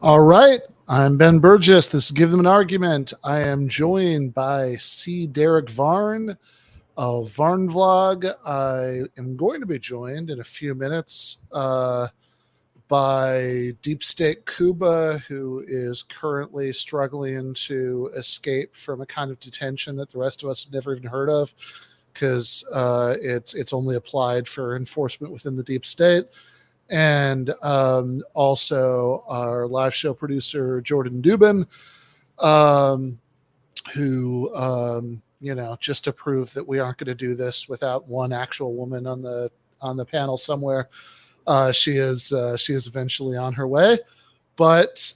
All right, I'm Ben Burgis. This is Give Them an Argument. I am joined by C. Derrick Varn of Varn Vlog. I am going to be joined in a few minutes by Deep State Kuba, who is currently struggling to escape from a kind of detention that the rest of us have never even heard of, because it's only applied for enforcement within the deep state. And also our live show producer, Jordan Dubin, who, just to prove that we aren't going to do this without one actual woman on the panel somewhere. She is eventually on her way. But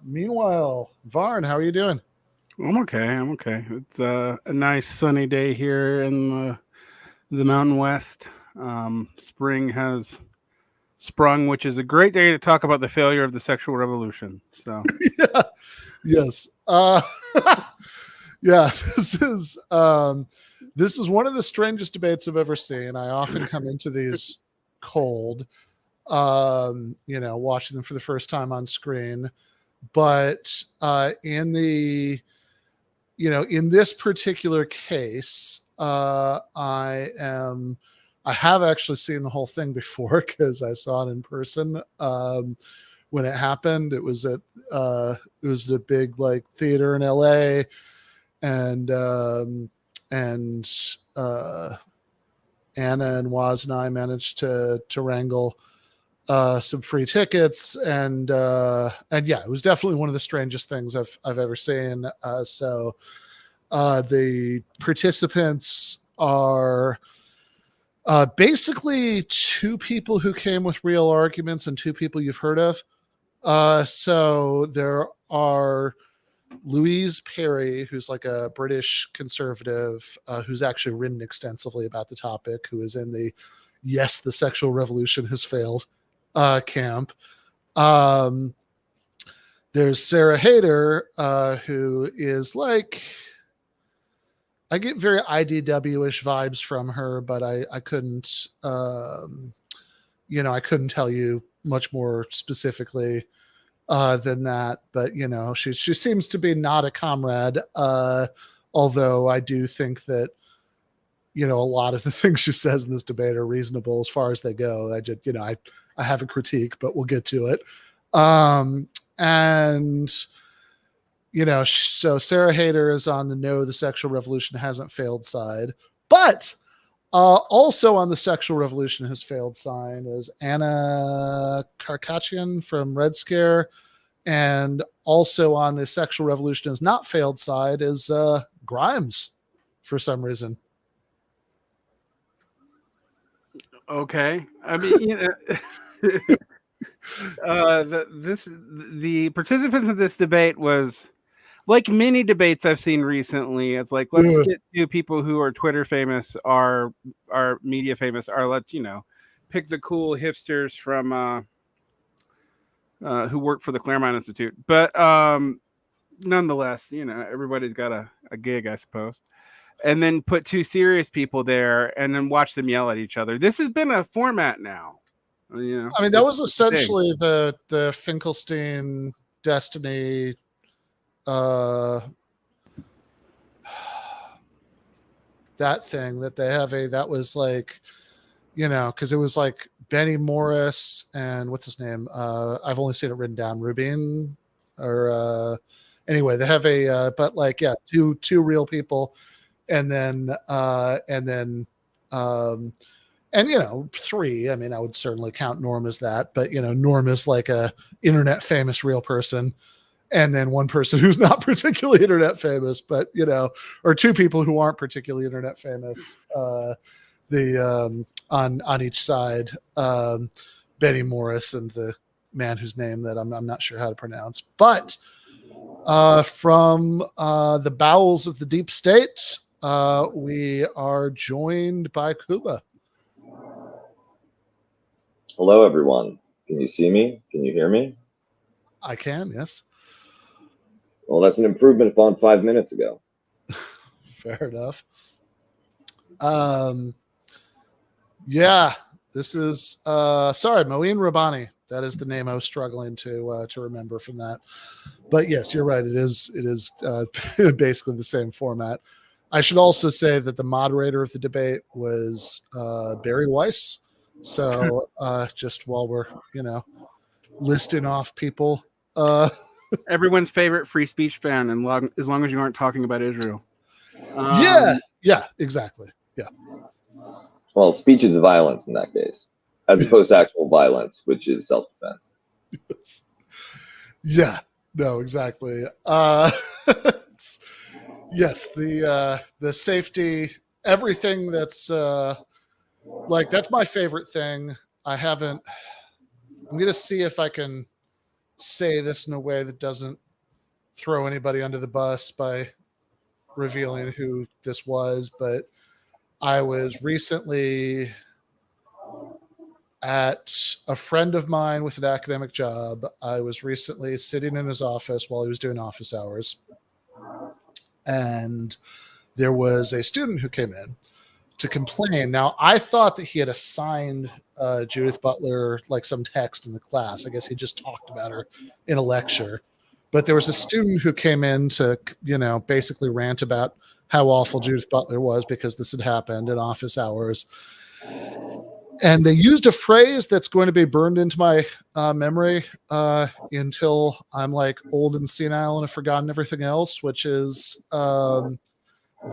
meanwhile, Varn, how are you doing? I'm okay. It's a nice sunny day here in the Mountain West. Spring has sprung, which is a great day to talk about the failure of the sexual revolution. So, yeah, yes, yeah. This is one of the strangest debates I've ever seen. I often come into these cold, watching them for the first time on screen, but in this particular case, I have actually seen the whole thing before because I saw it in person when it happened. It was at a big theater in LA, and Anna and Waz and I managed to wrangle some free tickets, and yeah, it was definitely one of the strangest things I've ever seen. So the participants are basically two people who came with real arguments and two people you've heard of. So there are Louise Perry, who's like a British conservative, who's actually written extensively about the topic, who is in the "yes, the sexual revolution has failed" camp. There's Sarah Haider, who is I get very IDW-ish vibes from her, but I couldn't, I couldn't tell you much more specifically than that. But, she seems to be not a comrade, although I do think that, a lot of the things she says in this debate are reasonable as far as they go. I have a critique, but we'll get to it. So Sarah Haider is on the no, the sexual revolution hasn't failed side. But also on the sexual revolution has failed side is Anna Khachiyan from Red Scare. And also on the sexual revolution has not failed side is Grimes for some reason. Okay. I mean, the participants in this debate was like many debates I've seen recently. It's like, let's get to people who are Twitter famous, are media famous, let's pick the cool hipsters from who work for the Claremont Institute. But nonetheless, everybody's got a gig, I suppose. And then put two serious people there and then watch them yell at each other. This has been a format now. I mean, that was essentially the Finkelstein Destiny that thing that they have that was because it was Benny Morris and what's his name? I've only seen it written down, Rubin, or anyway, they have two real people, and then three. I mean, I would certainly count Norm as that, but Norm is like a internet famous real person. And then one person who's not particularly internet famous, but or two people who aren't particularly internet famous. On each side, Benny Morris and the man whose name that I'm not sure how to pronounce. But from the bowels of the deep state, we are joined by Kuba. Hello, everyone. Can you see me? Can you hear me? I can, yes. Well, that's an improvement upon 5 minutes ago. Fair enough. Yeah, this is Moeen Rabbani That is the name I was struggling to remember from that. But yes, you're right. It is basically the same format. I should also say that the moderator of the debate was Bari Weiss. So just while we're listing off people, everyone's favorite free speech fan, and as long as you aren't talking about Israel. Yeah, exactly. Yeah. Well, speech is violence in that case, as opposed to actual violence, which is self-defense. Yeah, no, exactly. Yes, the safety, everything that's that's my favorite thing. I'm going to see if I can say this in a way that doesn't throw anybody under the bus by revealing who this was, but I was recently at a friend of mine with an academic job. I was recently sitting in his office while he was doing office hours, and there was a student who came in to complain. Now, I thought that he had assigned Judith Butler like some text in the class. I guess he just talked about her in a lecture. But there was a student who came in to, basically rant about how awful Judith Butler was because this had happened in office hours. And they used a phrase that's going to be burned into my memory until I'm like old and senile and have forgotten everything else, which is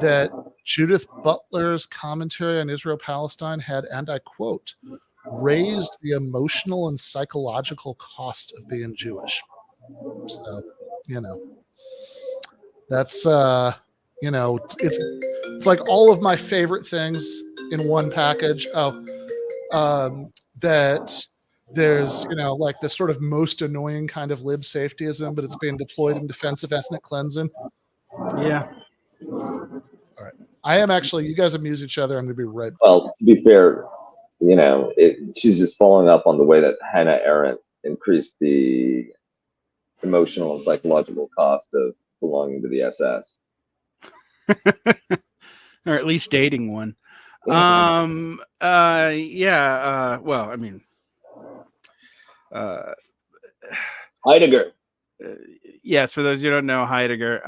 that Judith Butler's commentary on Israel-Palestine had, and I quote, raised the emotional and psychological cost of being Jewish. So, that's, it's like all of my favorite things in one package. That there's, like the sort of most annoying kind of lib safetyism, but it's being deployed in defense of ethnic cleansing. Yeah. All right. I am actually, you guys amuse each other. I'm going to be right back. Well, to be fair, she's just following up on the way that Hannah Arendt increased the emotional and psychological cost of belonging to the SS. Or at least dating one. Well, I mean, Heidegger. Yes, for those who don't know, Heidegger,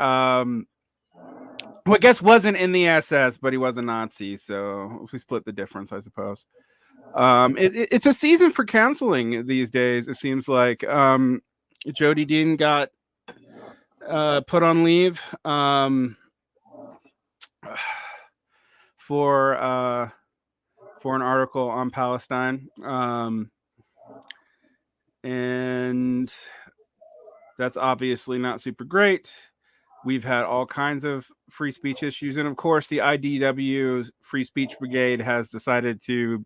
who I guess wasn't in the SS, but he was a Nazi, so we split the difference, I suppose. It's a season for counseling these days, it seems like. Jody Dean got put on leave for an article on Palestine, and that's obviously not super great. We've had all kinds of free speech issues, and of course the IDW Free Speech Brigade has decided to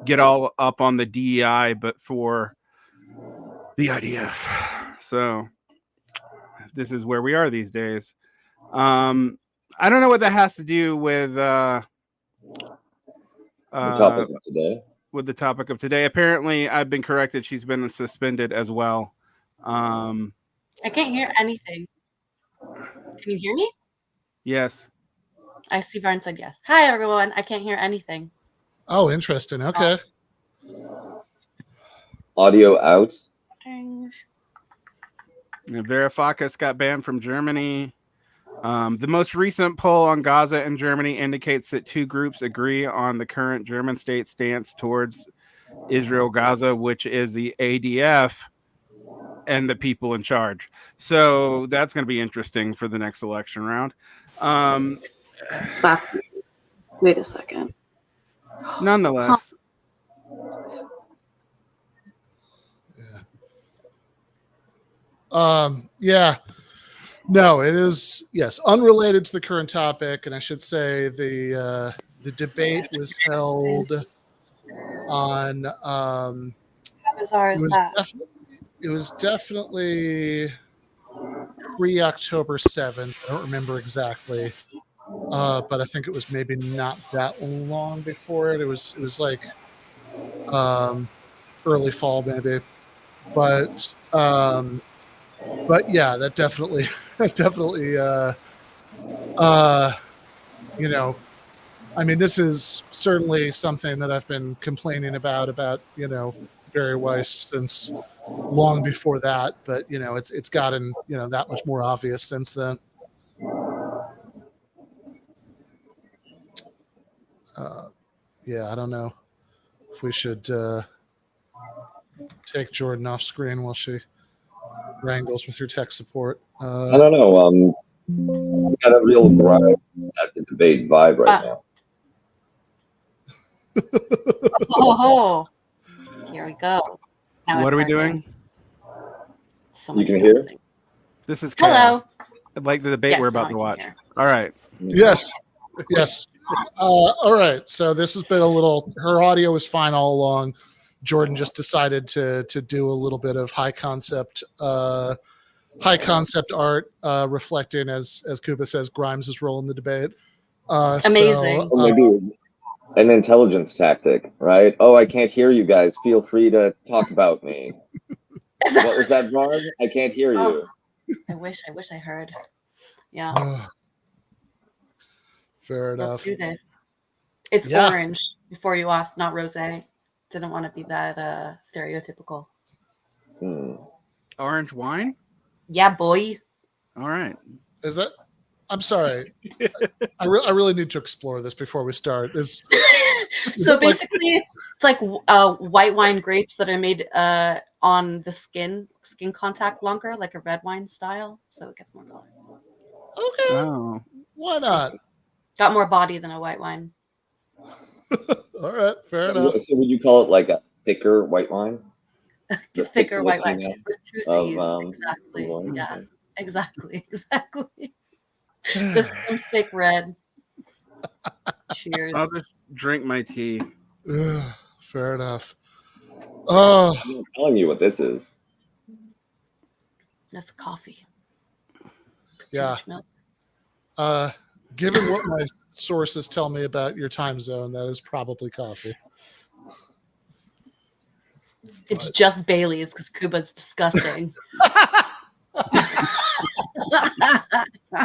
get all up on the DEI, but for the IDF. So this is where we are these days. I don't know what that has to do with the topic of today. With the topic of today. Apparently, I've been corrected. She's been suspended as well. I can't hear anything. Can you hear me? Yes. I see Varn said yes. Hi, everyone. I can't hear anything. Oh, interesting. Okay. Audio out. Varoufakis got banned from Germany. The most recent poll on Gaza and Germany indicates that two groups agree on the current German state stance towards Israel-Gaza, which is the ADF and the people in charge. So that's going to be interesting for the next election round. Wait a second. Nonetheless. Yeah. No, it is, yes, unrelated to the current topic, and I should say the debate was held on How bizarre is that? it was definitely pre-October 7th. I don't remember exactly. But I think it was maybe not that long before it. It was like early fall maybe. But yeah, that definitely I mean, this is certainly something that I've been complaining about Bari Weiss since long before that, but it's gotten that much more obvious since then. Yeah, I don't know if we should take Jordan off screen while she wrangles with her tech support. I don't know. We got a real grind at the debate vibe right now. Oh, here we go. Now What it's are we working. doing? So You many can hear? things. This is Hello. like the debate Yes, we're now about I to can watch. hear. All right. Yes. All right. So this has been her audio was fine all along. Jordan just decided to do a little bit of high concept art, reflecting, as Kuba says, Grimes' role in the debate. Amazing. Or maybe it was an intelligence tactic, right? Oh, I can't hear you guys. Feel free to talk about me. What was that, Varn? I can't hear you. Oh, I wish I heard. Yeah. Fair enough. Let's do this. It's orange, before you asked, not rosé. Didn't want to be that stereotypical. Orange wine? Yeah, boy. All right. Is that? I'm sorry. I really need to explore this before we start. So basically, it's like white wine grapes that are made on the skin contact longer, like a red wine style, so it gets more color. Okay. Oh. Why not? Got more body than a white wine. All right, fair enough. So would you call it like a thicker white wine? The thicker white wine with 2 C's. Of, exactly. wine? Yeah. Okay. Exactly. This is thick red. Cheers. I'll just drink my tea. Fair enough. Oh, I'm not telling you what this is. That's coffee. Yeah. Given what my sources tell me about your time zone, that is probably coffee. It's just Bailey's because Kuba's disgusting.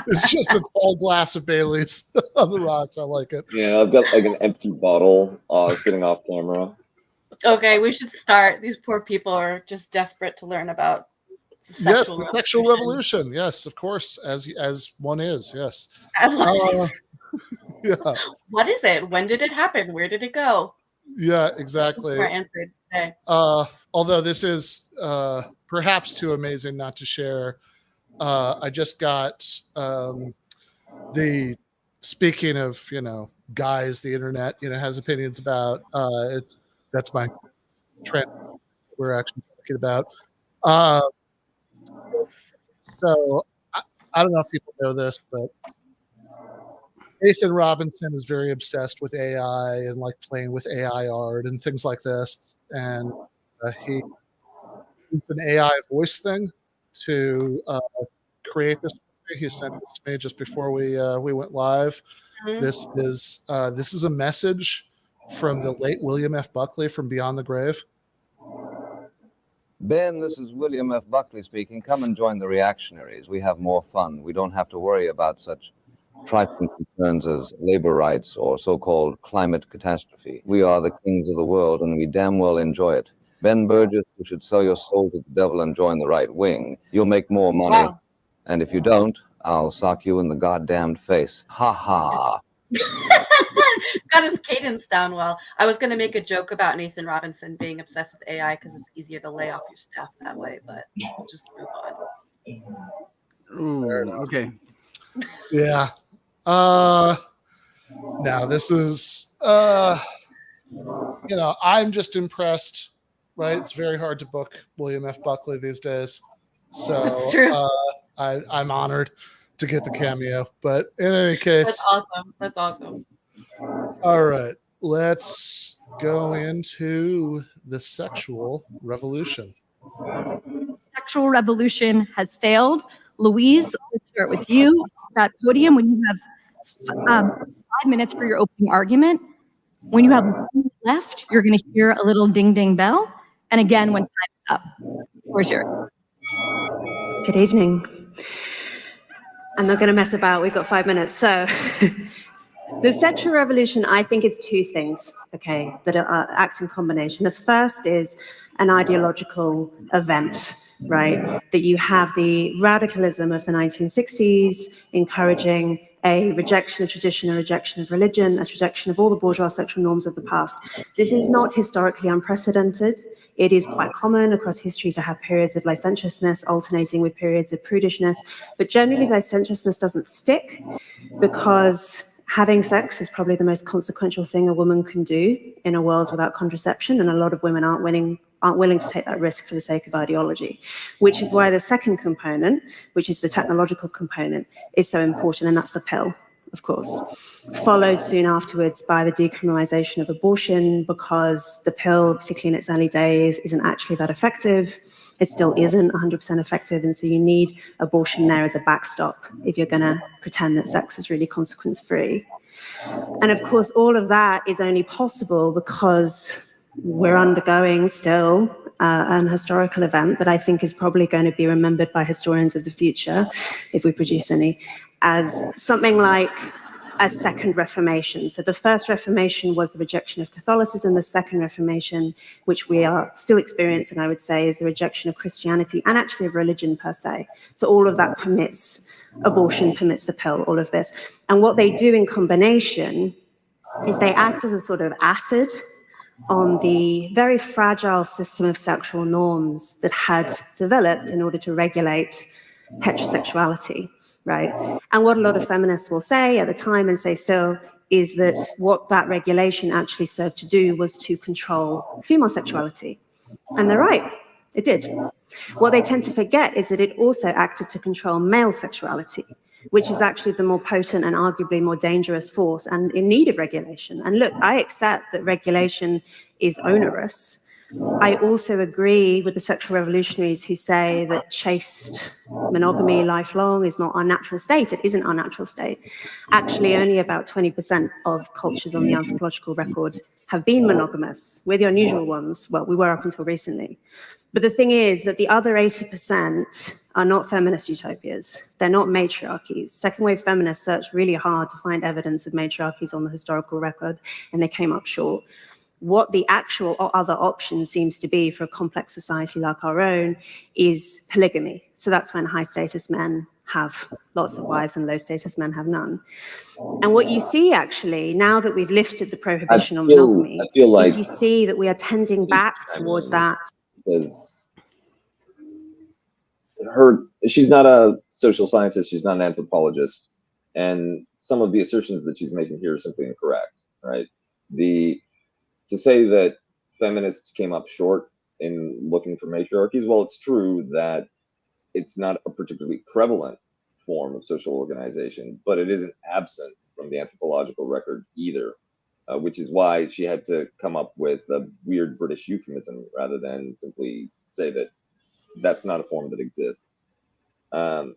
It's just a tall glass of Bailey's on the rocks. I like it. Yeah, I've got like an empty bottle sitting off camera. Okay, we should start. These poor people are just desperate to learn about the sexual revolution. Yes, of course, as one is. Yes. As one is. Yeah. What is it? When did it happen? Where did it go? Yeah, exactly. Our answer today. Although this is perhaps too amazing not to share. I just got speaking of, guys the internet, has opinions about. That's my trend we're actually talking about. So I don't know if people know this, but Nathan Robinson is very obsessed with AI and like playing with AI art and things like this. And he used an AI voice thing to create this. He sent this to me just before we went live. Mm-hmm. This is a message from the late William F. Buckley from Beyond the Grave. Ben, this is William F. Buckley speaking. Come and join the reactionaries. We have more fun. We don't have to worry about such trifling concerns as labor rights or so-called climate catastrophe. We are the kings of the world, and we damn well enjoy it. Ben Burgis, you should sell your soul to the devil and join the right wing. You'll make more money. Wow. And if you don't, I'll sock you in the goddamned face. Ha ha. Got his cadence down well. I was going to make a joke about Nathan Robinson being obsessed with AI because it's easier to lay off your staff that way, but we'll just move on. Ooh, okay. Yeah. Now this is I'm just impressed, right? It's very hard to book William F. Buckley these days. So that's true. I'm honored to get the cameo. But in any case, that's awesome. All right, let's go into the sexual revolution. Sexual revolution has failed. Louise, let's start with you. That podium, when you have 5 minutes for your opening argument, when you have 1 minute left, you're going to hear a little ding ding bell. And again, when time's up, where's your? Good evening. I'm not going to mess about. We've got 5 minutes. So The sexual revolution, I think, is two things, okay, that act in combination. The first is an ideological event, right? That you have the radicalism of the 1960s encouraging a rejection of tradition, a rejection of religion, a rejection of all the bourgeois sexual norms of the past. This is not historically unprecedented. It is quite common across history to have periods of licentiousness alternating with periods of prudishness, but generally licentiousness doesn't stick because having sex is probably the most consequential thing a woman can do in a world without contraception, and a lot of women aren't willing to take that risk for the sake of ideology, which is why the second component, which is the technological component, is so important, and that's the pill, of course. Followed soon afterwards by the decriminalization of abortion, because the pill, particularly in its early days, isn't actually that effective. It still isn't 100% effective, and so you need abortion there as a backstop if you're going to pretend that sex is really consequence-free. And of course, all of that is only possible because we're undergoing still an historical event that I think is probably going to be remembered by historians of the future, if we produce any, as something like a second Reformation. So the first Reformation was the rejection of Catholicism. The second Reformation, which we are still experiencing, I would say, is the rejection of Christianity and actually of religion per se. So all of that permits abortion, permits the pill, all of this. And what they do in combination is they act as a sort of acid on the very fragile system of sexual norms that had developed in order to regulate heterosexuality, right? And what a lot of feminists will say at the time, and say still, is that what that regulation actually served to do was to control female sexuality. And they're right, it did. What they tend to forget is that it also acted to control male sexuality, which is actually the more potent and arguably more dangerous force and in need of regulation. And look, I accept that regulation is onerous. I also agree with the sexual revolutionaries who say that chaste monogamy lifelong is not our natural state. It isn't our natural state. Actually, only about 20% of cultures on the anthropological record have been monogamous. We're the unusual ones. Well, we were up until recently. But the thing is that the other 80% are not feminist utopias. They're not matriarchies. Second wave feminists searched really hard to find evidence of matriarchies on the historical record, and they came up short. What the actual other option seems to be for a complex society like our own is polygamy. So that's when high status men have lots of wives and low status men have none. And what you see actually, now that we've lifted the prohibition on monogamy, is you see that we are tending back towards that. Because she's not a social scientist, she's not an anthropologist, and some of the assertions that she's making here are simply incorrect, right? To say that feminists came up short in looking for matriarchies, well, it's true that it's not a particularly prevalent form of social organization, but it isn't absent from the anthropological record either, which is why she had to come up with a weird British euphemism rather than simply say that that's not a form that exists. And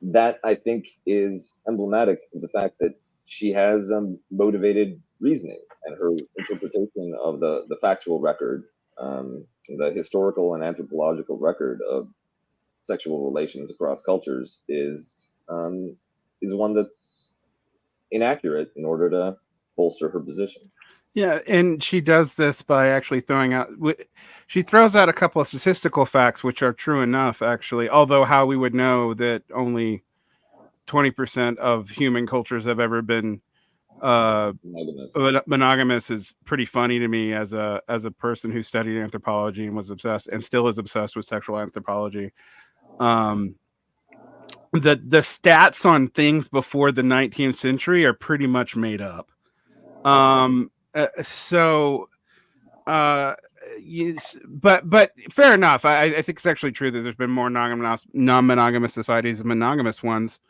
that, I think, is emblematic of the fact that she has motivated reasoning, and her interpretation of the factual record, the historical and anthropological record of sexual relations across cultures is one that's inaccurate in order to bolster her position. Yeah, and she does this by actually she throws out a couple of statistical facts, which are true enough, actually, although how we would know that only 20% of human cultures have ever been monogamous is pretty funny to me as a person who studied anthropology and was obsessed and still is obsessed with sexual anthropology. The stats on things before the 19th century are pretty much made up. But fair enough. I think it's actually true that there's been more non-monogamous societies than monogamous ones.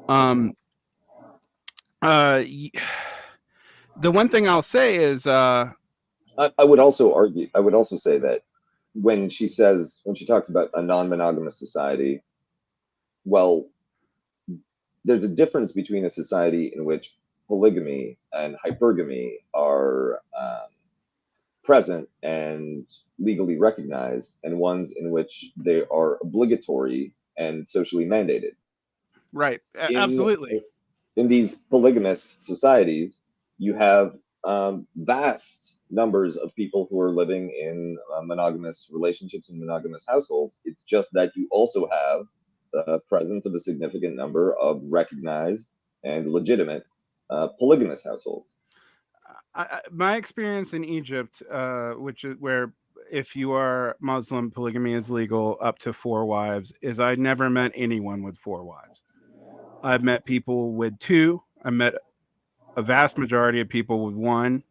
The one thing I'll say is, I would also say that when she talks about a non-monogamous society, well, there's a difference between a society in which polygamy and hypergamy are present and legally recognized, and ones in which they are obligatory and socially mandated. Right. Absolutely. In these polygamous societies, you have vast numbers of people who are living in monogamous relationships and monogamous households. It's just that you also have the presence of a significant number of recognized and legitimate polygamous households. My experience in Egypt, which is where if you are Muslim, polygamy is legal up to 4 wives, is I never met anyone with 4 wives. I've met people with 2. I met a vast majority of people with 1.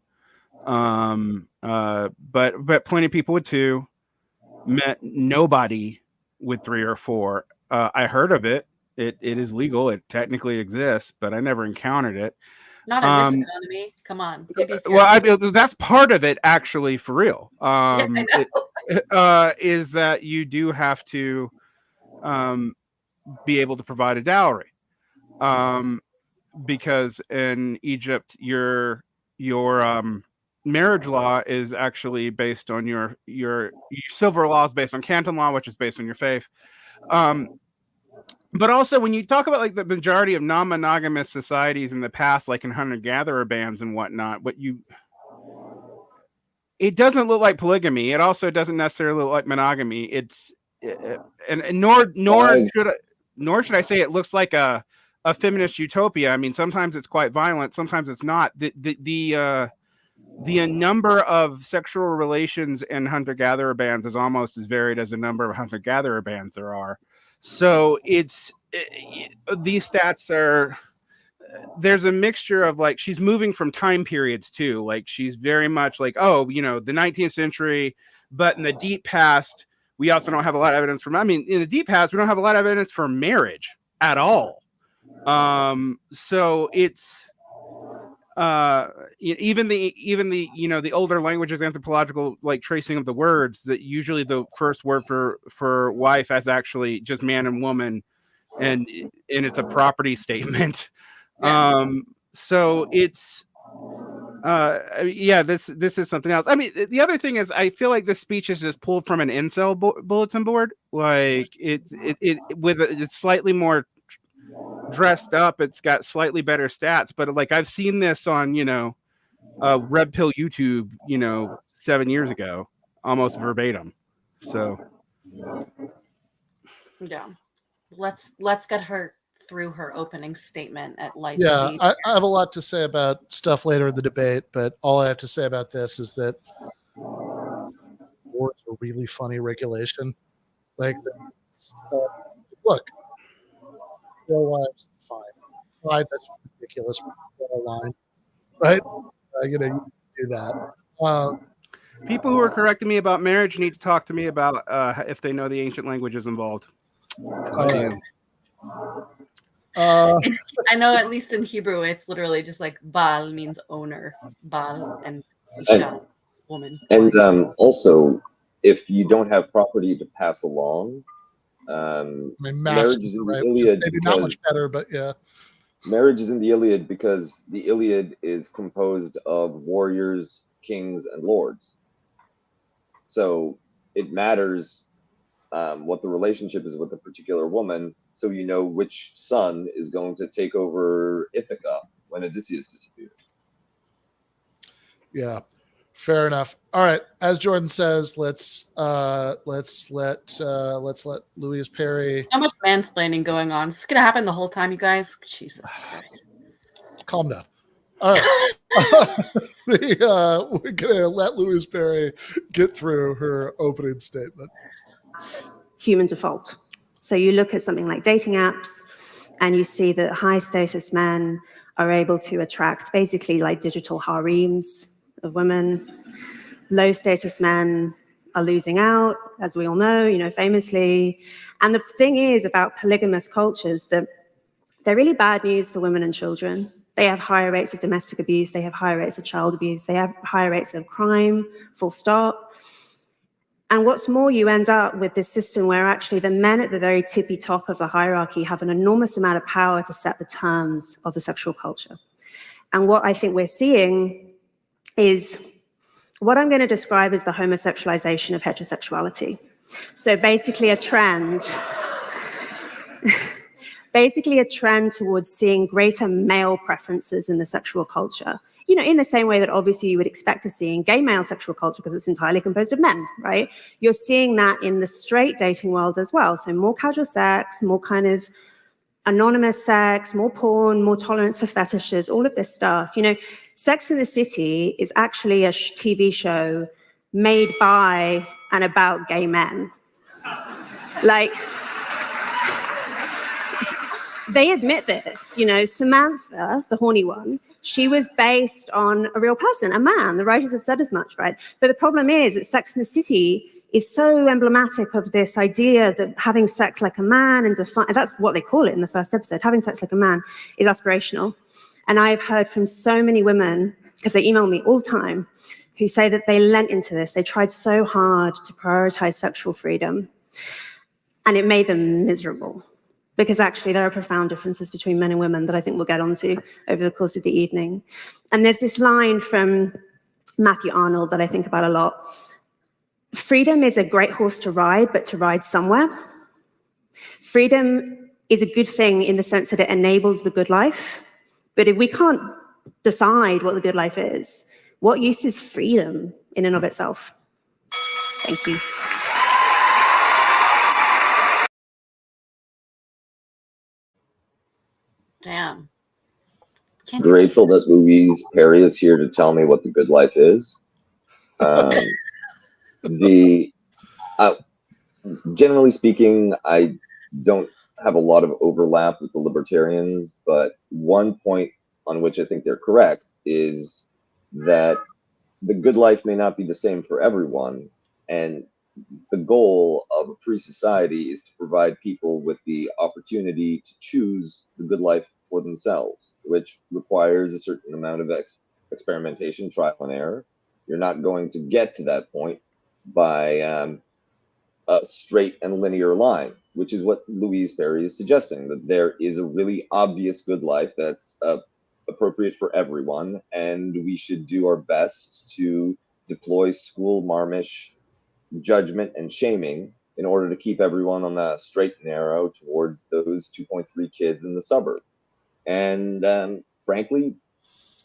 But plenty of people with 2. Met nobody with 3 or 4. I heard of it. It is legal. It technically exists, but I never encountered it. Not in this economy. Come on. Maybe if well, that's part of it, actually, for real. Yeah, I know. Is that you do have to be able to provide a dowry, because in Egypt, your marriage law is actually based on your civil law is based on Canton law, which is based on your faith. But also, when you talk about like the majority of non-monogamous societies in the past, like in hunter-gatherer bands and whatnot, it doesn't look like polygamy. It also doesn't necessarily look like monogamy. Nor should I say it looks like a feminist utopia. I mean, sometimes it's quite violent, sometimes it's not. The number of sexual relations in hunter-gatherer bands is almost as varied as the number of hunter-gatherer bands there are. So these stats are, there's a mixture of like, she's moving from time periods too. Like she's very much like, oh, the 19th century, but in the deep past, we also don't have a lot of evidence in the deep past, we don't have a lot of evidence for marriage at all. So it's, even the older languages, anthropological like tracing of the words, that usually the first word for wife as actually just man and woman, and it's a property statement. So it's this is something else. I mean, the other thing is I feel like this speech is just pulled from an incel bulletin board. Like it's slightly more dressed up, it's got slightly better stats, but like I've seen this on Red Pill YouTube 7 years ago, almost verbatim. So yeah, let's get her through her opening statement at light Yeah, speed. I have a lot to say about stuff later in the debate, but all I have to say about this is that war is a really funny regulation. Like, look, 4 wives, fine. 5, that's ridiculous. Line, right? You do that. People who are correcting me about marriage need to talk to me about if they know the ancient languages involved. I know, at least in Hebrew, it's literally just like Baal means owner, Baal, and Isha, woman. And also, if you don't have property to pass along, marriage is in the Iliad. Maybe not much better, but yeah. Marriage is in the Iliad because the Iliad is composed of warriors, kings, and lords. So it matters what the relationship is with a particular woman, so you know which son is going to take over Ithaca when Odysseus disappears. Yeah, fair enough. All right, as Jordan says, let's let Louise Perry. So much mansplaining going on. Is this gonna happen the whole time, you guys? Jesus Christ! Calm down. All right, we're gonna let Louise Perry get through her opening statement. Human default. So you look at something like dating apps, and you see that high status men are able to attract basically like digital harems of women. Low status men are losing out, as we all know, famously. And the thing is about polygamous cultures that they're really bad news for women and children. They have higher rates of domestic abuse. They have higher rates of child abuse. They have higher rates of crime, full stop. And what's more, you end up with this system where actually the men at the very tippy top of the hierarchy have an enormous amount of power to set the terms of the sexual culture. And what I think we're seeing is what I'm going to describe as the homosexualization of heterosexuality. So basically a trend basically a trend towards seeing greater male preferences in the sexual culture. You know, in the same way that obviously you would expect to see in gay male sexual culture because it's entirely composed of men, right? You're seeing that in the straight dating world as well. So more casual sex, more kind of anonymous sex, more porn, more tolerance for fetishes, all of this stuff. You know, Sex and the City is actually a TV show made by and about gay men. Like, they admit this, you know, Samantha, the horny one, she was based on a real person, a man. The writers have said as much, right? But the problem is that Sex and the City is so emblematic of this idea that having sex like a man and that's what they call it in the first episode, having sex like a man is aspirational. And I've heard from so many women, because they email me all the time, who say that they lent into this. They tried so hard to prioritize sexual freedom, and it made them miserable. Because actually there are profound differences between men and women that I think we'll get onto over the course of the evening. And there's this line from Matthew Arnold that I think about a lot. Freedom is a great horse to ride, but to ride somewhere. Freedom is a good thing in the sense that it enables the good life. But if we can't decide what the good life is, what use is freedom in and of itself? Thank you. Damn. Grateful that Louise Perry is here to tell me what the good life is. Generally speaking, I don't have a lot of overlap with the libertarians, but one point on which I think they're correct is that the good life may not be the same for everyone, and the goal of a free society is to provide people with the opportunity to choose the good life for themselves, which requires a certain amount of experimentation, trial and error. You're not going to get to that point by a straight and linear line, which is what Louise Perry is suggesting, that there is a really obvious good life that's appropriate for everyone, and we should do our best to deploy school marmish judgment and shaming in order to keep everyone on the straight and narrow towards those 2.3 kids in the suburb. And frankly,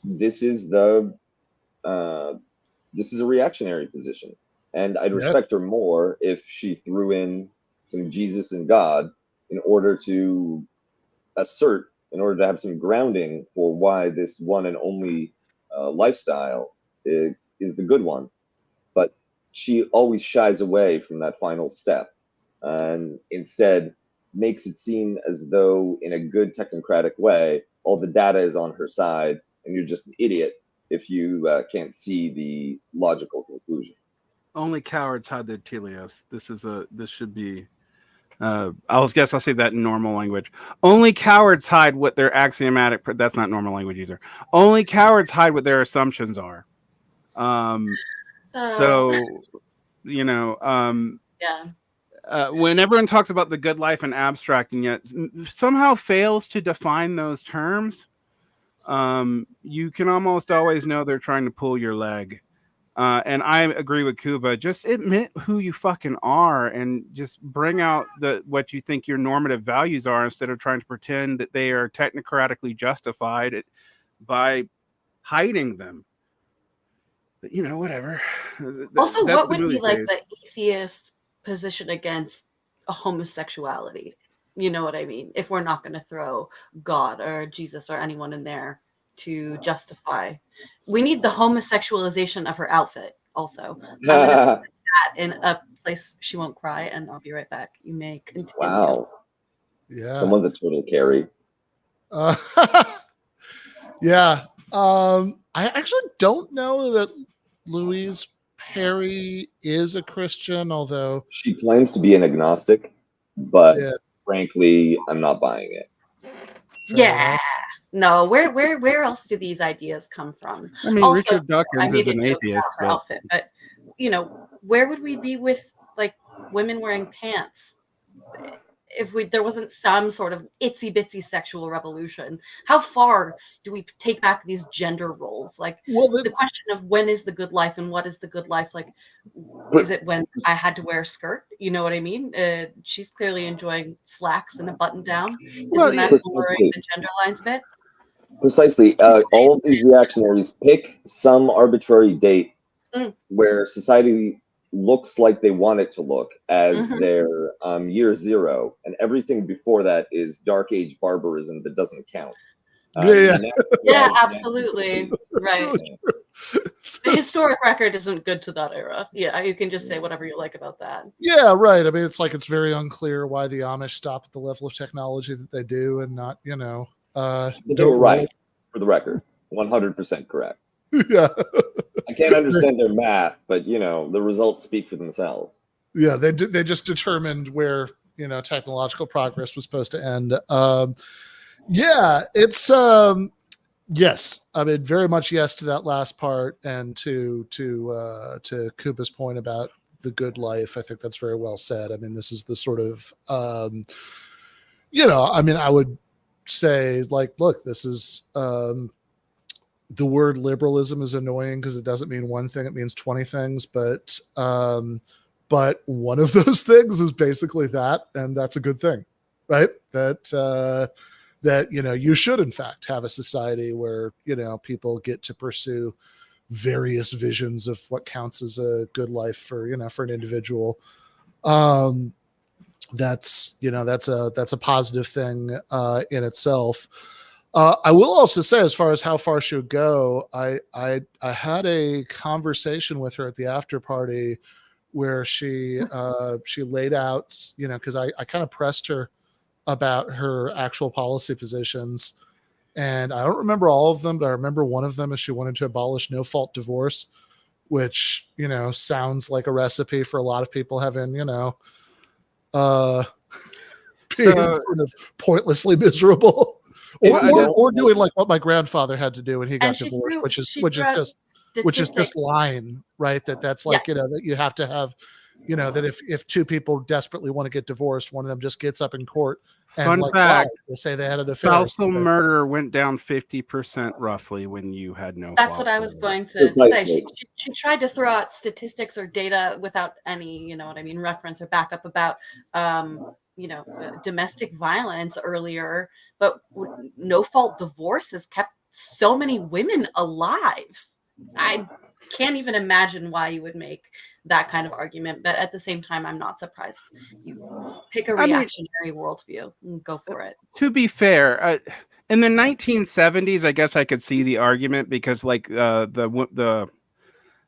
this is a reactionary position. And I'd respect her more if she threw in some Jesus and God in order to have some grounding for why this one and only lifestyle is the good one. But she always shies away from that final step and instead makes it seem as though, in a good technocratic way, all the data is on her side and you're just an idiot if you can't see the logical conclusion. Only cowards hide their teleos. This should be. I'll say that in normal language. Only cowards hide what their axiomatic. That's not normal language either. Only cowards hide what their assumptions are. So, you know, when everyone talks about the good life in abstract and yet somehow fails to define those terms, you can almost always know they're trying to pull your leg. And I agree with Kuba. Just admit who you fucking are and just bring out what you think your normative values are instead of trying to pretend that they are technocratically justified by hiding them. But, you know, whatever. Also, what would be like the atheist position against a homosexuality? You know what I mean? If we're not going to throw God or Jesus or anyone in there to justify. We need the homosexualization of her outfit also. I'm gonna put that in a place she won't cry, and I'll be right back. You may continue. Wow. Yeah. Someone's a total carry. Yeah. I actually don't know that Louise Perry is a Christian, although she claims to be an agnostic, but frankly, I'm not buying it. Yeah. No, where else do these ideas come from? I mean, also, Richard Dawkins is an atheist, her outfit, but you know, where would we be with like women wearing pants? there wasn't some sort of itsy bitsy sexual revolution. How far do we take back these gender roles? Like the question of when is the good life and what is the good life? Like, is it when I had to wear a skirt? You know what I mean? She's clearly enjoying slacks and a button down. Isn't that blurring the gender lines a bit? Precisely. All of these reactionaries pick some arbitrary date where society looks like they want it to look as their year zero, and everything before that is dark age barbarism that doesn't count. Yeah, absolutely. Right. The historic record isn't good to that era. Yeah, you can just say whatever you like about that. Yeah, right. I mean, it's like it's very unclear why the Amish stop at the level of technology that they do and not, they were right, for the record. 100% correct. Yeah. I can't understand their math, but the results speak for themselves. Yeah, they just determined where technological progress was supposed to end. Yeah, it's yes. I mean, very much yes to that last part, and to Kuba's point about the good life. I think that's very well said. I mean, this is the sort of I mean, I would say, like, look, this is the word liberalism is annoying because it doesn't mean one thing, it means 20 things, but one of those things is basically that, and that's a good thing, right? That you should in fact have a society where people get to pursue various visions of what counts as a good life for an individual. That's a positive thing in itself. I will also say, as far as how far she would go, I had a conversation with her at the after party where she laid out, because I kind of pressed her about her actual policy positions, and I don't remember all of them, but I remember one of them is she wanted to abolish no-fault divorce, which sounds like a recipe for a lot of people having being sort of pointlessly miserable. Or doing like what my grandfather had to do when he got divorced, which is just lying, right? That's like, that you have to have, that if two people desperately want to get divorced, one of them just gets up in court and Fun fact, they say they had an affair. Spousal murder went down 50% roughly when you had no. That's what I was going to say. She tried to throw out statistics or data without any, reference or backup about domestic violence earlier, but no fault divorce has kept so many women alive. I can't even imagine why you would make that kind of argument, but at the same time, I'm not surprised. You pick a reactionary worldview and go for it. To be fair, in the 1970s, I guess I could see the argument because, like, the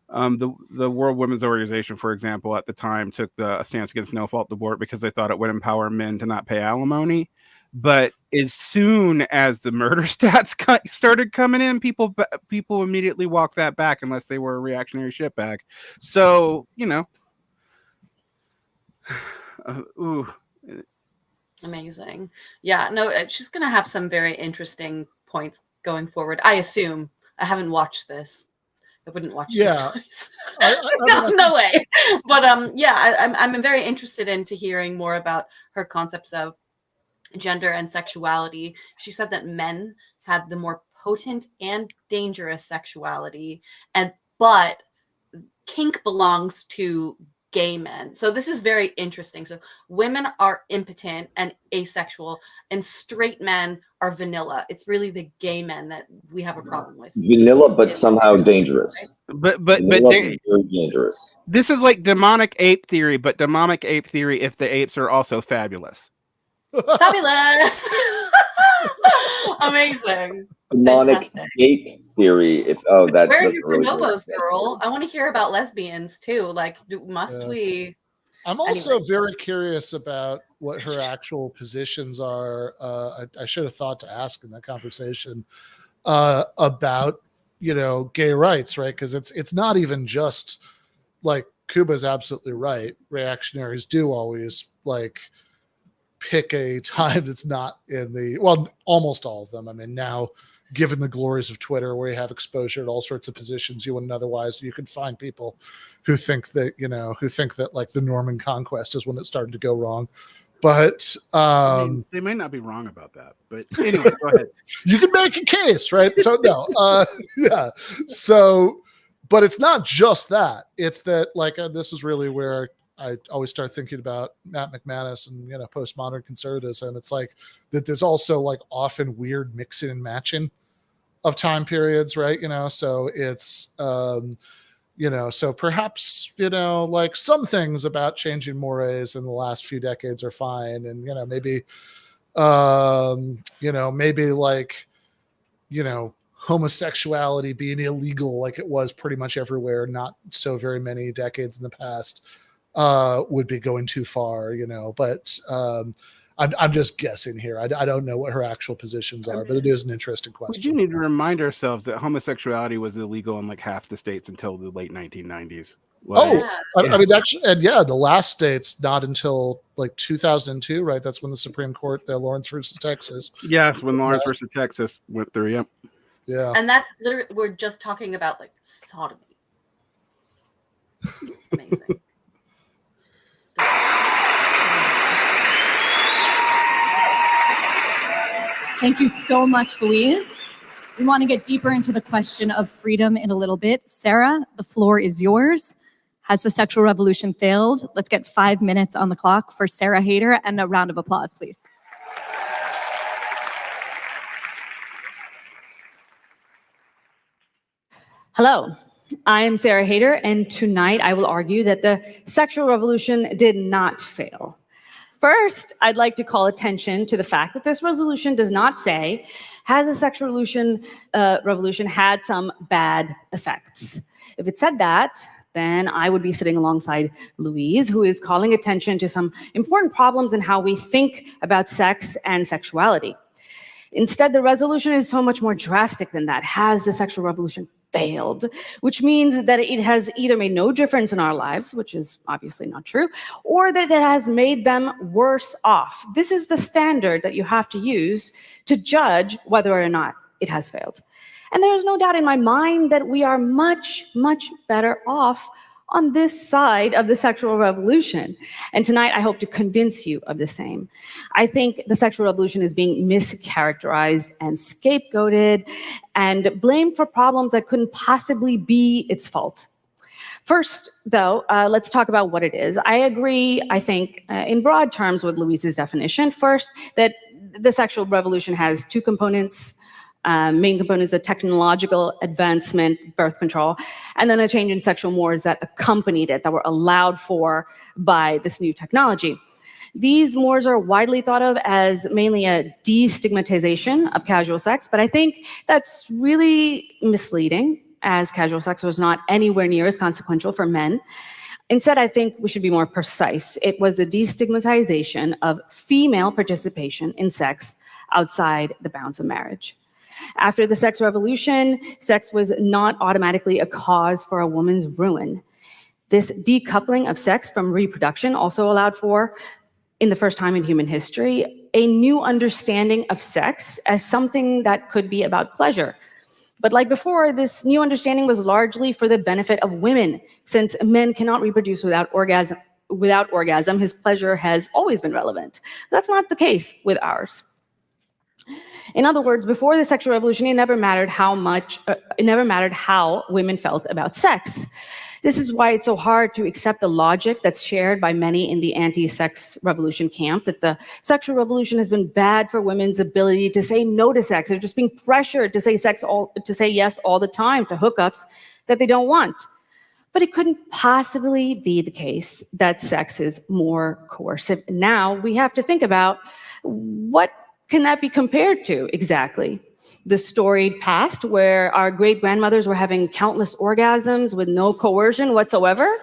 World Women's Organization, for example, at the time took a stance against no-fault divorce because they thought it would empower men to not pay alimony. But as soon as the murder stats started coming in, people immediately walked that back unless they were a reactionary shitbag. So, Amazing. Yeah, no, she's going to have some very interesting points going forward. I assume. I haven't watched this. I wouldn't watch this. No way. But I'm very interested into hearing more about her concepts of gender and sexuality. She said that men had the more potent and dangerous sexuality, but kink belongs to gay men. So this is very interesting. So women are impotent and asexual, and straight men are vanilla. It's really the gay men that we have a problem with. Vanilla, but somehow dangerous. But very dangerous. This is like demonic ape theory, but demonic ape theory if the apes are also fabulous. Fabulous. Amazing. Demonic ape theory. Where are your bonobos, girl? I want to hear about lesbians too. Like, must we? I'm also very curious about what her actual positions are. I should have thought to ask in that conversation about gay rights, right? Because it's not even just like Kuba's absolutely right. Reactionaries do always like pick a time that's not in almost all of them. I mean, now, given the glories of Twitter, where you have exposure to all sorts of positions you wouldn't otherwise, you can find people who think that like the Norman conquest is when it started to go wrong. But I mean, they may not be wrong about that, but anyway, go ahead. You can make a case, right? So no, yeah. So, but it's not just that. It's that, like, this is really where I always start thinking about Matt McManus and, you know, postmodern conservatism. It's like that there's also like often weird mixing and matching of time periods, right? You know, so it's, you know, so perhaps, you know, like some things about changing mores in the last few decades are fine. And, you know, maybe, you know, maybe like, you know, homosexuality being illegal like it was pretty much everywhere, not so very many decades in the past, would be going too far, you know, but I'm just guessing here. I don't know what her actual positions are, but it is an interesting question. We do need to remind ourselves that homosexuality was illegal in like half the states until the late 1990s. Like, I mean, that's, and yeah, the last states not until like 2002, right? That's when the Supreme Court, the Lawrence versus Texas. Yes, when Lawrence versus Texas went through. Yep. Yeah. And that's literally, we're just talking about like sodomy. Amazing. Thank you so much, Louise. We want to get deeper into the question of freedom in a little bit. Sarah, the floor is yours. Has the sexual revolution failed? Let's get 5 minutes on the clock for Sarah Haider, and a round of applause, please. Hello, I am Sarah Haider, and tonight I will argue that the sexual revolution did not fail. First, I'd like to call attention to the fact that this resolution does not say, has the sexual revolution had some bad effects? If it said that, then I would be sitting alongside Louise, who is calling attention to some important problems in how we think about sex and sexuality. Instead, the resolution is so much more drastic than that. Has the sexual revolution failed? Which means that it has either made no difference in our lives, which is obviously not true, or that it has made them worse off. This is the standard that you have to use to judge whether or not it has failed. And there's no doubt in my mind that we are much, much better off on this side of the sexual revolution. And tonight, I hope to convince you of the same. I think the sexual revolution is being mischaracterized and scapegoated and blamed for problems that couldn't possibly be its fault. First, though, let's talk about what it is. I agree, I think, in broad terms with Louise's definition. First, that the sexual revolution has two components. Main component is a technological advancement, birth control, and then a change in sexual mores that accompanied it, that were allowed for by this new technology. These mores are widely thought of as mainly a destigmatization of casual sex, but I think that's really misleading, as casual sex was not anywhere near as consequential for men. Instead, I think we should be more precise. It was a destigmatization of female participation in sex outside the bounds of marriage. After the sex revolution, sex was not automatically a cause for a woman's ruin. This decoupling of sex from reproduction also allowed for, in the first time in human history, a new understanding of sex as something that could be about pleasure. But like before, this new understanding was largely for the benefit of women, since men cannot reproduce without orgasm, his pleasure has always been relevant. That's not the case with ours. In other words, before the sexual revolution, it never mattered how women felt about sex. This is why it's so hard to accept the logic that's shared by many in the anti-sex revolution camp, that the sexual revolution has been bad for women's ability to say no to sex. They're just being pressured to say yes all the time to hookups that they don't want. But it couldn't possibly be the case that sex is more coercive. Now we have to think about, what can that be compared to exactly? The storied past, where our great-grandmothers were having countless orgasms with no coercion whatsoever?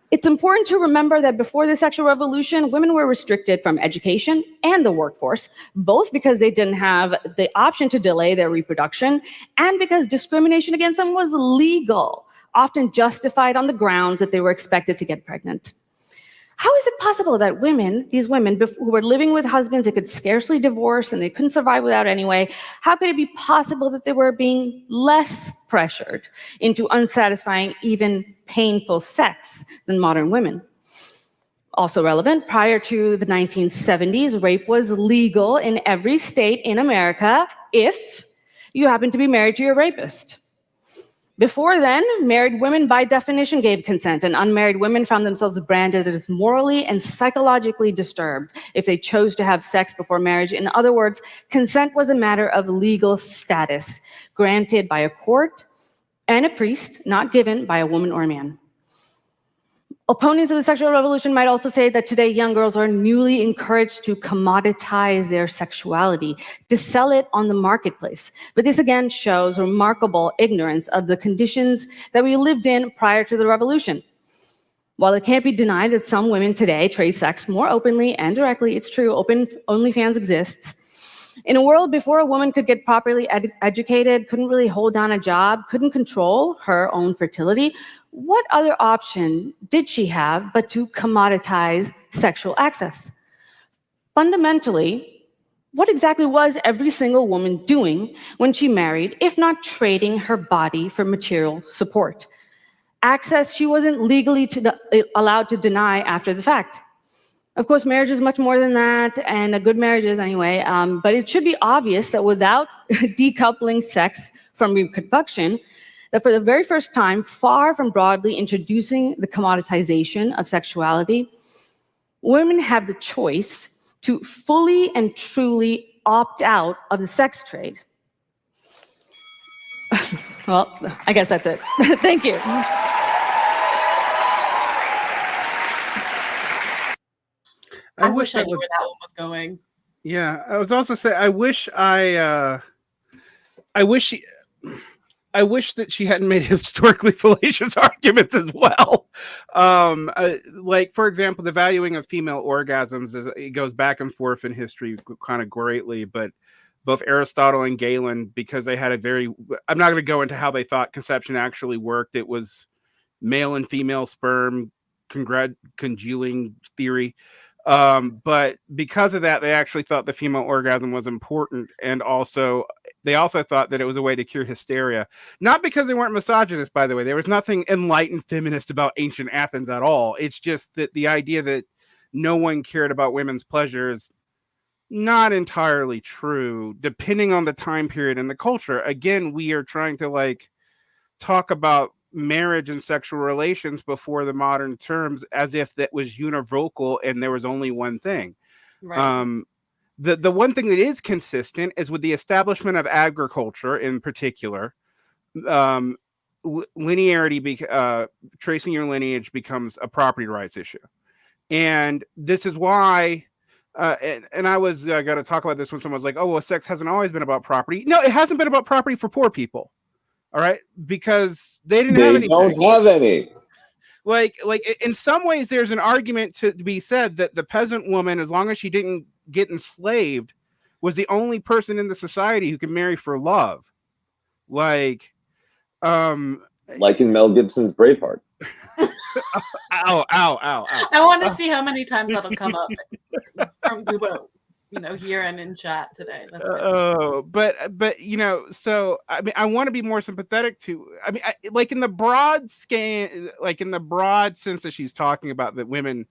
It's important to remember that before the sexual revolution, women were restricted from education and the workforce, both because they didn't have the option to delay their reproduction and because discrimination against them was legal, often justified on the grounds that they were expected to get pregnant. How is it possible that these women who were living with husbands they could scarcely divorce and they couldn't survive without anyway, how could it be possible that they were being less pressured into unsatisfying, even painful sex than modern women? Also relevant, prior to the 1970s, rape was legal in every state in America if you happened to be married to your rapist. Before then, married women by definition gave consent, and unmarried women found themselves branded as morally and psychologically disturbed if they chose to have sex before marriage. In other words, consent was a matter of legal status, granted by a court and a priest, not given by a woman or a man. Opponents of the sexual revolution might also say that today young girls are newly encouraged to commoditize their sexuality, to sell it on the marketplace. But this again shows remarkable ignorance of the conditions that we lived in prior to the revolution. While it can't be denied that some women today trade sex more openly and directly, it's true, open OnlyFans exists. In a world before a woman could get properly educated, couldn't really hold down a job, couldn't control her own fertility, what other option did she have but to commoditize sexual access? Fundamentally, what exactly was every single woman doing when she married, if not trading her body for material support? Access she wasn't legally allowed to deny after the fact. Of course, marriage is much more than that, and a good marriage is anyway, but it should be obvious that without decoupling sex from reproduction, that for the very first time, far from broadly introducing the commoditization of sexuality, women have the choice to fully and truly opt out of the sex trade. Well, I guess that's it. Thank you. I wish I knew where that one was going. Yeah, I was also saying, I wish that she hadn't made historically fallacious arguments as well. Like, for example, the valuing of female orgasms, it goes back and forth in history kind of greatly, but both Aristotle and Galen, because they had I'm not going to go into how they thought conception actually worked. It was male and female sperm congealing theory. But because of that, they actually thought the female orgasm was important. And they also thought that it was a way to cure hysteria. Not because they weren't misogynists, by the way. There was nothing enlightened feminist about ancient Athens at all. It's just that the idea that no one cared about women's pleasure is not entirely true, depending on the time period and the culture. Again, we are trying to talk about marriage and sexual relations before the modern terms as if that was univocal and there was only one thing. Right. The one thing that is consistent is with the establishment of agriculture in particular, linearity, tracing your lineage becomes a property rights issue. And this is why, and I was going to talk about this when someone was like, oh, well, sex hasn't always been about property. No, it hasn't been about property for poor people. All right, because they didn't have any. They don't have any. Like in some ways, there's an argument to be said that the peasant woman, as long as she didn't get enslaved, was the only person in the society who could marry for love. Like in Mel Gibson's Braveheart. Ow. I want to see how many times that'll come up from Kuba, here and in chat today. That's but so I mean, I want to be more sympathetic to. I mean, in the broad scan, in the broad sense that she's talking about, that women,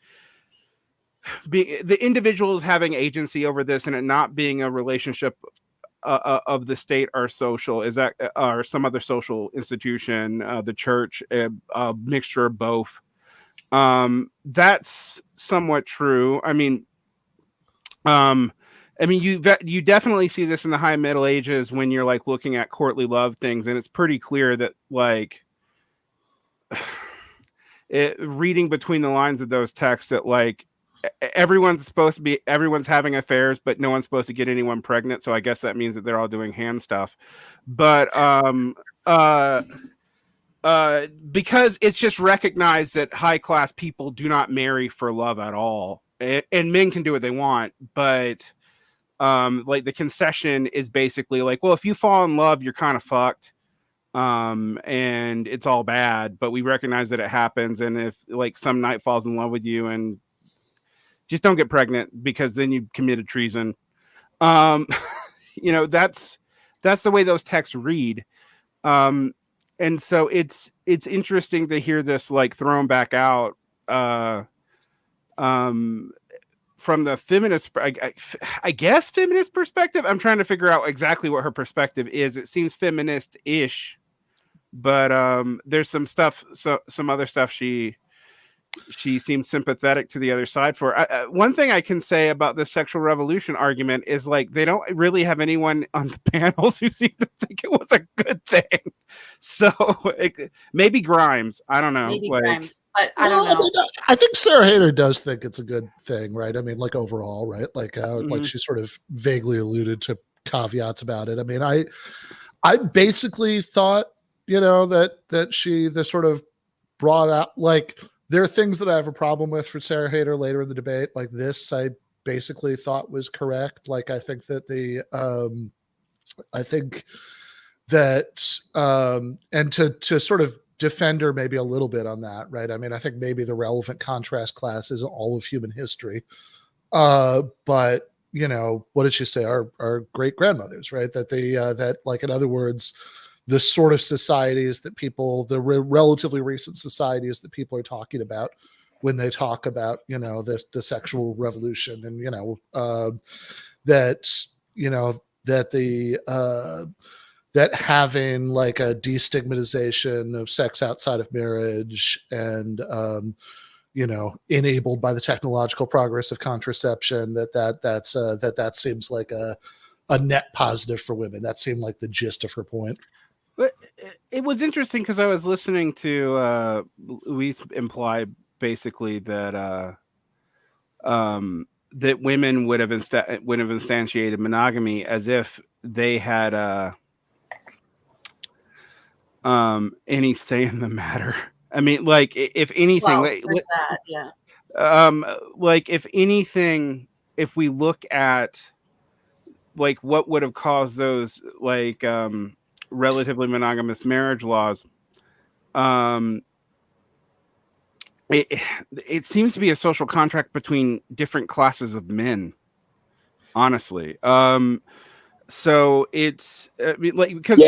the individuals having agency over this and it not being a relationship of the state or social, is that or some other social institution, the church, a mixture of both. That's somewhat true. I mean, you definitely see this in the High Middle Ages when you're looking at courtly love things, and it's pretty clear that reading between the lines of those texts that everyone's having affairs, but no one's supposed to get anyone pregnant. So I guess that means that they're all doing hand stuff. But because it's just recognized that high class people do not marry for love at all. And men can do what they want, but the concession is basically well, if you fall in love, you're kind of fucked, and it's all bad. But we recognize that it happens, and if some knight falls in love with you, and just don't get pregnant, because then you committed treason. That's the way those texts read, and so it's interesting to hear this thrown back out. from the feminist, I guess feminist perspective, I'm trying to figure out exactly what her perspective is. It seems feminist-ish, but there's some stuff, some other stuff she seems sympathetic to the other side for. One thing I can say about the sexual revolution argument is like they don't really have anyone on the panels who seem to think it was a good thing. So maybe Grimes, I don't know. Maybe like, Grimes, but I don't know. I think Sarah Haider does think it's a good thing, right? I mean, like overall, right? Like, like she sort of vaguely alluded to caveats about it. I mean, I basically thought, that she sort of brought out, like, there are things that I have a problem with for Sarah Haider later in the debate. Like this, I basically thought was correct. Like, I think that and to sort of defend her maybe a little bit on that, right? I mean, I think maybe the relevant contrast class isn't all of human history. But what did she say? Our great grandmothers, right? That that, like, in other words, the sort of societies that the relatively recent societies that people are talking about when they talk about, the sexual revolution, and, that having like a destigmatization of sex outside of marriage and, enabled by the technological progress of contraception, that seems like a net positive for women. That seemed like the gist of her point. But it was interesting because I was listening to Louise imply basically that that women would have instantiated monogamy as if they had any say in the matter. I mean, like, if anything, like if anything, if we look at like what would have caused those like relatively monogamous marriage laws, it seems to be a social contract between different classes of men, honestly. So it's like, because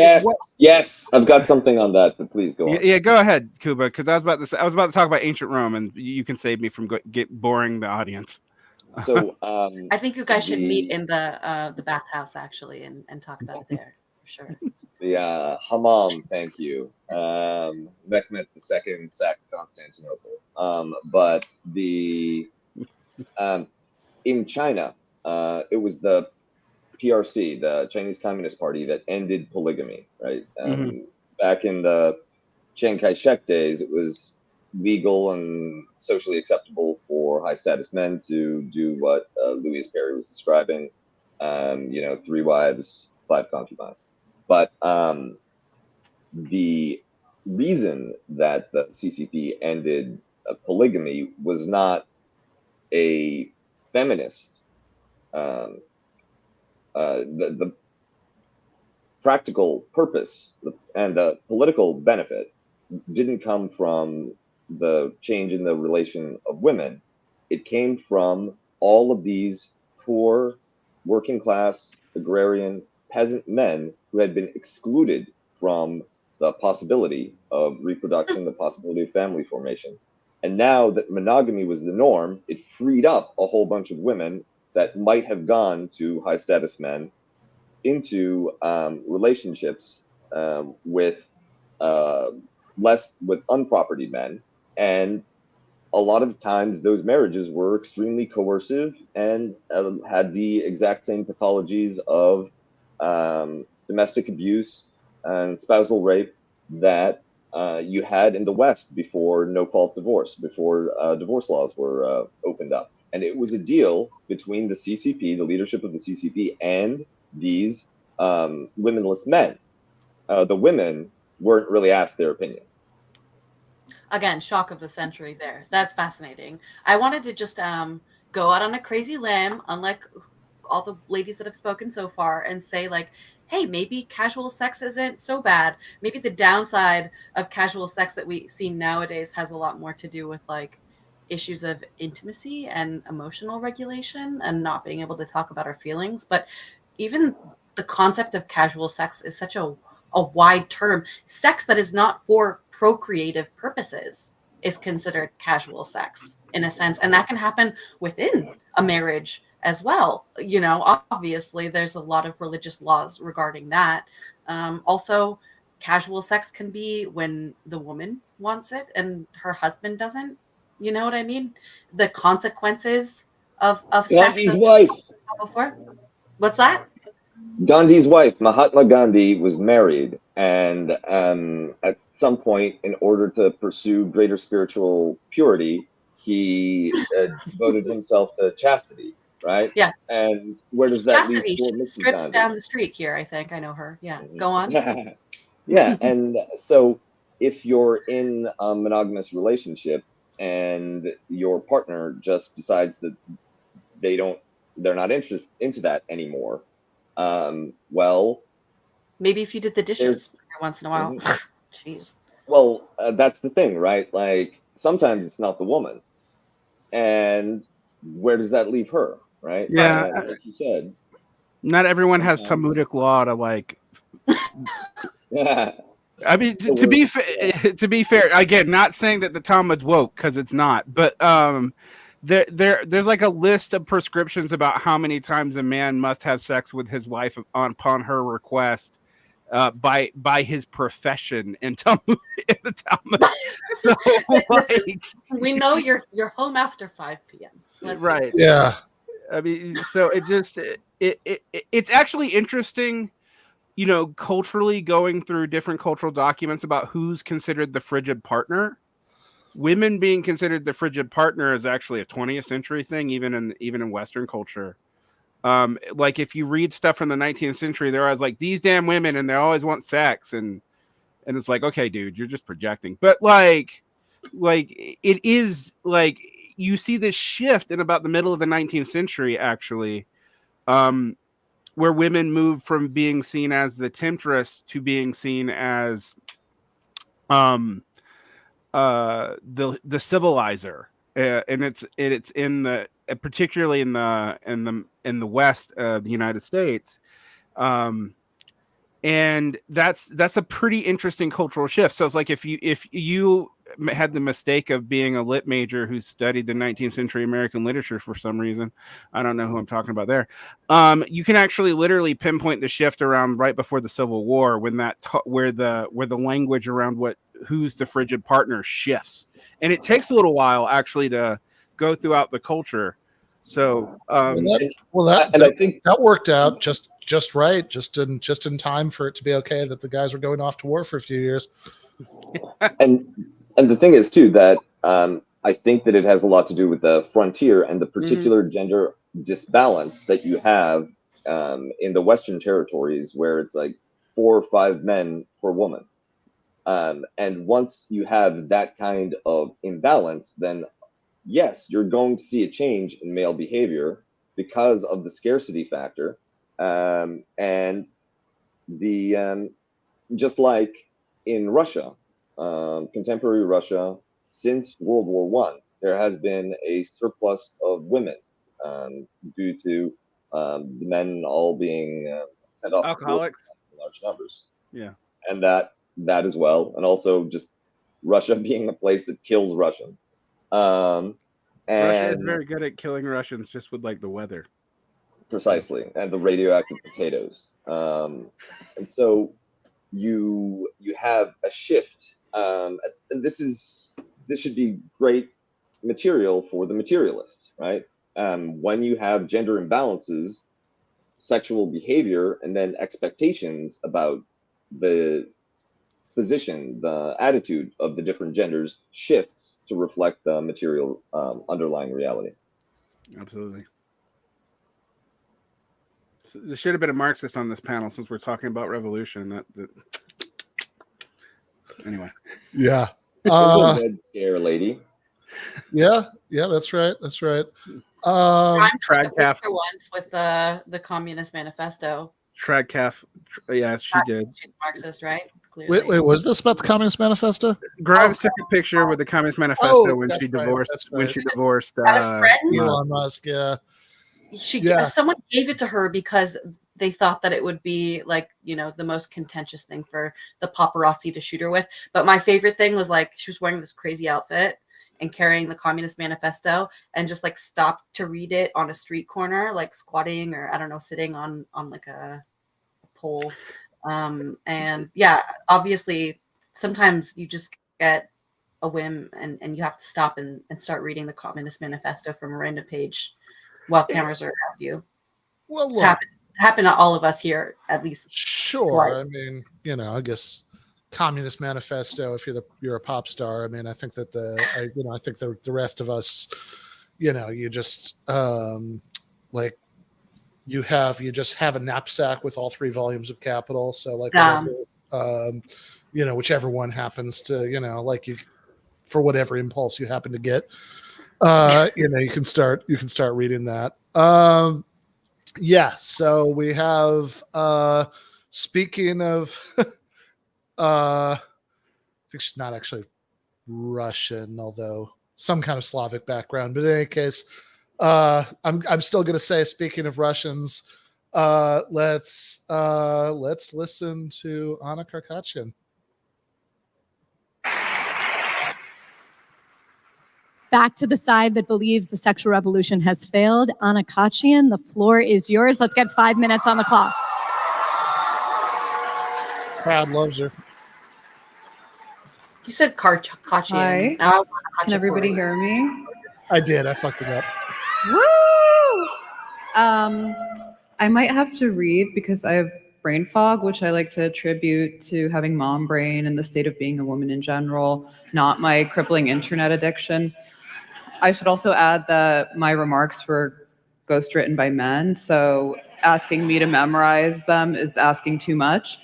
yes, I've got something on that, but please go on. Yeah, go ahead, Kuba, because I was about to talk about ancient Rome, and you can save me from boring the audience. So I think you guys should meet in the bathhouse actually and talk about it there for sure. The Hammam, thank you. Mehmet II sacked Constantinople. But in China, it was the PRC, the Chinese Communist Party, that ended polygamy, right? Back in the Chiang Kai-shek days, it was legal and socially acceptable for high status men to do what Louise Perry was describing, 3 wives, 5 concubines. But the reason that the CCP ended polygamy was not a feminist. The practical purpose and the political benefit didn't come from the change in the relation of women. It came from all of these poor, working class, agrarian, peasant men who had been excluded from the possibility of reproduction, the possibility of family formation. And now that monogamy was the norm, it freed up a whole bunch of women that might have gone to high status men into relationships with unproperty men. And a lot of times those marriages were extremely coercive and had the exact same pathologies of domestic abuse and spousal rape that you had in the West before no-fault divorce, before divorce laws were opened up. And it was a deal between the CCP, the leadership of the CCP, and these womenless men. The women weren't really asked their opinion. Again, shock of the century there. That's fascinating. I wanted to just go out on a crazy limb, unlike all the ladies that have spoken so far, and say, like, hey, maybe casual sex isn't so bad. Maybe the downside of casual sex that we see nowadays has a lot more to do with, like, issues of intimacy and emotional regulation and not being able to talk about our feelings. But even the concept of casual sex is such a wide term. Sex that is not for procreative purposes, is considered casual sex in a sense, and that can happen within a marriage as well. You know, obviously there's a lot of religious laws regarding that. Also, casual sex can be when the woman wants it and her husband doesn't. You know what I mean? The consequences of sex. Gandhi's wife. Before. What's that? Gandhi's wife, Mahatma Gandhi, was married, and at some point, in order to pursue greater spiritual purity, he devoted himself to chastity, right? Yeah. And where does that Chastity, lead for she Mrs. strips Gandhi? down the street here, I think. I know her. Yeah. Go on. Yeah, and so if you're in a monogamous relationship and your partner just decides that they're not interested into that anymore, well, maybe if you did the dishes every once in a while. Jeez. Well, that's the thing, right? Like sometimes it's not the woman, and where does that leave her, right? Yeah, like you said, not everyone has Talmudic law to like. Yeah. I mean, to be fair, again, not saying that the Talmud's woke because it's not, but there's like a list of prescriptions about how many times a man must have sex with his wife upon her request by his profession in Talmud. In the Talmud. So, like, we know you're home after 5 p.m. Right. Yeah. I mean, so it's actually interesting, you know, culturally going through different cultural documents about who's considered the frigid partner. Women being considered the frigid partner is actually a 20th century thing, even in Western culture. Like if you read stuff from the 19th century, they're always like these damn women, and they always want sex, and it's like, okay, dude, you're just projecting. But like it is like you see this shift in about the middle of the 19th century, actually, where women move from being seen as the temptress to being seen as the civilizer, and it's in the particularly in the West of the United States, and that's a pretty interesting cultural shift. So it's like if you had the mistake of being a lit major who studied the 19th century American literature for some reason, I don't know who I'm talking about there, you can actually literally pinpoint the shift around right before the Civil War when where the language around who's the frigid partner shifts, and it takes a little while actually to go throughout the culture. So I think that worked out just right, just in time for it to be okay that the guys were going off to war for a few years. And the thing is too that I think that it has a lot to do with the frontier and the particular gender disbalance that you have in the Western territories, where it's like 4 or 5 men per woman. And once you have that kind of imbalance, then yes, you're going to see a change in male behavior because of the scarcity factor. And the just like in Russia, contemporary Russia, since World War I, there has been a surplus of women due to the men all being sent off alcoholics in large numbers. Yeah, and that as well, and also just Russia being a place that kills Russians. And Russia is very good at killing Russians just with like the weather. Precisely, and the radioactive potatoes. And so you have a shift, and this should be great material for the materialist, right? When you have gender imbalances, sexual behavior, and then expectations about the position, the attitude of the different genders shifts to reflect the material underlying reality. Absolutely. So there should have been a Marxist on this panel since we're talking about revolution. Anyway. Yeah. Red scare lady. Yeah, that's right. Trad calf once with the Communist Manifesto. Trad calf. Yeah, she did. She's Marxist, right? Clearly. Wait, was this about the Communist Manifesto? Grimes took a picture with the Communist Manifesto when she divorced. Right. When she divorced Elon Musk. Yeah. Someone gave it to her because they thought that it would be like, you know, the most contentious thing for the paparazzi to shoot her with. But my favorite thing was like she was wearing this crazy outfit and carrying the Communist Manifesto and just like stopped to read it on a street corner, like squatting or I don't know, sitting on like a pole. And yeah, obviously sometimes you just get a whim and you have to stop and start reading the Communist Manifesto from a random page while cameras are around you. Well, It's look, happened to all of us here, at least. sure. twice. I mean, you know, I guess Communist Manifesto. If you're a pop star, I mean, I think that I think the rest of us, you know, you just like you just have a knapsack with all 3 volumes of Capital. So like whatever, you know, whichever one happens to, you know, like you for whatever impulse you happen to get, you know, you can start reading that. Yeah, so we have speaking of I think she's not actually Russian, although some kind of Slavic background, but in any case, I'm still gonna say, speaking of Russians, let's listen to Anna Khachiyan. Back to the side that believes the sexual revolution has failed. Anna Khachiyan, the floor is yours. Let's get 5 minutes on the clock. Crowd loves her. You said Khachiyan. Hi. Can everybody hear me? I did. I fucked it up. Woo! I might have to read because I have brain fog, which I like to attribute to having mom brain and the state of being a woman in general, not my crippling internet addiction. I should also add that my remarks were ghostwritten by men, so asking me to memorize them is asking too much.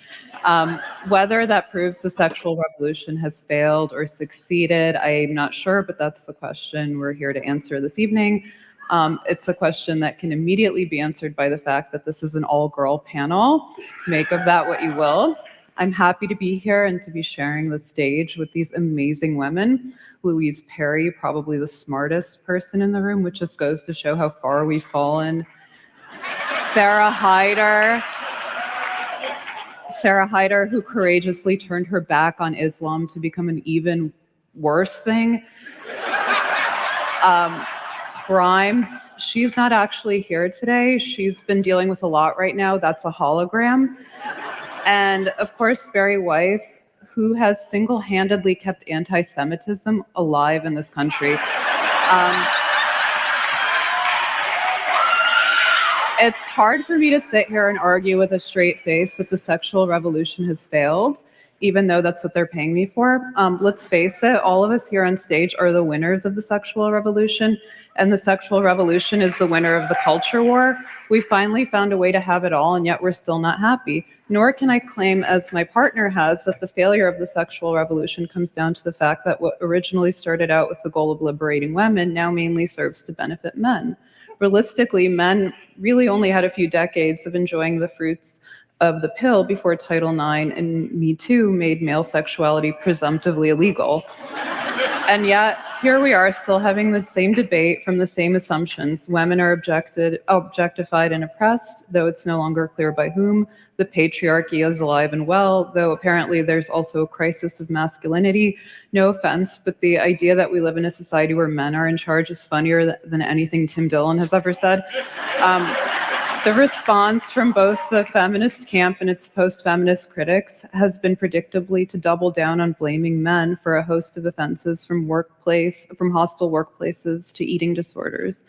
Whether that proves the sexual revolution has failed or succeeded, I'm not sure, but that's the question we're here to answer this evening. It's a question that can immediately be answered by the fact that this is an all-girl panel. Make of that what you will. I'm happy to be here and to be sharing the stage with these amazing women. Louise Perry, probably the smartest person in the room, which just goes to show how far we've fallen. Sarah Haider, who courageously turned her back on Islam to become an even worse thing. Grimes, she's not actually here today. She's been dealing with a lot right now. That's a hologram. And of course, Bari Weiss, who has single-handedly kept anti-Semitism alive in this country. It's hard for me to sit here and argue with a straight face that the sexual revolution has failed, even though that's what they're paying me for. Let's face it, all of us here on stage are the winners of the sexual revolution, and the sexual revolution is the winner of the culture war. We finally found a way to have it all, and yet we're still not happy. Nor can I claim, as my partner has, that the failure of the sexual revolution comes down to the fact that what originally started out with the goal of liberating women now mainly serves to benefit men. Realistically, men really only had a few decades of enjoying the fruits of the pill before Title IX and Me Too made male sexuality presumptively illegal. And yet, here we are still having the same debate from the same assumptions. Women are objectified and oppressed, though it's no longer clear by whom. The patriarchy is alive and well, though apparently there's also a crisis of masculinity. No offense, but the idea that we live in a society where men are in charge is funnier than anything Tim Dillon has ever said. The response from both the feminist camp and its post-feminist critics has been predictably to double down on blaming men for a host of offenses from hostile workplaces to eating disorders.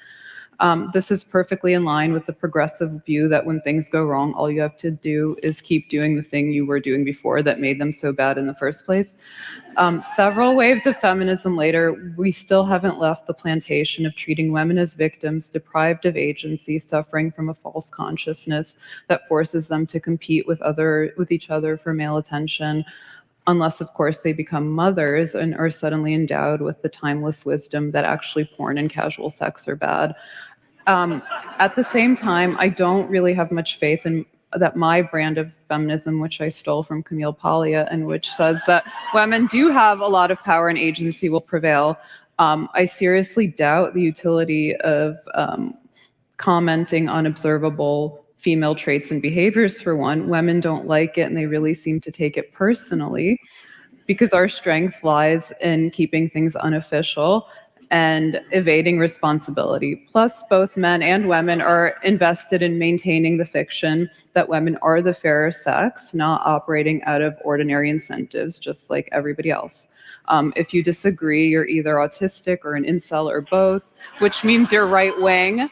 This is perfectly in line with the progressive view that when things go wrong, all you have to do is keep doing the thing you were doing before that made them so bad in the first place. Several waves of feminism later, we still haven't left the plantation of treating women as victims, deprived of agency, suffering from a false consciousness that forces them to compete with each other for male attention, unless, of course, they become mothers and are suddenly endowed with the timeless wisdom that actually porn and casual sex are bad. At the same time, I don't really have much faith in that my brand of feminism, which I stole from Camille Paglia, and which says that women do have a lot of power and agency, will prevail. I seriously doubt the utility of commenting on observable female traits and behaviors. For one, women don't like it and they really seem to take it personally, because our strength lies in keeping things unofficial and evading responsibility. Plus, both men and women are invested in maintaining the fiction that women are the fairer sex, not operating out of ordinary incentives, just like everybody else. If you disagree, you're either autistic or an incel or both, which means you're right wing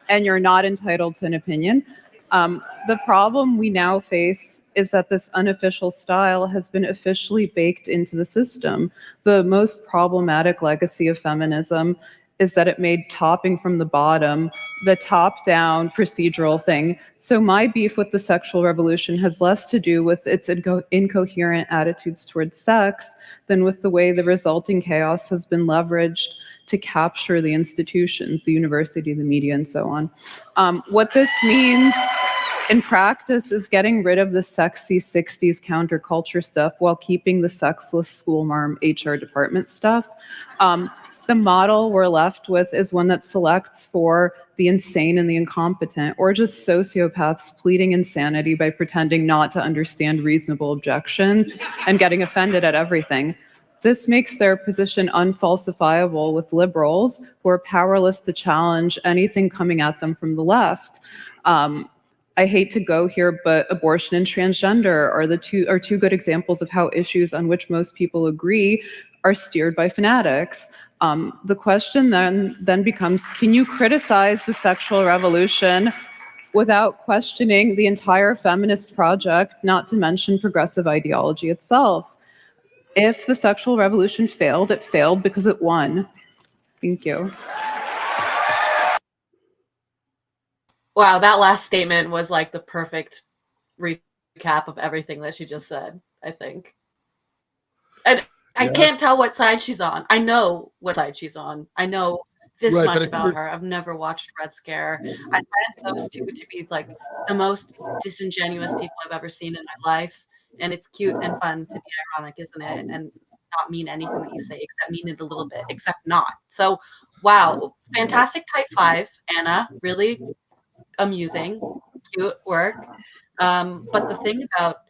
and you're not entitled to an opinion. The problem we now face is that this unofficial style has been officially baked into the system. The most problematic legacy of feminism is that it made topping from the bottom the top-down procedural thing. So my beef with the sexual revolution has less to do with its incoherent attitudes towards sex than with the way the resulting chaos has been leveraged to capture the institutions, the university, the media, and so on. What this means in practice is getting rid of the sexy 60s counterculture stuff while keeping the sexless school marm HR department stuff. The model we're left with is one that selects for the insane and the incompetent, or just sociopaths pleading insanity by pretending not to understand reasonable objections and getting offended at everything. This makes their position unfalsifiable with liberals who are powerless to challenge anything coming at them from the left. I hate to go here, but abortion and transgender are two good examples of how issues on which most people agree are steered by fanatics. The question then becomes, can you criticize the sexual revolution without questioning the entire feminist project, not to mention progressive ideology itself? If the sexual revolution failed, it failed because it won. Thank you. Wow, that last statement was like the perfect recap of everything that she just said, I think. And I can't tell what side she's on. I know what side she's on. I know this much about her. I've never watched Red Scare. I find those two to be like the most disingenuous people I've ever seen in my life. And it's cute and fun to be ironic, isn't it? And not mean anything that you say, except mean it a little bit, except not. So, wow, fantastic type 5, Anna. Really amusing, cute work. But the thing about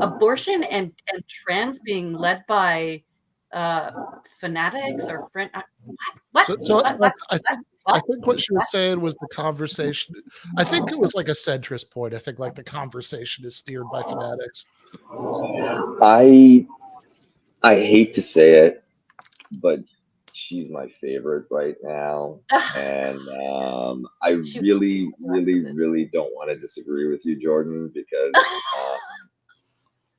abortion and trans being led by fanatics or friend, what? I think what she was saying was the conversation. I think it was like a centrist point. I think like the conversation is steered by fanatics. I hate to say it, but she's my favorite right now, and I really don't want to disagree with you, Jordan,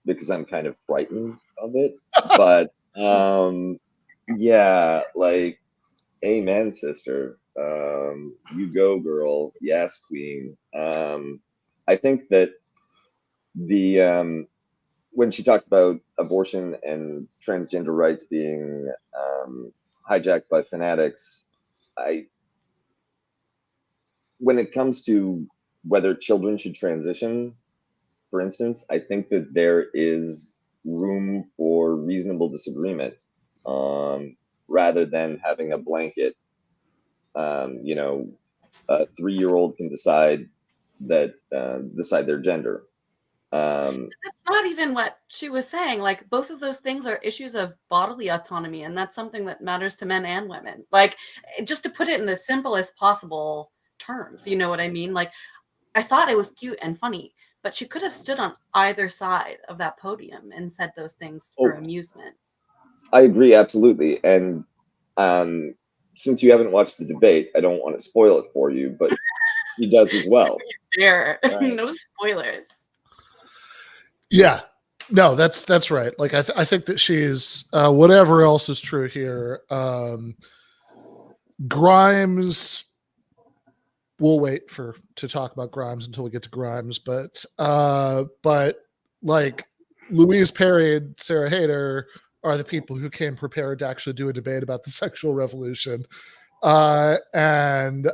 because I'm kind of frightened of it. But yeah, like, amen, sister. You go, girl. Yes, queen. I think that the when she talks about abortion and transgender rights being hijacked by fanatics, when it comes to whether children should transition, for instance, I think that there is room for reasonable disagreement, rather than having a blanket. A 3-year-old can decide their gender. That's not even what she was saying. Like, both of those things are issues of bodily autonomy, and that's something that matters to men and women. Like, just to put it in the simplest possible terms, you know what I mean? Like, I thought it was cute and funny, but she could have stood on either side of that podium and said those things for amusement. I agree, absolutely. And since you haven't watched the debate, I don't want to spoil it for you, but she does as well. Right. No spoilers. Yeah, no, that's right. Like, I think that she's whatever else is true here. Grimes, we'll wait to talk about Grimes until we get to Grimes, but like Louise Perry and Sarah Haider are the people who came prepared to actually do a debate about the sexual revolution, and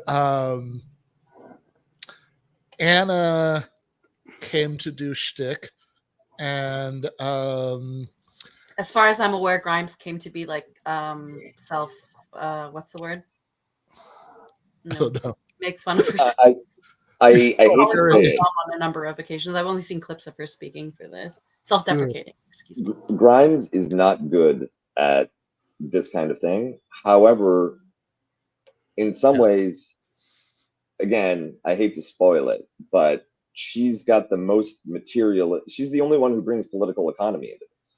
Anna came to do shtick. And as far as I'm aware, Grimes came to be like what's the word? I don't know. Make fun of herself. I hate Called to herself say it. dumb on a number of occasions. I've only seen clips of her speaking for this. Self-deprecating, excuse me. Grimes is not good at this kind of thing. However, in some ways, again, I hate to spoil it, but she's got the most material. She's the only one who brings political economy into this.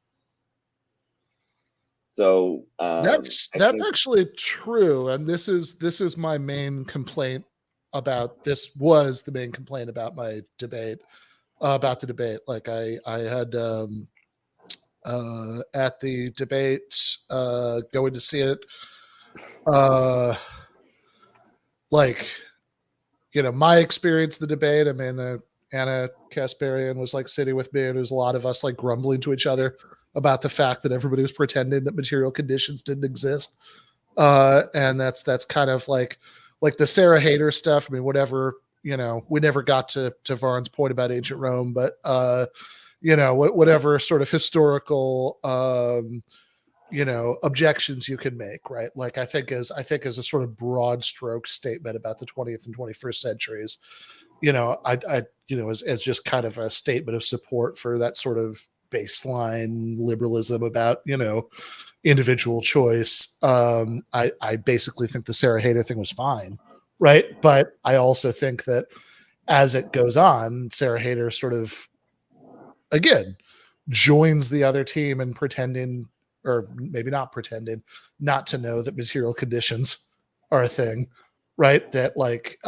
So That's actually true, and this is my main complaint about this. Was the main complaint about my debate about the debate? Like I had at the debate going to see it, like, you know, my experience of the debate. I mean, Anna Kasparian was like sitting with me, and there was a lot of us like grumbling to each other about the fact that everybody was pretending that material conditions didn't exist. And that's kind of like the Sarah Haider stuff. I mean, whatever, you know, we never got to Varn's point about ancient Rome, but you know, whatever sort of historical you know, objections you can make, right? Like I think as a sort of broad stroke statement about the 20th and 21st centuries, you know, I you know, as just kind of a statement of support for that sort of baseline liberalism about, you know, individual choice. I basically think the Sarah Haider thing was fine, right? But I also think that as it goes on, Sarah Haider sort of, again, joins the other team in pretending, or maybe not pretending, not to know that material conditions are a thing, right? That like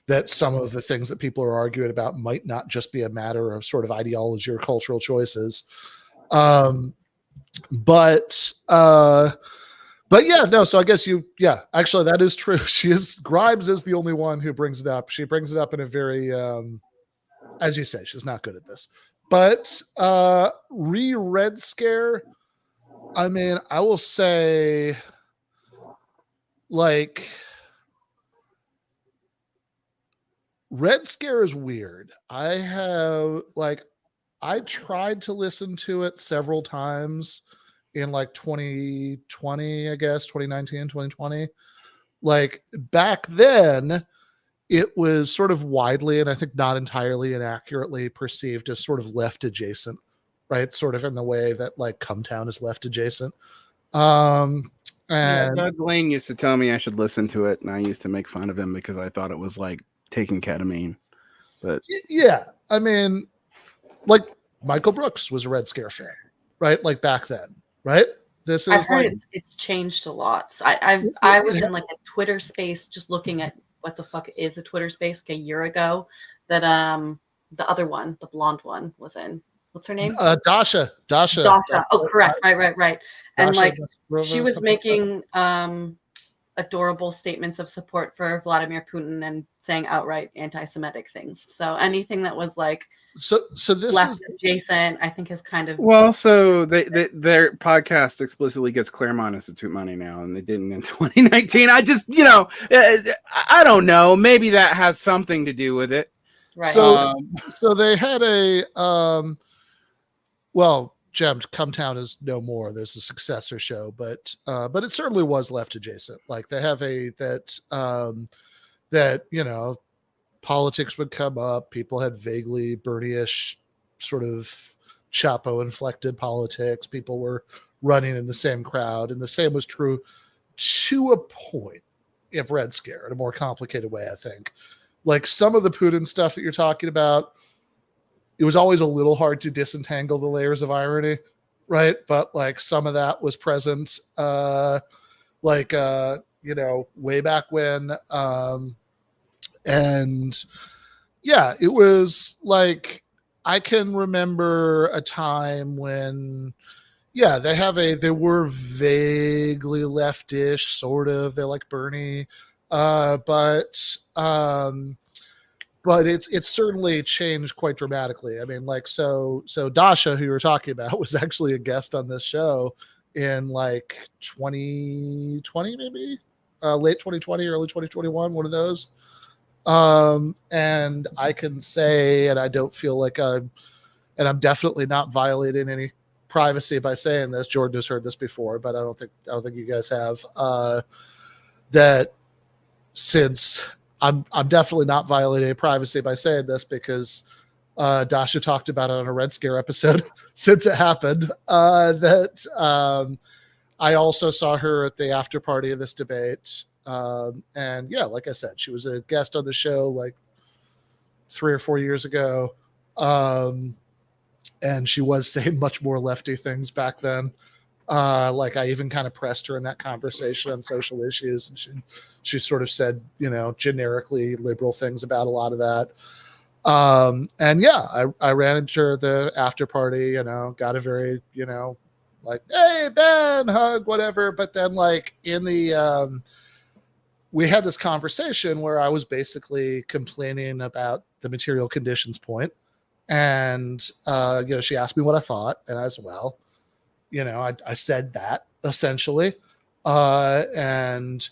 that some of the things that people are arguing about might not just be a matter of sort of ideology or cultural choices. But yeah, no. So I guess actually that is true. Grimes is the only one who brings it up. She brings it up in a very, as you say, she's not good at this. But Red Scare, I mean, I will say, like, Red Scare is weird. I tried to listen to it several times in like 2020, I guess, 2019, 2020. Like back then, it was sort of widely, and I think not entirely inaccurately, perceived as sort of left adjacent, right? Sort of in the way that like Cumtown is left adjacent. And Doug Lane used to tell me I should listen to it, and I used to make fun of him because I thought it was like taking ketamine. But yeah, I mean, like Michael Brooks was a Red Scare fan, right? Like back then, right? This is I've heard like it's changed a lot. So I was in like a Twitter space just looking at what the fuck is a Twitter space like a year ago that the other one, the blonde one, was in. What's her name? Dasha. Oh, correct. Right. And Dasha like Rova, she was something like making adorable statements of support for Vladimir Putin and saying outright anti-Semitic things. So anything that was like so this left is adjacent, I think is kind of well, so their podcast explicitly gets Claremont Institute money now, and they didn't in 2019. I just, you know, I don't know. Maybe that has something to do with it. right. So they had a well, Jem, Cumtown is no more. There's a successor show, but it certainly was left adjacent. Like they have that you know, politics would come up. People had vaguely Bernie-ish sort of Chapo inflected politics. People were running in the same crowd, and the same was true to a point of Red Scare in a more complicated way, I think. Like some of the Putin stuff that you're talking about, it was always a little hard to disentangle the layers of irony, right? But like some of that was present, you know, way back when. And yeah, it was like, I can remember a time when, yeah, they were vaguely leftish, sort of. They're like Bernie, but it's certainly changed quite dramatically. I mean, like, so Dasha, who you were talking about, was actually a guest on this show in like 2020, maybe late 2020, early 2021, one of those. And I can say, and I don't feel like I'm definitely not violating any privacy by saying this. Jordan has heard this before, but I don't think you guys have, that since I'm definitely not violating privacy by saying this because Dasha talked about it on a Red Scare episode since it happened. I also saw her at the after party of this debate. And yeah, like I said, she was a guest on the show like 3 or 4 years ago. And she was saying much more lefty things back then. Like I even kind of pressed her in that conversation on social issues, and she sort of said, generically liberal things about a lot of that. And yeah, I ran into her at the after party, got a very, like, hey, Ben, hug, whatever. But then like in the, we had this conversation where I was basically complaining about the material conditions point. And, she asked me what I thought. And I said, well, I said that essentially. And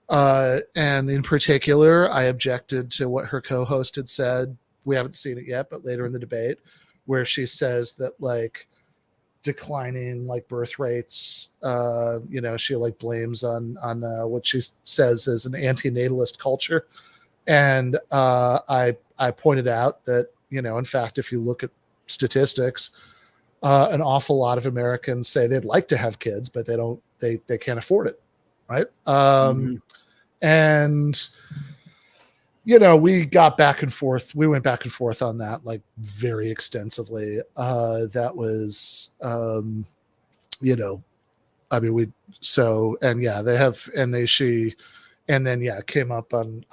in particular, I objected to what her co-host had said. We haven't seen it yet, but later in the debate, where she says that like declining like birth rates, she like blames on what she says is an anti-natalist culture. And I pointed out that, in fact, if you look at statistics, an awful lot of Americans say they'd like to have kids, but they can't afford it. Right. And, we got back and forth. We went back and forth on that like very extensively. That was, came up on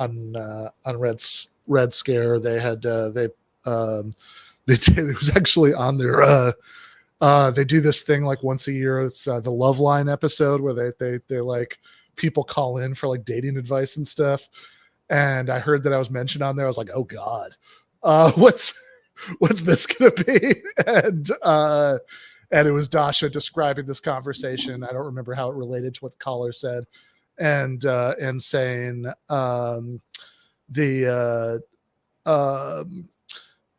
Red Scare. They had, they did, it was actually on their, they do this thing like once a year. It's the Love Line episode where they like people call in for like dating advice and stuff. And I heard that I was mentioned on there. I was like, oh God, what's this gonna be? And it was Dasha describing this conversation. I don't remember how it related to what the caller said, and saying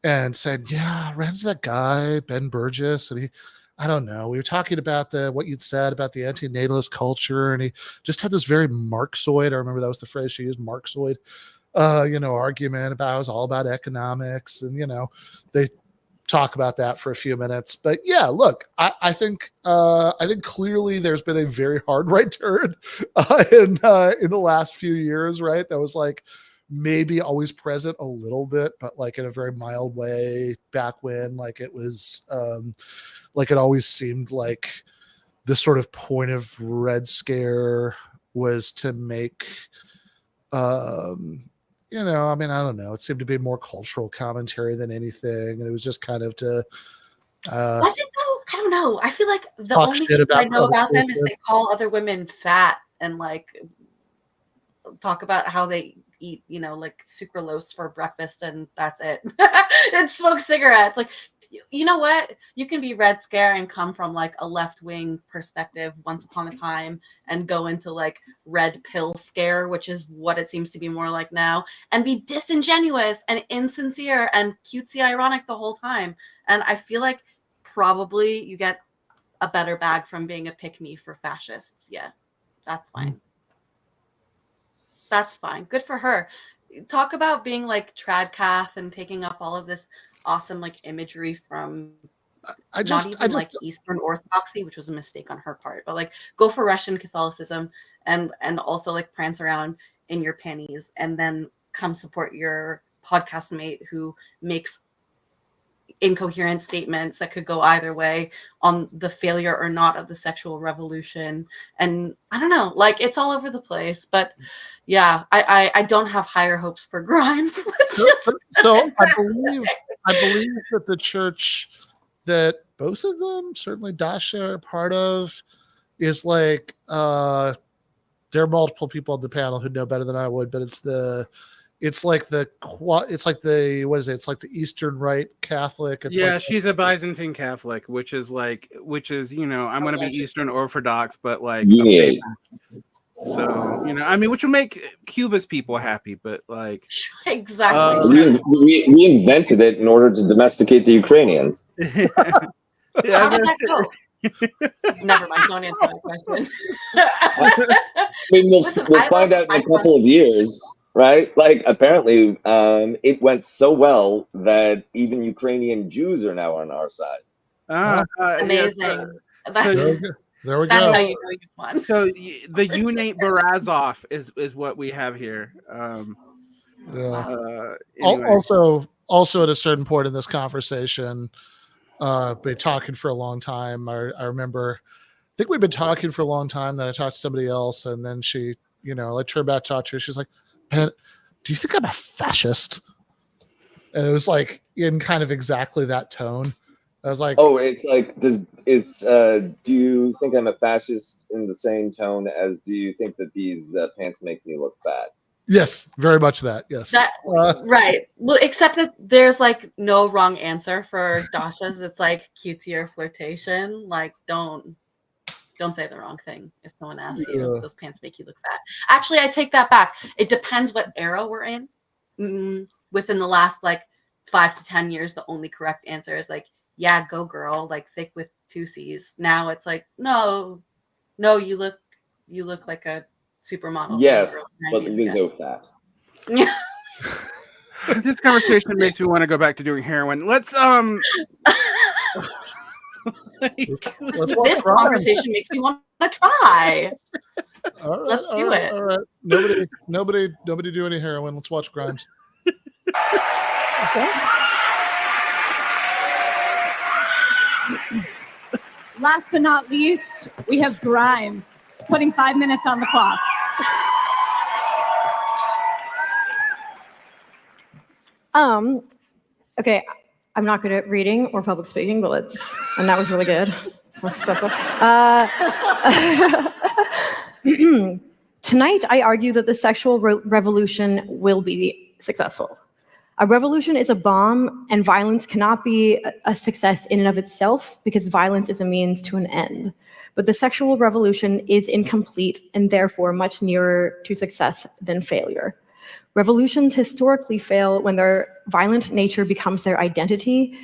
and said, yeah, I ran into that guy, Ben Burgis, and I don't know, we were talking about what you'd said about the anti-natalist culture, and he just had this very Marxoid, I remember that was the phrase she used, Marxoid, argument about it was all about economics, and, they talk about that for a few minutes. But yeah, look, I think clearly there's been a very hard right turn in the last few years, right? That was like, maybe always present a little bit, but like in a very mild way back when, like it was, like it always seemed like the sort of point of Red Scare was to make, I don't know. It seemed to be more cultural commentary than anything. And it was just kind of to, was it though? I don't know. I feel like the only thing I know about them is they call other women fat and like talk about how they eat, like sucralose for breakfast, and that's it. And smoke cigarettes. Like, you know what? You can be Red Scare and come from like a left-wing perspective once upon a time and go into like red pill scare, which is what it seems to be more like now, and be disingenuous and insincere and cutesy ironic the whole time. And I feel like probably you get a better bag from being a pick-me for fascists. Yeah, that's fine. That's fine. Good for her. Talk about being like tradcath and taking up all of this awesome like imagery from like Eastern Orthodoxy, which was a mistake on her part, but like go for Russian Catholicism and also like prance around in your panties and then come support your podcast mate who makes incoherent statements that could go either way on the failure or not of the sexual revolution. And I don't know, like it's all over the place, but yeah, I don't have higher hopes for Grimes. So I believe that the church that both of them, certainly Dasha, are part of, is like there are multiple people on the panel who know better than I would, but it's like the Eastern Rite Catholic. She's a Byzantine Catholic, which is I'm going to be Eastern Orthodox, but like so which will make Cuba's people happy, but like exactly. We invented it in order to domesticate the Ukrainians. How did that go? Never mind. Don't answer that question. We'll find out in a couple of years. right? Like, apparently, it went so well that even Ukrainian Jews are now on our side. Amazing. There we That's go. how you know you won. So the unate Barazov is what we have here. Yeah. Anyway. Also, at a certain point in this conversation, been talking for a long time. I remember, I think we've been talking for a long time. Then I talked to somebody else, and then she, I turned back to talk to her. She's like, "Ben, do you think I'm a fascist?" And it was like in kind of exactly that tone. I was like, "Oh, it's like, do you think I'm a fascist in the same tone as do you think that these pants make me look fat?" Yes, very much that. Yes. Right. Well, except that there's like no wrong answer for Dasha's. It's like cutesy or flirtation. Like, don't say the wrong thing if someone asks you if those pants make you look fat. Actually, I take that back. It depends what era we're in. Within the last like 5 to 10 years, the only correct answer is like, yeah, go girl, like thick with 2 C's. Now it's like, no, you look like a supermodel. Yes, but Lizzo fat. Yeah. This conversation makes me want to go back to doing heroin. Let's this conversation makes me want to try. All right, let's do it. All right. Nobody do any heroin. Let's watch Grimes. Last but not least, we have Grimes putting 5 minutes on the clock. Okay, I'm not good at reading or public speaking, but and that was really good. Tonight, I argue that the sexual revolution will be successful. A revolution is a bomb, and violence cannot be a success in and of itself because violence is a means to an end. But the sexual revolution is incomplete and therefore much nearer to success than failure. Revolutions historically fail when their violent nature becomes their identity,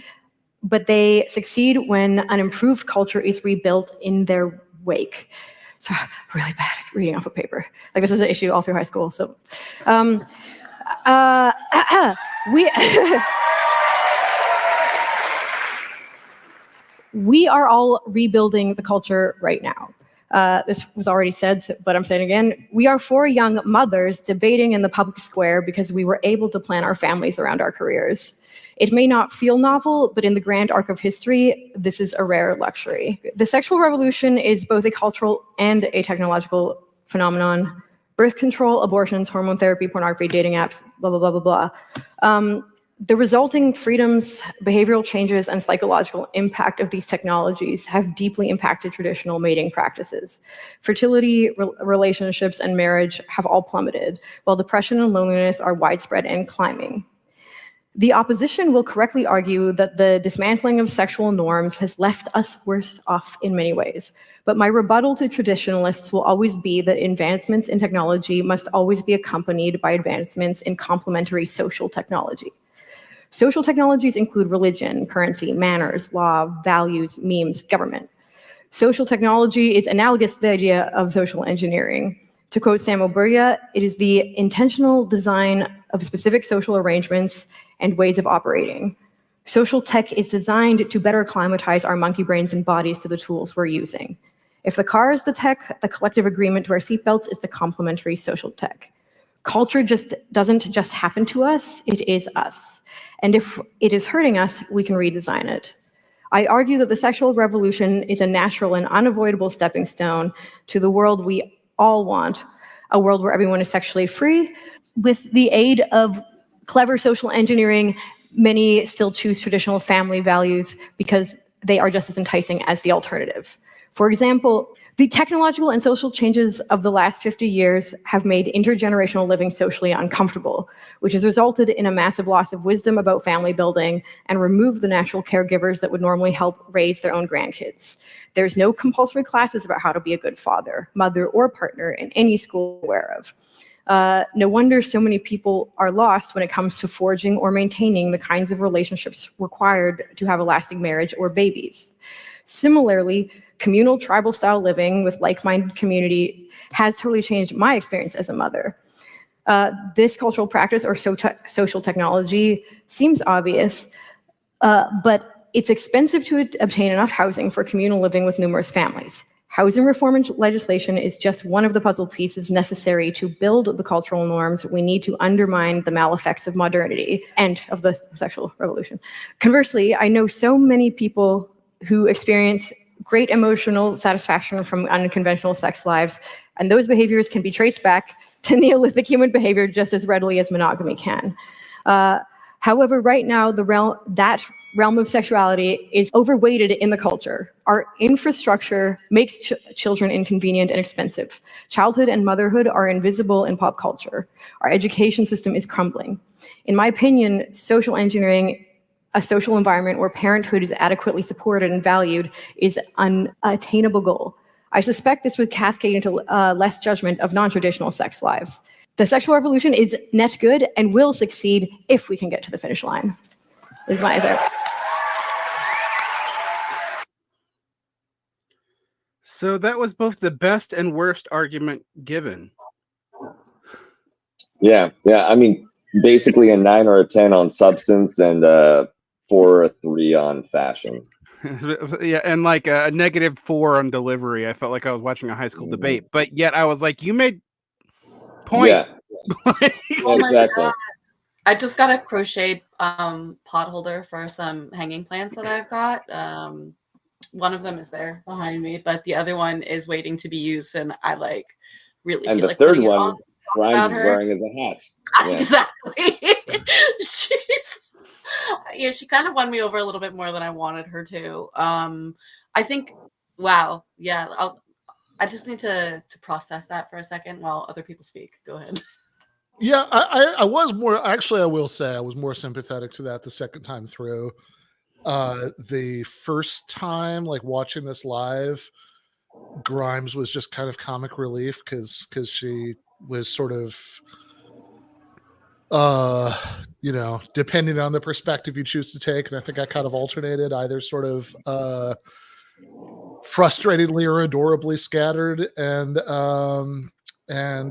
but they succeed when an improved culture is rebuilt in their wake. So really bad at reading off of paper. Like this is an issue all through high school. So we are all rebuilding the culture right now. This was already said, but I'm saying it again. We are 4 young mothers debating in the public square because we were able to plan our families around our careers. It may not feel novel, but in the grand arc of history, this is a rare luxury. The sexual revolution is both a cultural and a technological phenomenon. Birth control, abortions, hormone therapy, pornography, dating apps, blah, blah, blah, blah, blah. The resulting freedoms, behavioral changes, and psychological impact of these technologies have deeply impacted traditional mating practices. Fertility, relationships, and marriage have all plummeted, while depression and loneliness are widespread and climbing. The opposition will correctly argue that the dismantling of sexual norms has left us worse off in many ways. But my rebuttal to traditionalists will always be that advancements in technology must always be accompanied by advancements in complementary social technology. Social technologies include religion, currency, manners, law, values, memes, government. Social technology is analogous to the idea of social engineering. To quote Sam Oburya, it is the intentional design of specific social arrangements and ways of operating. Social tech is designed to better acclimatize our monkey brains and bodies to the tools we're using. If the car is the tech, the collective agreement to our seatbelts is the complementary social tech. Culture doesn't just happen to us, it is us. And if it is hurting us, we can redesign it. I argue that the sexual revolution is a natural and unavoidable stepping stone to the world we all want, a world where everyone is sexually free. With the aid of clever social engineering, many still choose traditional family values because they are just as enticing as the alternative. For example, the technological and social changes of the last 50 years have made intergenerational living socially uncomfortable, which has resulted in a massive loss of wisdom about family building and removed the natural caregivers that would normally help raise their own grandkids. There's no compulsory classes about how to be a good father, mother, or partner in any school we're aware of. No wonder so many people are lost when it comes to forging or maintaining the kinds of relationships required to have a lasting marriage or babies. Similarly, communal tribal style living with like-minded community has totally changed my experience as a mother. This cultural practice or social technology seems obvious, but it's expensive to obtain enough housing for communal living with numerous families. Housing reform legislation is just one of the puzzle pieces necessary to build the cultural norms we need to undermine the maleffects of modernity and of the sexual revolution. Conversely, I know so many people who experience great emotional satisfaction from unconventional sex lives, and those behaviors can be traced back to Neolithic human behavior just as readily as monogamy can. However, right now, that realm of sexuality is overweighted in the culture. Our infrastructure makes children inconvenient and expensive. Childhood and motherhood are invisible in pop culture. Our education system is crumbling. In my opinion, social engineering a social environment where parenthood is adequately supported and valued is an unattainable goal. I suspect this would cascade into less judgment of non-traditional sex lives. The sexual revolution is net good and will succeed if we can get to the finish line. Is my answer. So that was both the best and worst argument given. Yeah. I mean, basically a 9 or a 10 on substance and 4 or a 3 on fashion. Yeah, and like a -4 on delivery. I felt like I was watching a high school debate, but yet I was like, you made points. Yeah, Oh my exactly. God. I just got a crocheted pot holder for some hanging plants that I've got. One of them is there behind me, but the other one is waiting to be used, and I like really And feel the like third putting it one, on. Grimes is her. wearing as a hat. Yeah. Exactly. She kind of won me over a little bit more than I wanted her to. I think, wow, yeah. I just need to process that for a second while other people speak. Go ahead. Yeah, I was more, actually, I will say I was more sympathetic to that the second time through. The first time, like watching this live, Grimes was just kind of comic relief because she was sort of, depending on the perspective you choose to take, and I think I kind of alternated, either sort of frustratingly or adorably scattered, and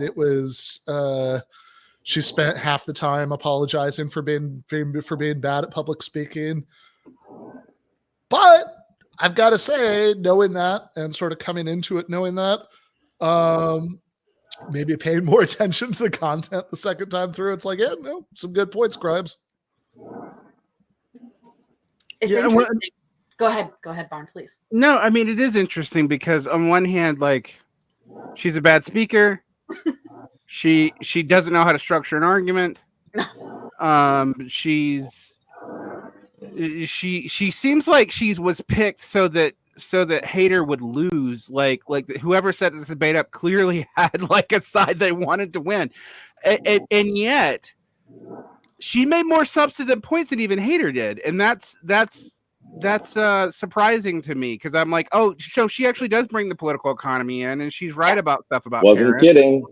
it was she spent half the time apologizing for being bad at public speaking. But I've got to say, knowing that and sort of coming into it knowing that, maybe paying more attention to the content the second time through, it's like, yeah, no, some good points, Grimes. It's interesting. Go ahead, Barn, please. No, I mean, it is interesting because on one hand, like, she's a bad speaker. She doesn't know how to structure an argument. She seems like she was picked so that Haider would lose. Like whoever set this debate up clearly had like a side they wanted to win, and yet she made more substantive points than even Haider did, and that's surprising to me because I'm like, oh, so she actually does bring the political economy in, and she's right about stuff about Wasn't parents. kidding.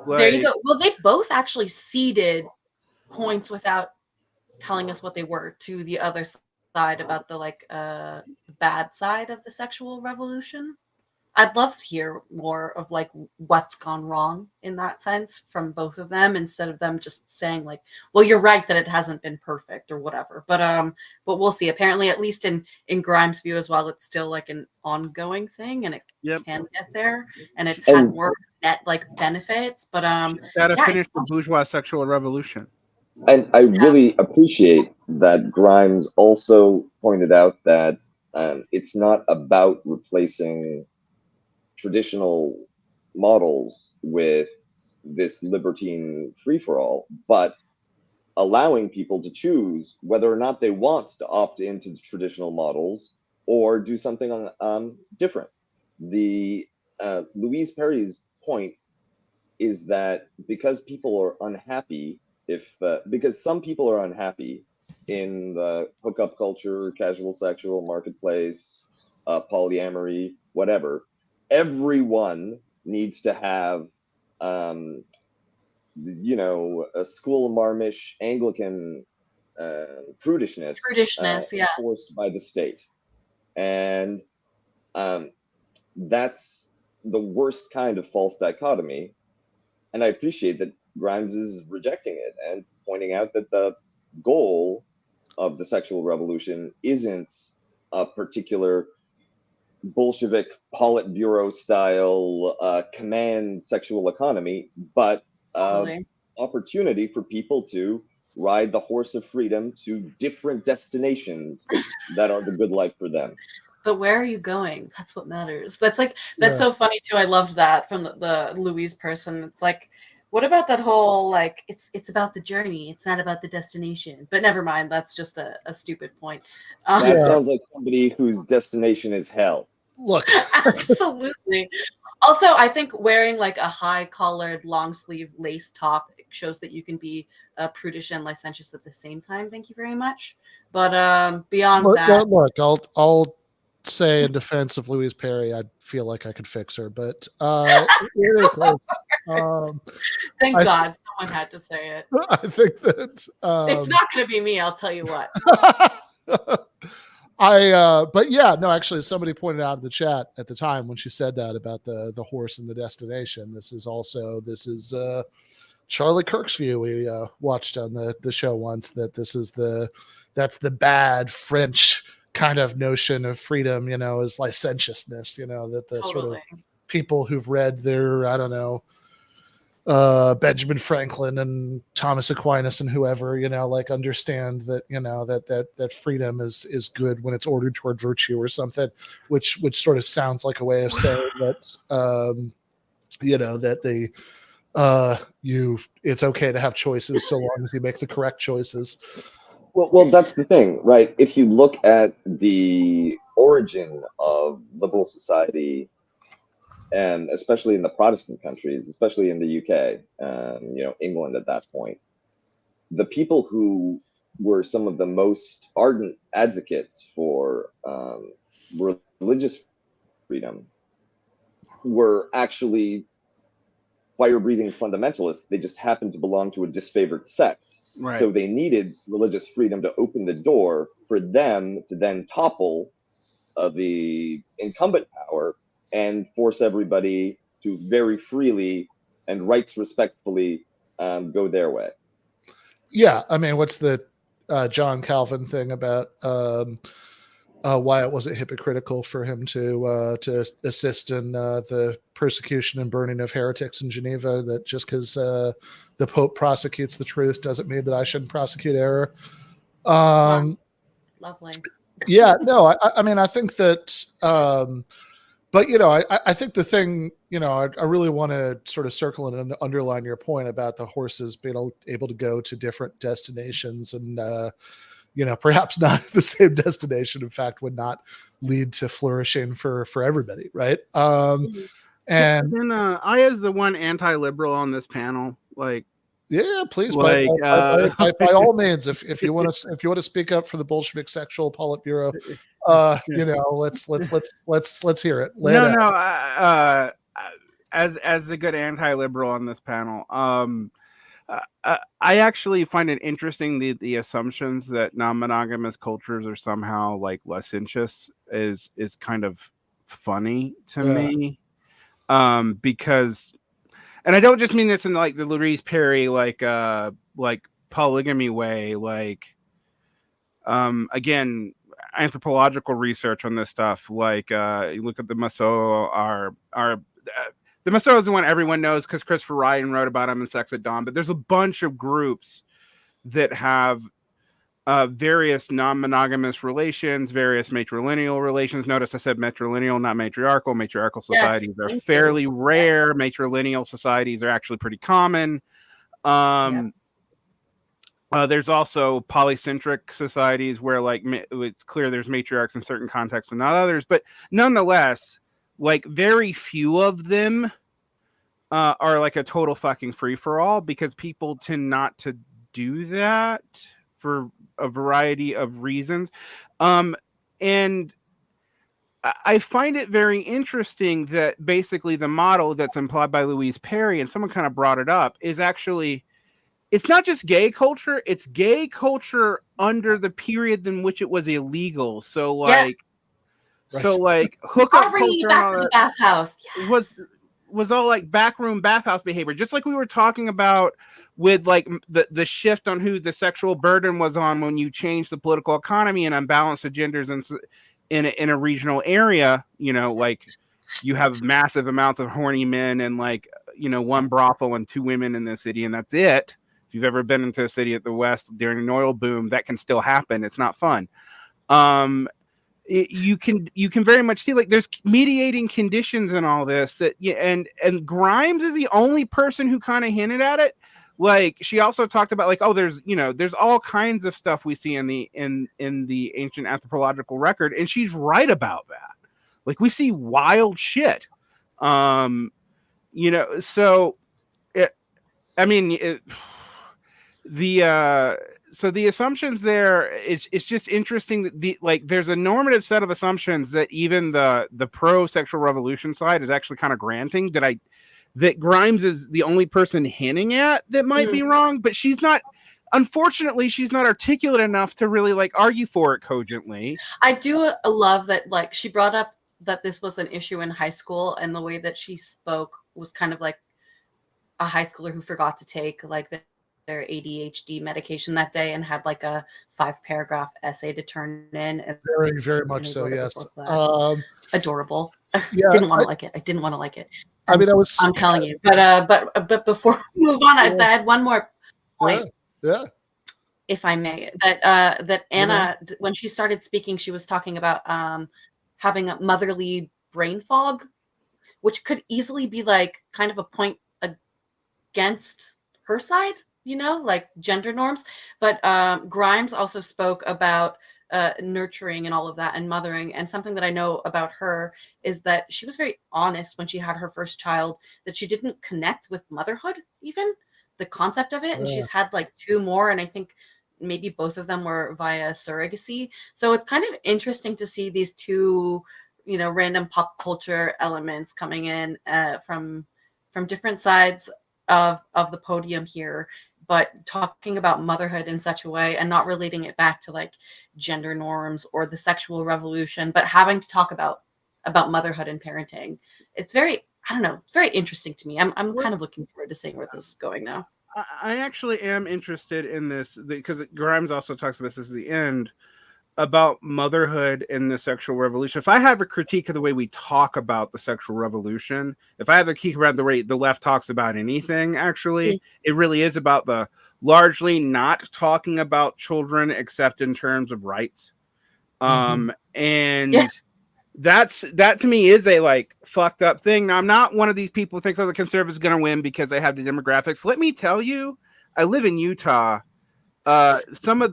Like, there you go. Well, they both actually ceded points without telling us what they were to the other side about the bad side of the sexual revolution. I'd love to hear more of like what's gone wrong in that sense from both of them, instead of them just saying like, well, you're right that it hasn't been perfect or whatever. But we'll see. Apparently, at least in Grimes' view as well, it's still like an ongoing thing, and it can get there, and it's had more net like benefits. But gotta finish the bourgeois sexual revolution. And I really appreciate that Grimes also pointed out that it's not about replacing traditional models with this libertine free-for-all, but allowing people to choose whether or not they want to opt into the traditional models or do something different. The Louise Perry's point is that because people are unhappy, because some people are unhappy in the hookup culture, casual sexual marketplace, polyamory, whatever, everyone needs to have, a school marmish Anglican prudishness enforced by the state. And that's the worst kind of false dichotomy. And I appreciate that Grimes is rejecting it and pointing out that the goal of the sexual revolution isn't a particular Bolshevik Politburo style command sexual economy, but opportunity for people to ride the horse of freedom to different destinations that are the good life for them. But where are you going? That's what matters. That's so funny too. I loved that from the Louise person. It's like, what about that whole like it's about the journey, it's not about the destination. But never mind, that's just a stupid point. That sounds like somebody whose destination is hell. Look, absolutely. Also, I think wearing like a high-collared, long-sleeve lace top shows that you can be prudish and licentious at the same time. Thank you very much. But beyond that, look, I'll say in defense of Louise Perry, I feel like I could fix her, but thank God someone had to say it. I think that it's not going to be me. I'll tell you what. But yeah, no, actually, somebody pointed out in the chat at the time when she said that about the horse and the destination. This is Charlie Kirk's view we watched on the show once, that that's the bad French kind of notion of freedom, is licentiousness, that the sort of people who've read their, I don't know, Benjamin Franklin and Thomas Aquinas and whoever, like understand that, that freedom is good when it's ordered toward virtue or something, which sort of sounds like a way of saying that, that it's okay to have choices so long as you make the correct choices. Well, that's the thing, right? If you look at the origin of liberal society, and especially in the Protestant countries, especially in the UK, England at that point, the people who were some of the most ardent advocates for religious freedom were actually fire-breathing fundamentalists. They just happened to belong to a disfavored sect. Right. So they needed religious freedom to open the door for them to then topple the incumbent power and force everybody to very freely and rights respectfully go their way. Yeah, I mean, what's the John Calvin thing about why it wasn't hypocritical for him to assist in the persecution and burning of heretics in Geneva? That just because the Pope prosecutes the truth doesn't mean that I shouldn't prosecute error. Lovely. Yeah, no, I mean, I think that, but I think the thing, I really want to sort of circle and underline your point about the horses being able to go to different destinations, and perhaps not the same destination, in fact, would not lead to flourishing for everybody, right? And then I, as the one anti-liberal on this panel, yeah, please, like, by all means, if you want to speak up for the Bolshevik sexual Politburo, let's hear it. As the good anti-liberal on this panel, I actually find it interesting the assumptions that non-monogamous cultures are somehow like licentious is kind of funny to me, because, and I don't just mean this in like the Louise Perry like polygamy way, again, anthropological research on this stuff, you look at the Maso the Maso is the one everyone knows because Christopher Ryan wrote about him in Sex at Dawn, but there's a bunch of groups that have various non-monogamous relations, various matrilineal relations. Notice I said matrilineal, not matriarchal. Matriarchal societies are fairly rare. Matrilineal societies are actually pretty common. There's also polycentric societies where it's clear there's matriarchs in certain contexts and not others, but nonetheless, very few of them are like a total fucking free-for-all, because people tend not to do that for a variety of reasons. And I find it very interesting that basically the model that's implied by Louise Perry, and someone kind of brought it up, is actually, it's not just gay culture, it's gay culture under the period in which it was illegal. So hookup bringing you culture back to the bathhouse. was all like backroom bathhouse behavior, just like we were talking about with like the shift on who the sexual burden was on when you change the political economy and unbalance the genders in a regional area. You know, like you have massive amounts of horny men and like, you know, one brothel and 2 women in the city, and that's it. If you've ever been into a city at the West during an oil boom, that can still happen. It's not fun. You can very much see like there's mediating conditions in all this that, and Grimes is the only person who kind of hinted at it. Like she also talked about like, oh, there's all kinds of stuff we see in the ancient anthropological record, and she's right about that. Like we see wild shit. So the assumptions there, it's just interesting that there's a normative set of assumptions that even the pro sexual revolution side is actually kind of granting that Grimes is the only person hinting at that might be wrong, but unfortunately she's not articulate enough to really like argue for it cogently. I do love that like she brought up that this was an issue in high school, and the way that she spoke was kind of like a high schooler who forgot to take like their ADHD medication that day and had like a 5-paragraph essay to turn in. And very, very much so. Yes. Adorable. Yeah, I didn't want to like it. I mean, I'm telling you, but before we move on, I had one more point. Yeah. If I may, that Anna, when she started speaking, she was talking about having a motherly brain fog, which could easily be like kind of a point against her side, like gender norms. But Grimes also spoke about nurturing and all of that and mothering. And something that I know about her is that she was very honest when she had her first child, that she didn't connect with motherhood, even the concept of it. And she's had like 2 more. And I think maybe both of them were via surrogacy. So it's kind of interesting to see these 2, random pop culture elements coming in from different sides of the podium here, but talking about motherhood in such a way and not relating it back to like gender norms or the sexual revolution, but having to talk about motherhood and parenting. It's very, I don't know, it's very interesting to me. I'm kind of looking forward to seeing where this is going now. I actually am interested in this because Grimes also talks about this at the end about motherhood and the sexual revolution. If I have a critique of the way we talk about the sexual revolution, if I have a critique about the way the left talks about anything, actually, it really is about the largely not talking about children except in terms of rights. That to me is a like fucked up thing. Now, I'm not one of these people who thinks the conservatives are going to win because they have the demographics. Let me tell you, I live in Utah. Some of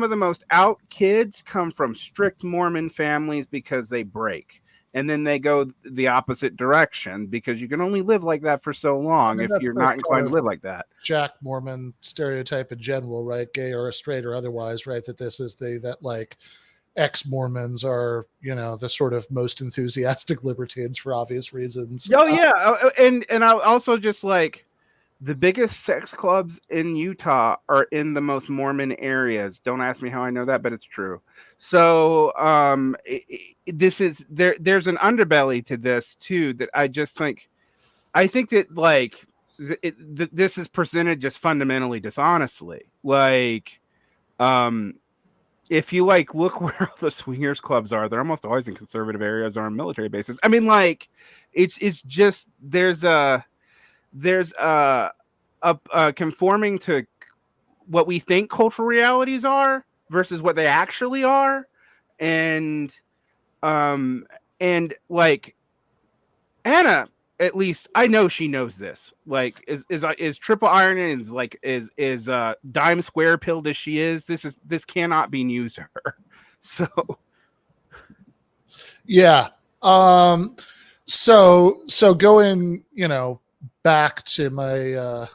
the most out kids come from strict Mormon families because they break, and then they go the opposite direction because you can only live like that for so long if you're not inclined to live like that. Jack Mormon stereotype in general, right? Gay or straight or otherwise, right? That this is that like ex-Mormons are, the sort of most enthusiastic libertines for obvious reasons. Oh yeah. And I'll also just like the biggest sex clubs in Utah are in the most Mormon areas. Don't ask me how I know that, but it's true. So there's an underbelly to this too, that I just think, that like this is presented just fundamentally dishonestly. Like, if you like look where all the swingers clubs are, they're almost always in conservative areas or on military bases. I mean, like it's just there's a conforming to what we think cultural realities are versus what they actually are, and like Anna, at least I know she knows this. Like, is triple iron and like is dime square pilled as she is. This cannot be news to her. So, yeah. So going, back to my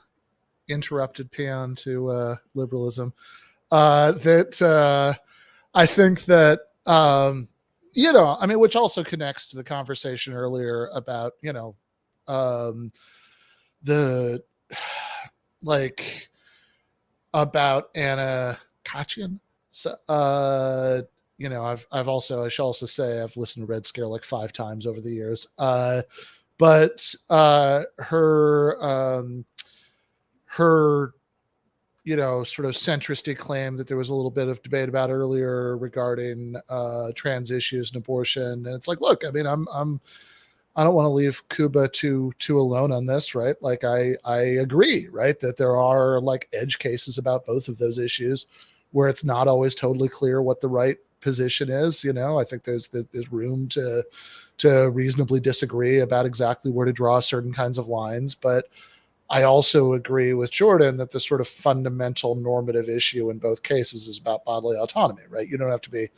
interrupted pan to liberalism. That I think that which also connects to the conversation earlier about about Anna Khachiyan. So, I should also say I've listened to Red Scare like 5 times over the years. But her sort of centristy claim that there was a little bit of debate about earlier regarding trans issues and abortion. And it's like, look, I mean, I don't want to leave Kuba too alone on this, right? Like I agree, right, that there are like edge cases about both of those issues where it's not always totally clear what the right position is. I think there's room to reasonably disagree about exactly where to draw certain kinds of lines, but I also agree with Jordan that the sort of fundamental normative issue in both cases is about bodily autonomy, right? You don't have to be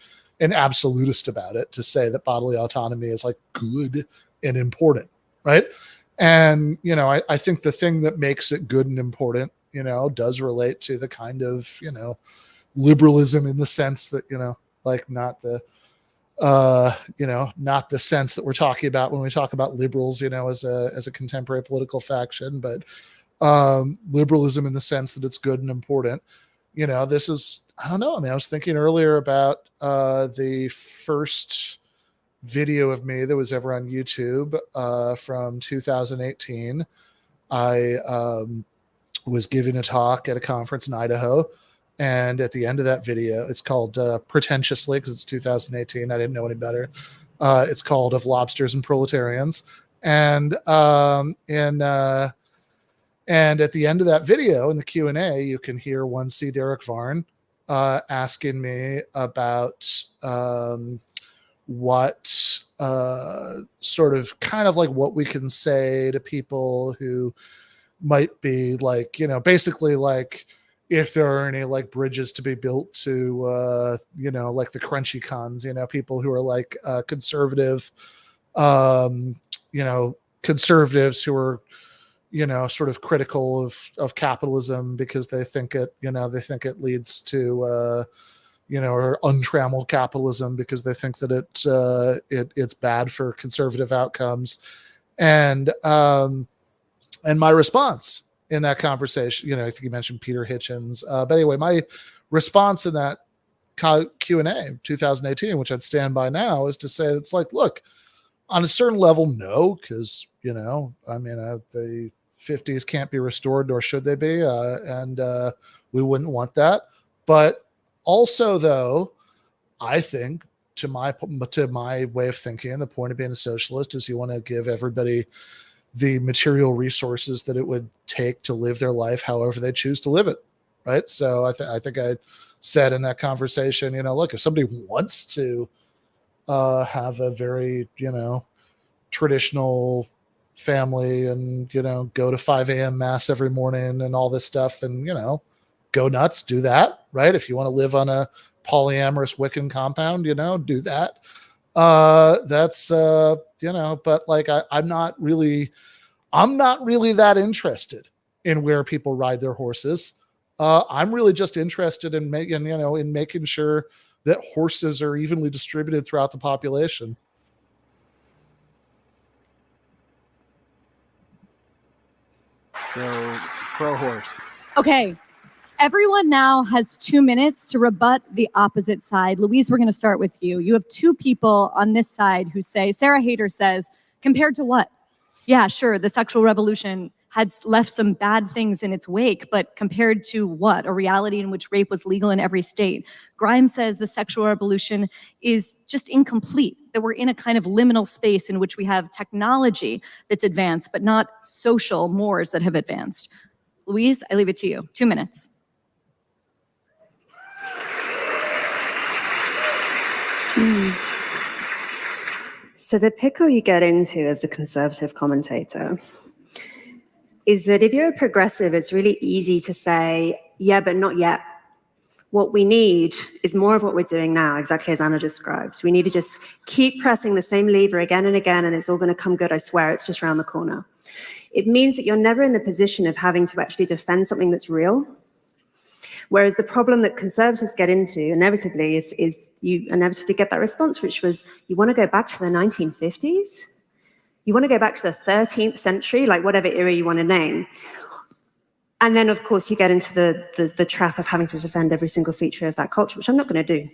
an absolutist about it to say that bodily autonomy is like good and important, right? And, I think the thing that makes it good and important, does relate to the kind of, liberalism in the sense that, like not the sense that we're talking about when we talk about liberals, as a contemporary political faction, but liberalism in the sense that it's good and important. This is, I don't know. I mean, I was thinking earlier about the first video of me that was ever on YouTube from 2018. I was giving a talk at a conference in Idaho. And at the end of that video, it's called pretentiously, because it's 2018. I didn't know any better. It's called Of Lobsters and Proletarians. And at the end of that video, in the Q&A, you can hear one C. Derrick Varn asking me about what sort of kind of like what we can say to people who might be like, basically like, if there are any like bridges to be built to, like the crunchy cons, people who are like conservative, conservatives who are, sort of critical of capitalism because they think it leads to, or untrammeled capitalism because they think that it's bad for conservative outcomes. And my response in that conversation, I think you mentioned Peter Hitchens. But anyway, my response in that Q&A 2018, which I'd stand by now, is to say it's like, look, on a certain level, no, because, the 50s can't be restored, nor should they be. And we wouldn't want that. But also, though, I think to my way of thinking, the point of being a socialist is you want to give everybody the material resources that it would take to live their life however they choose to live it, right? So I think I said in that conversation, look, if somebody wants to have a very, traditional family and, go to 5 a.m. mass every morning and all this stuff, then, go nuts, do that, right? If you want to live on a polyamorous Wiccan compound, do that. That's but like I'm not really that interested in where people ride their horses. I'm really just interested in making sure that horses are evenly distributed throughout the population. So pro horse. Okay. Everyone now has 2 minutes to rebut the opposite side. Louise, we're going to start with you. You have two people on this side who say, Sarah Haider says, compared to what? Yeah, sure, the sexual revolution had left some bad things in its wake, but compared to what? A reality in which rape was legal in every state. Grimes says the sexual revolution is just incomplete, that we're in a kind of liminal space in which we have technology that's advanced, but not social mores that have advanced. Louise, I leave it to you. 2 minutes. So the pickle you get into as a conservative commentator is that if you're a progressive, it's really easy to say, yeah, but not yet. What we need is more of what we're doing now, exactly as Anna described. We need to just keep pressing the same lever again and again, and it's all going to come good, I swear, it's just around the corner. It means that you're never in the position of having to actually defend something that's real. Whereas the problem that conservatives get into inevitably is you inevitably get that response, which was, you want to go back to the 1950s? You want to go back to the 13th century, like whatever era you want to name. And then, of course, you get into the trap of having to defend every single feature of that culture, which I'm not going to do.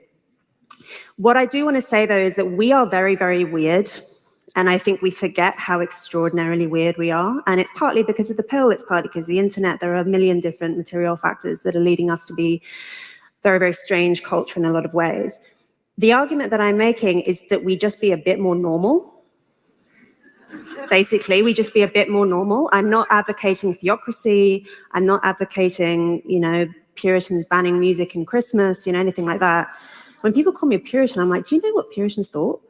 What I do want to say, though, is that we are very, very weird And I think we forget how extraordinarily weird we are. And it's partly because of the pill, it's partly because of the internet. There are a million different material factors that are leading us to be very, very strange culture in a lot of ways. The argument that I'm making is that we just be a bit more normal. Basically, we just be a bit more normal. I'm not advocating theocracy. I'm not advocating, Puritans banning music in Christmas, anything like that. When people call me a Puritan, I'm like, do you know what Puritans thought?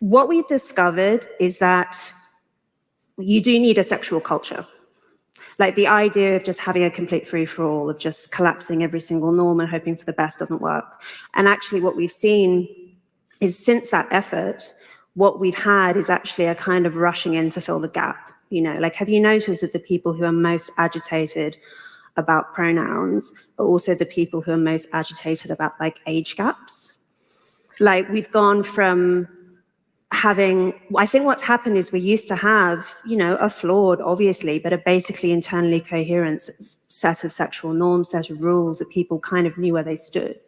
What we've discovered is that you do need a sexual culture. Like the idea of just having a complete free-for-all, of just collapsing every single norm and hoping for the best doesn't work. And actually what we've seen is since that effort, what we've had is actually a kind of rushing in to fill the gap. Have you noticed that the people who are most agitated about pronouns are also the people who are most agitated about age gaps? We've gone from I think what's happened is we used to have, a flawed, obviously, but a basically internally coherent set of sexual norms, set of rules that people kind of knew where they stood.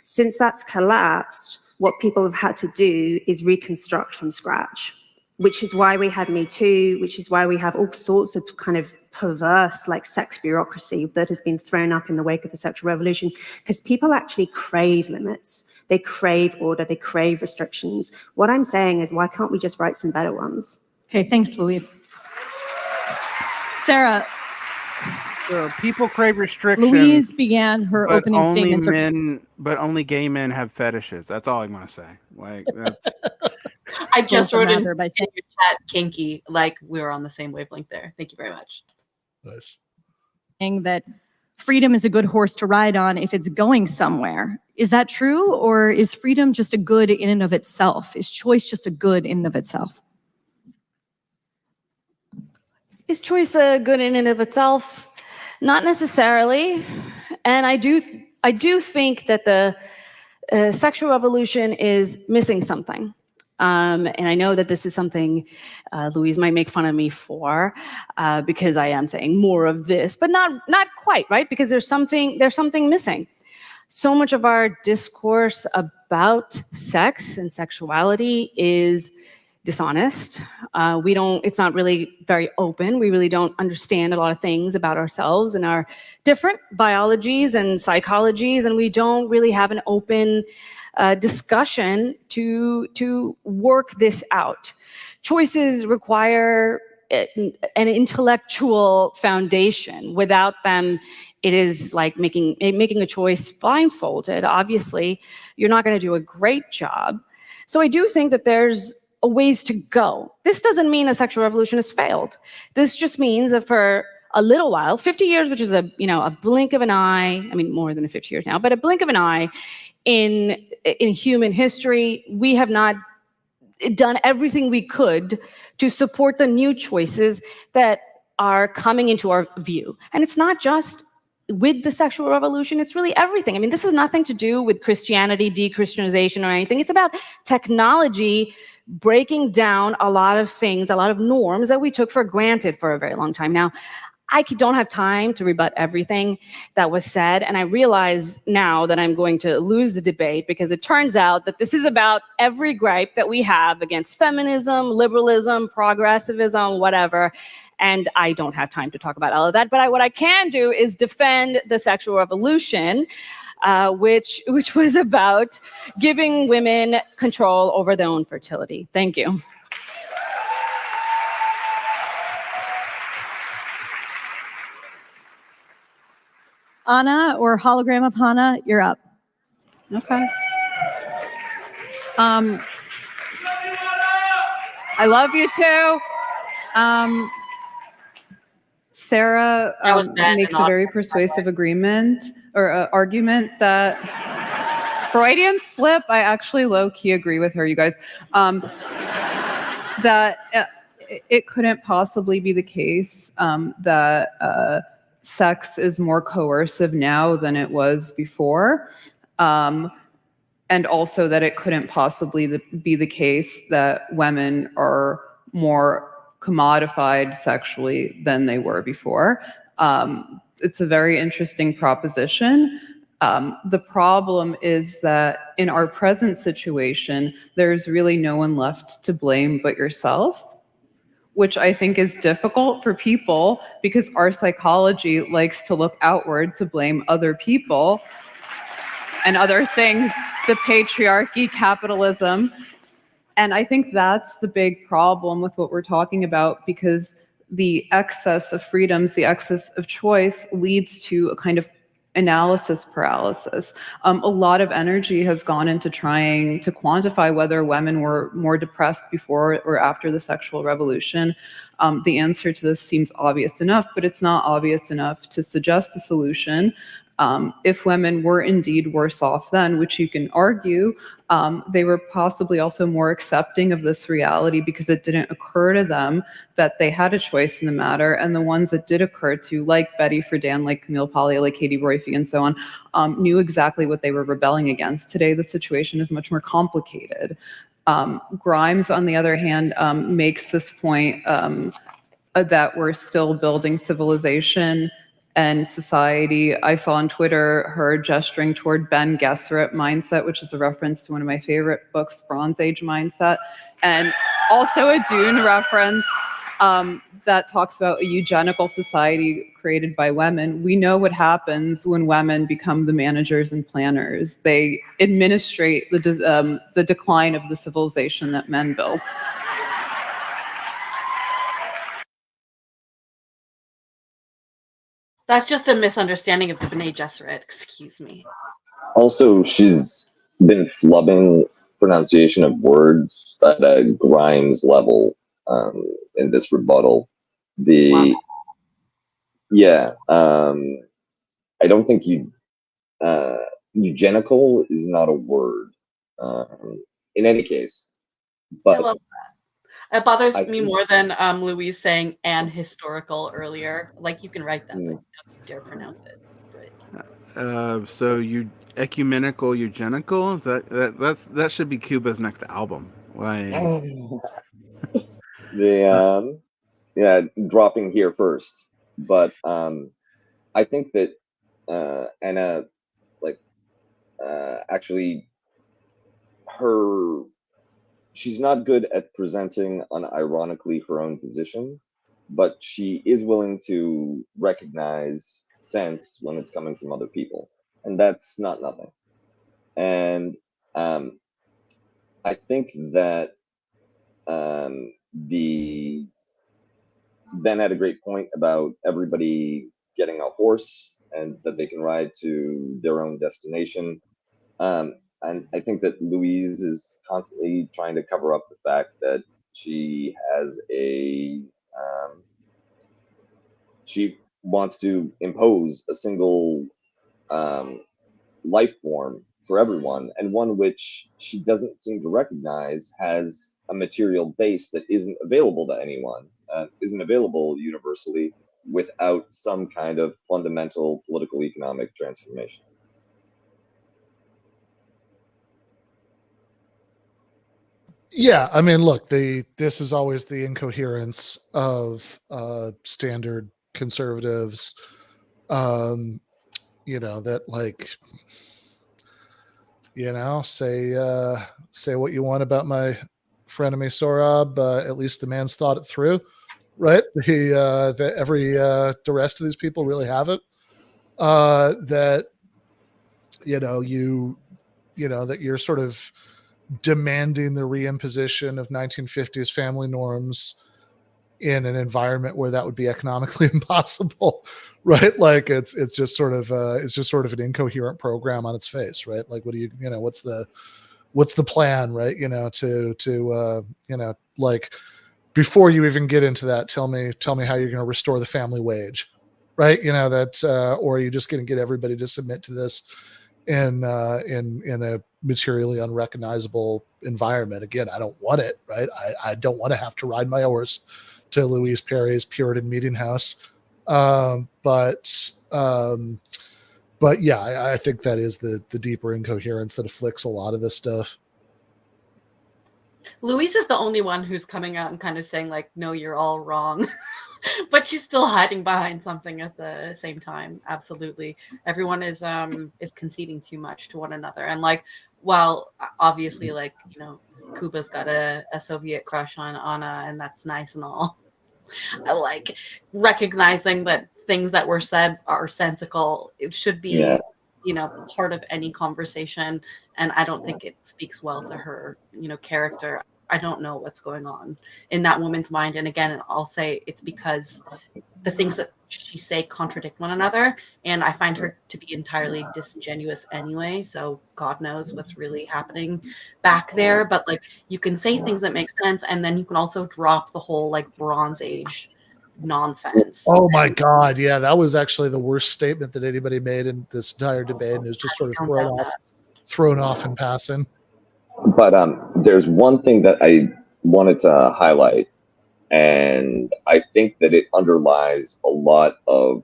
Since that's collapsed, what people have had to do is reconstruct from scratch, which is why we had Me Too, which is why we have all sorts of kind of perverse sex bureaucracy that has been thrown up in the wake of the sexual revolution, because people actually crave limits. They crave order, they crave restrictions. What I'm saying is, why can't we just write some better ones? Okay, thanks, Louise. Sarah. So people crave restrictions. Louise began her opening statements. But only gay men have fetishes. That's all I'm going to say. That's. I just wrote in your chat, kinky, we were on the same wavelength there. Thank you very much. Nice. Saying that freedom is a good horse to ride on if it's going somewhere. Is that true? Or is freedom just a good in and of itself? Is choice just a good in and of itself? Is choice a good in and of itself? Not necessarily. And I do think that the sexual revolution is missing something. And I know that this is something Louise might make fun of me for, because I am saying more of this, but not quite, right? Because there's something missing. So much of our discourse about sex and sexuality is dishonest. It's not really very open. We really don't understand a lot of things about ourselves and our different biologies and psychologies, and we don't really have an open discussion to work this out. Choices require an intellectual foundation. Without them, it is like making a choice blindfolded. Obviously, you're not going to do a great job. So I do think that there's a ways to go. This doesn't mean the sexual revolution has failed. This just means that for a little while, 50 years, which is a blink of an eye, I mean, more than 50 years now, but a blink of an eye in human history, we have not done everything we could to support the new choices that are coming into our view. And it's not just with the sexual revolution, it's really everything. I mean, this has nothing to do with Christianity, de-Christianization or anything. It's about technology breaking down a lot of things, a lot of norms that we took for granted for a very long time. Now, I don't have time to rebut everything that was said, and I realize now that I'm going to lose the debate because it turns out that this is about every gripe that we have against feminism, liberalism, progressivism, whatever, and I don't have time to talk about all of that. But what I can do is defend the sexual revolution, which was about giving women control over their own fertility. Thank you. Anna, or hologram of Hannah, you're up. Okay. I love you too. Sarah makes a very persuasive argument that Freudian slip. I actually low-key agree with her, you guys. That it couldn't possibly be the case that sex is more coercive now than it was before. And also that it couldn't possibly be the case that women are more commodified sexually than they were before. It's a very interesting proposition. The problem is that in our present situation, there's really no one left to blame but yourself, which I think is difficult for people because our psychology likes to look outward to blame other people and other things, the patriarchy, capitalism. And I think that's the big problem with what we're talking about, because the excess of freedoms, the excess of choice leads to a kind of analysis paralysis. A lot of energy has gone into trying to quantify whether women were more depressed before or after the sexual revolution. The answer to this seems obvious enough, but it's not obvious enough to suggest a solution. If women were indeed worse off then, which you can argue, they were possibly also more accepting of this reality because it didn't occur to them that they had a choice in the matter. And the ones that did occur to, like Betty Friedan, like Camille Paglia, like Katie Roiphe, and so on, knew exactly what they were rebelling against. Today, the situation is much more complicated. Grimes, on the other hand, makes this point that we're still building civilization and society. I saw on Twitter her gesturing toward Ben Gesserit mindset, which is a reference to one of my favorite books, Bronze Age Mindset, and also a Dune reference that talks about a eugenical society created by women. We know what happens when women become the managers and planners. They administrate the decline of the civilization that men built. That's just a misunderstanding of the B'nai Gesserit. Excuse me. Also, she's been flubbing pronunciation of words at a Grimes level in this rebuttal. I don't think eugenical is not a word in any case. But I love that. It bothers me more than Louise saying "and historical" earlier. Like, you can write that, but you don't dare pronounce it. Right. So you ecumenical eugenical, that should be Kuba's next album. Like dropping here first. But I think that Anna, actually, she's not good at presenting unironically her own position, but she is willing to recognize sense when it's coming from other people, and that's not nothing. And I think that Ben had a great point about everybody getting a horse and that they can ride to their own destination. And I think that Louise is constantly trying to cover up the fact that she has she wants to impose a single life form for everyone, and one which she doesn't seem to recognize has a material base that isn't available to anyone, isn't available universally without some kind of fundamental political economic transformation. Yeah, I mean, look, this is always the incoherence of standard conservatives. That say what you want about my frenemy Sorab, at least the man's thought it through, right? The rest of these people really haven't. That you're sort of demanding the reimposition of 1950s family norms in an environment where that would be economically impossible, right? Like it's just sort of an incoherent program on its face, right? Like, what do what's the plan, right? Like, before you even get into that, tell me how you're going to restore the family wage, right? Or are you just going to get everybody to submit to this in a materially unrecognizable environment? Again, I don't want it, right? I don't want to have to ride my horse to Louise Perry's Puritan meeting house. But yeah, I think that is the deeper incoherence that afflicts a lot of this stuff. Louise is the only one who's coming out and kind of saying, like, no, you're all wrong. But she's still hiding behind something at the same time. Absolutely, everyone is conceding too much to one another, and like, well, obviously, like, you know, Kuba's got a Soviet crush on Anna, and that's nice and all. I like recognizing that things that were said are sensical. It should be, Yeah. you know, part of any conversation, and I don't think it speaks well to her, you know, character. I don't know what's going on in that woman's mind. And again, I'll say it's because the things that she say contradict one another, and I find her to be entirely disingenuous anyway. So God knows what's really happening back there. But like, you can say things that make sense, and then you can also drop the whole like Bronze Age nonsense. Oh my God. Yeah, that was actually the worst statement that anybody made in this entire debate, and it was just sort of thrown off in passing. But there's one thing that I wanted to highlight, and I think that it underlies a lot of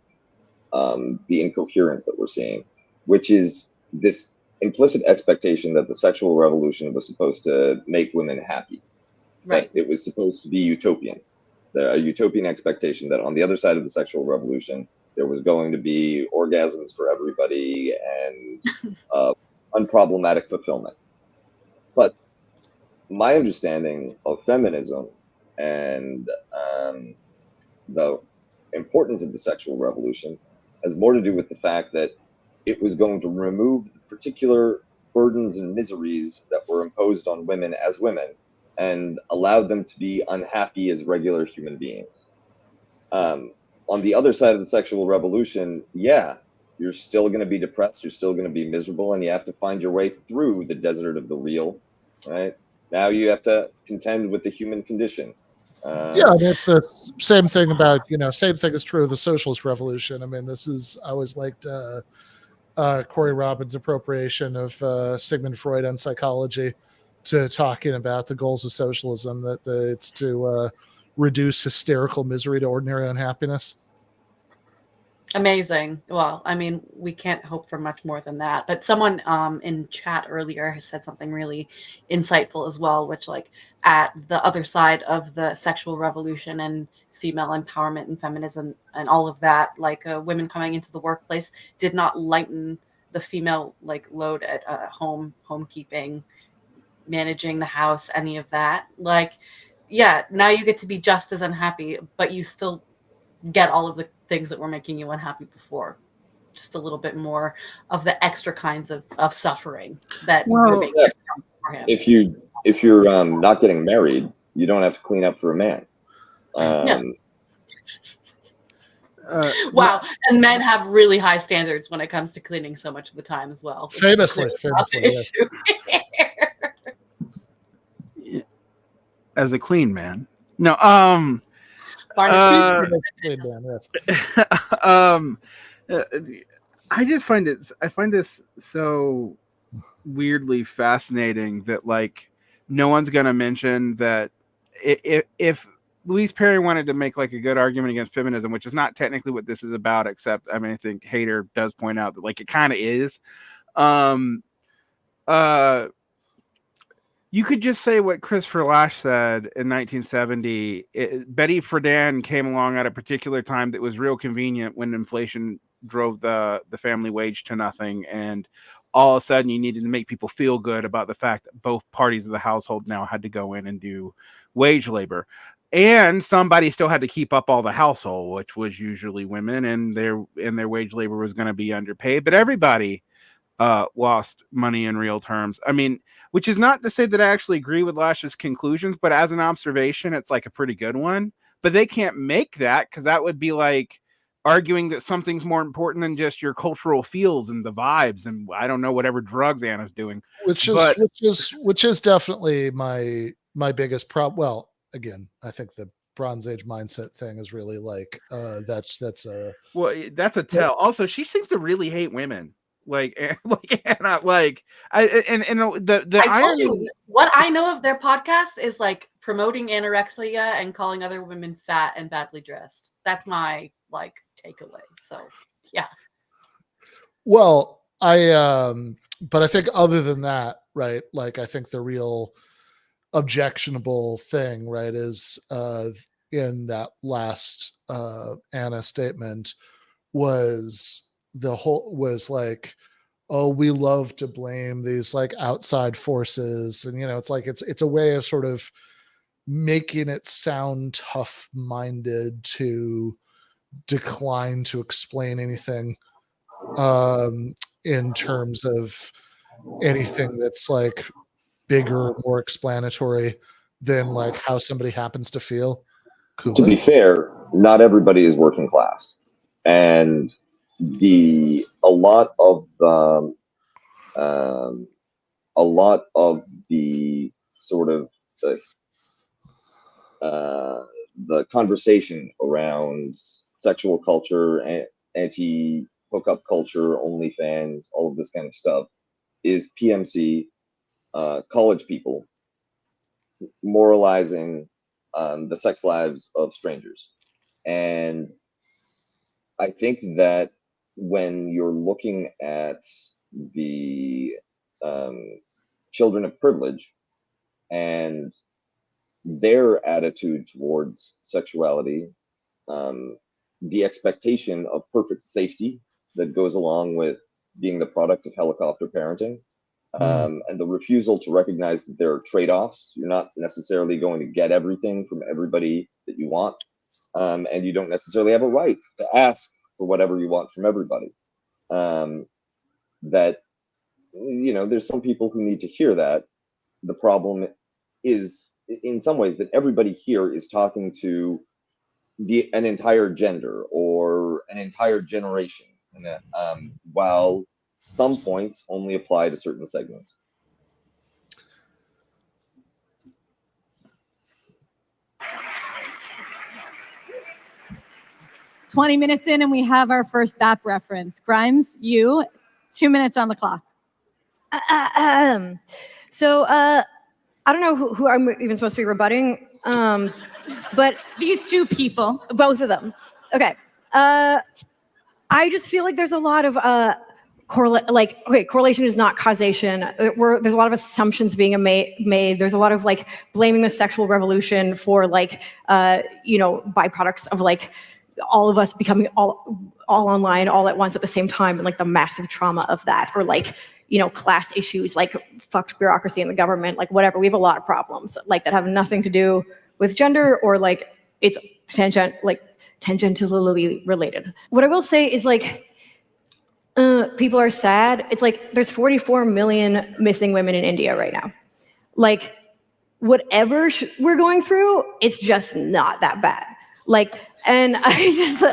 the incoherence that we're seeing, which is this implicit expectation that the sexual revolution was supposed to make women happy. Right. That it was supposed to be utopian. A utopian expectation that on the other side of the sexual revolution, there was going to be orgasms for everybody and unproblematic fulfillment. But my understanding of feminism and the importance of the sexual revolution has more to do with the fact that it was going to remove the particular burdens and miseries that were imposed on women as women and allowed them to be unhappy as regular human beings. On the other side of the sexual revolution, yeah, you're still going to be depressed, you're still going to be miserable, and you have to find your way through the desert of the real, right? Now you have to contend with the human condition. Yeah, that's the same thing about, you know, same thing is true of the socialist revolution. I mean, I always liked Corey Robin's appropriation of Sigmund Freud and psychology to talking about the goals of socialism, that it's to reduce hysterical misery to ordinary unhappiness. Amazing. Well, I mean, we can't hope for much more than that. But someone in chat earlier has said something really insightful as well, which like at the other side of the sexual revolution and female empowerment and feminism and all of that, like women coming into the workplace did not lighten the female like load at homekeeping, managing the house, any of that. Like, yeah, now you get to be just as unhappy, but you still get all of the things that were making you unhappy before. Just a little bit more of the extra kinds of suffering that were making for him. If you're not getting married, you don't have to clean up for a man. No. Wow, and men have really high standards when it comes to cleaning so much of the time as well. Famously. Yeah. As a clean man. No, I just find this so weirdly fascinating that like no one's gonna mention that if Louise Perry wanted to make like a good argument against feminism, which is not technically what this is about, except I mean I think Haider does point out that like it kind of is. You could just say what Christopher Lasch said in 1970. Betty Friedan came along at a particular time that was real convenient when inflation drove the family wage to nothing. And all of a sudden you needed to make people feel good about the fact that both parties of the household now had to go in and do wage labor. And somebody still had to keep up all the household, which was usually women, and their wage labor was going to be underpaid. But everybody lost money in real terms. I mean, which is not to say that I actually agree with Lasch's conclusions, but as an observation, it's like a pretty good one. But they can't make that because that would be like arguing that something's more important than just your cultural feels and the vibes and I don't know whatever drugs Anna's doing. Which is definitely my biggest problem. Well, again, I think the Bronze Age mindset thing is really like that's a tell. Also, she seems to really hate women. I told you what I know of their podcast is like promoting anorexia and calling other women fat and badly dressed. That's my like takeaway. So yeah. Well, but I think other than that, right? Like I think the real objectionable thing, right, is in that last Anna statement was like, oh, we love to blame these like outside forces, and it's like it's a way of sort of making it sound tough-minded to decline to explain anything in terms of anything that's like bigger, more explanatory than like how somebody happens to feel. Kuba? To be fair, not everybody is working class, and a lot of the sort of the conversation around sexual culture, anti-hookup culture, OnlyFans, all of this kind of stuff is PMC, college people moralizing the sex lives of strangers. And I think that when you're looking at the children of privilege and their attitude towards sexuality, the expectation of perfect safety that goes along with being the product of helicopter parenting, and the refusal to recognize that there are trade-offs. You're not necessarily going to get everything from everybody that you want, and you don't necessarily have a right to ask for whatever you want from everybody. That, there's some people who need to hear that. The problem is, in some ways, that everybody here is talking to an entire gender or an entire generation, while some points only apply to certain segments. "20 minutes in and we have our first BAP reference. Grimes, you, 2 minutes on the clock." So I don't know who I'm even supposed to be rebutting, but these two people, both of them. Okay. I just feel like there's a lot of correlation is not causation. There's a lot of assumptions being made. There's a lot of like blaming the sexual revolution for byproducts of like all of us becoming all online all at once at the same time, and like the massive trauma of that, or like class issues, like fucked bureaucracy in the government, like whatever. We have a lot of problems like that have nothing to do with gender, or like it's tangentially related. What I will say is like people are sad. It's like there's 44 million missing women in India right now. Like whatever we're going through, it's just not that bad. Like, and I just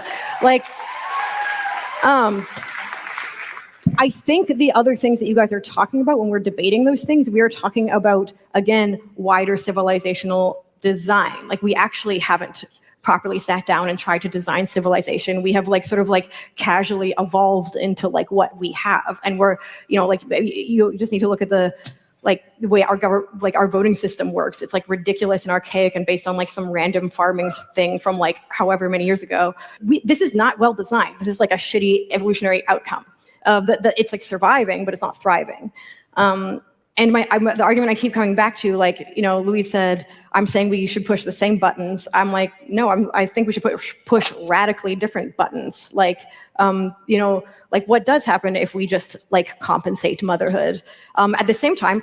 I think the other things that you guys are talking about when we're debating those things, we are talking about, again, wider civilizational design. Like we actually haven't properly sat down and tried to design civilization. We have like sort of like casually evolved into like what we have. And we're, you just need to look at the way our voting system works. It's like ridiculous and archaic and based on like some random farming thing from like however many years ago. This is not well designed. This is like a shitty evolutionary outcome. That it's like surviving, but it's not thriving. And the argument I keep coming back to, Louise said, I'm saying we should push the same buttons. I'm like, no, I think we should push radically different buttons. Like what does happen if we just like compensate motherhood? At the same time,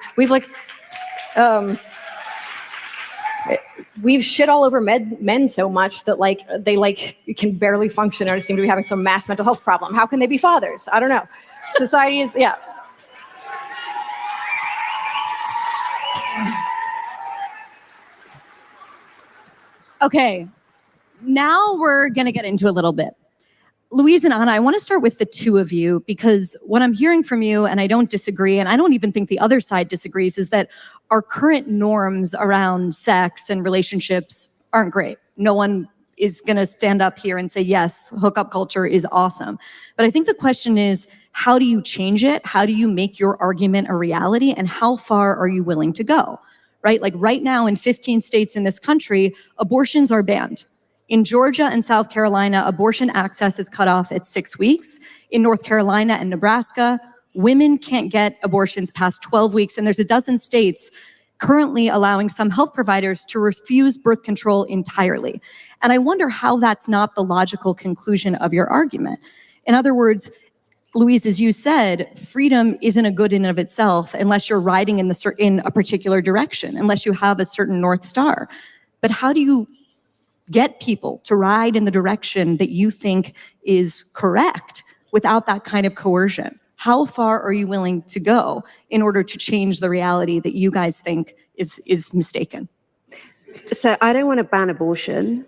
we've shit all over men so much that like they like can barely function or seem to be having some mass mental health problem. How can they be fathers? I don't know. Society is, yeah. Okay, now we're going to get into a little bit. Louise and Anna, I want to start with the two of you, because what I'm hearing from you, and I don't disagree, and I don't even think the other side disagrees, is that our current norms around sex and relationships aren't great. No one is going to stand up here and say, yes, hookup culture is awesome. But I think the question is, how do you change it? How do you make your argument a reality? And how far are you willing to go? Right? Like right now in 15 states in this country, abortions are banned. In Georgia and South Carolina, abortion access is cut off at 6 weeks. In North Carolina and Nebraska, women can't get abortions past 12 weeks. And there's a dozen states currently allowing some health providers to refuse birth control entirely. And I wonder how that's not the logical conclusion of your argument. In other words, Louise, as you said, freedom isn't a good in and of itself unless you're riding in a particular direction, unless you have a certain North Star. But how do you get people to ride in the direction that you think is correct without that kind of coercion? How far are you willing to go in order to change the reality that you guys think is mistaken? So I don't want to ban abortion.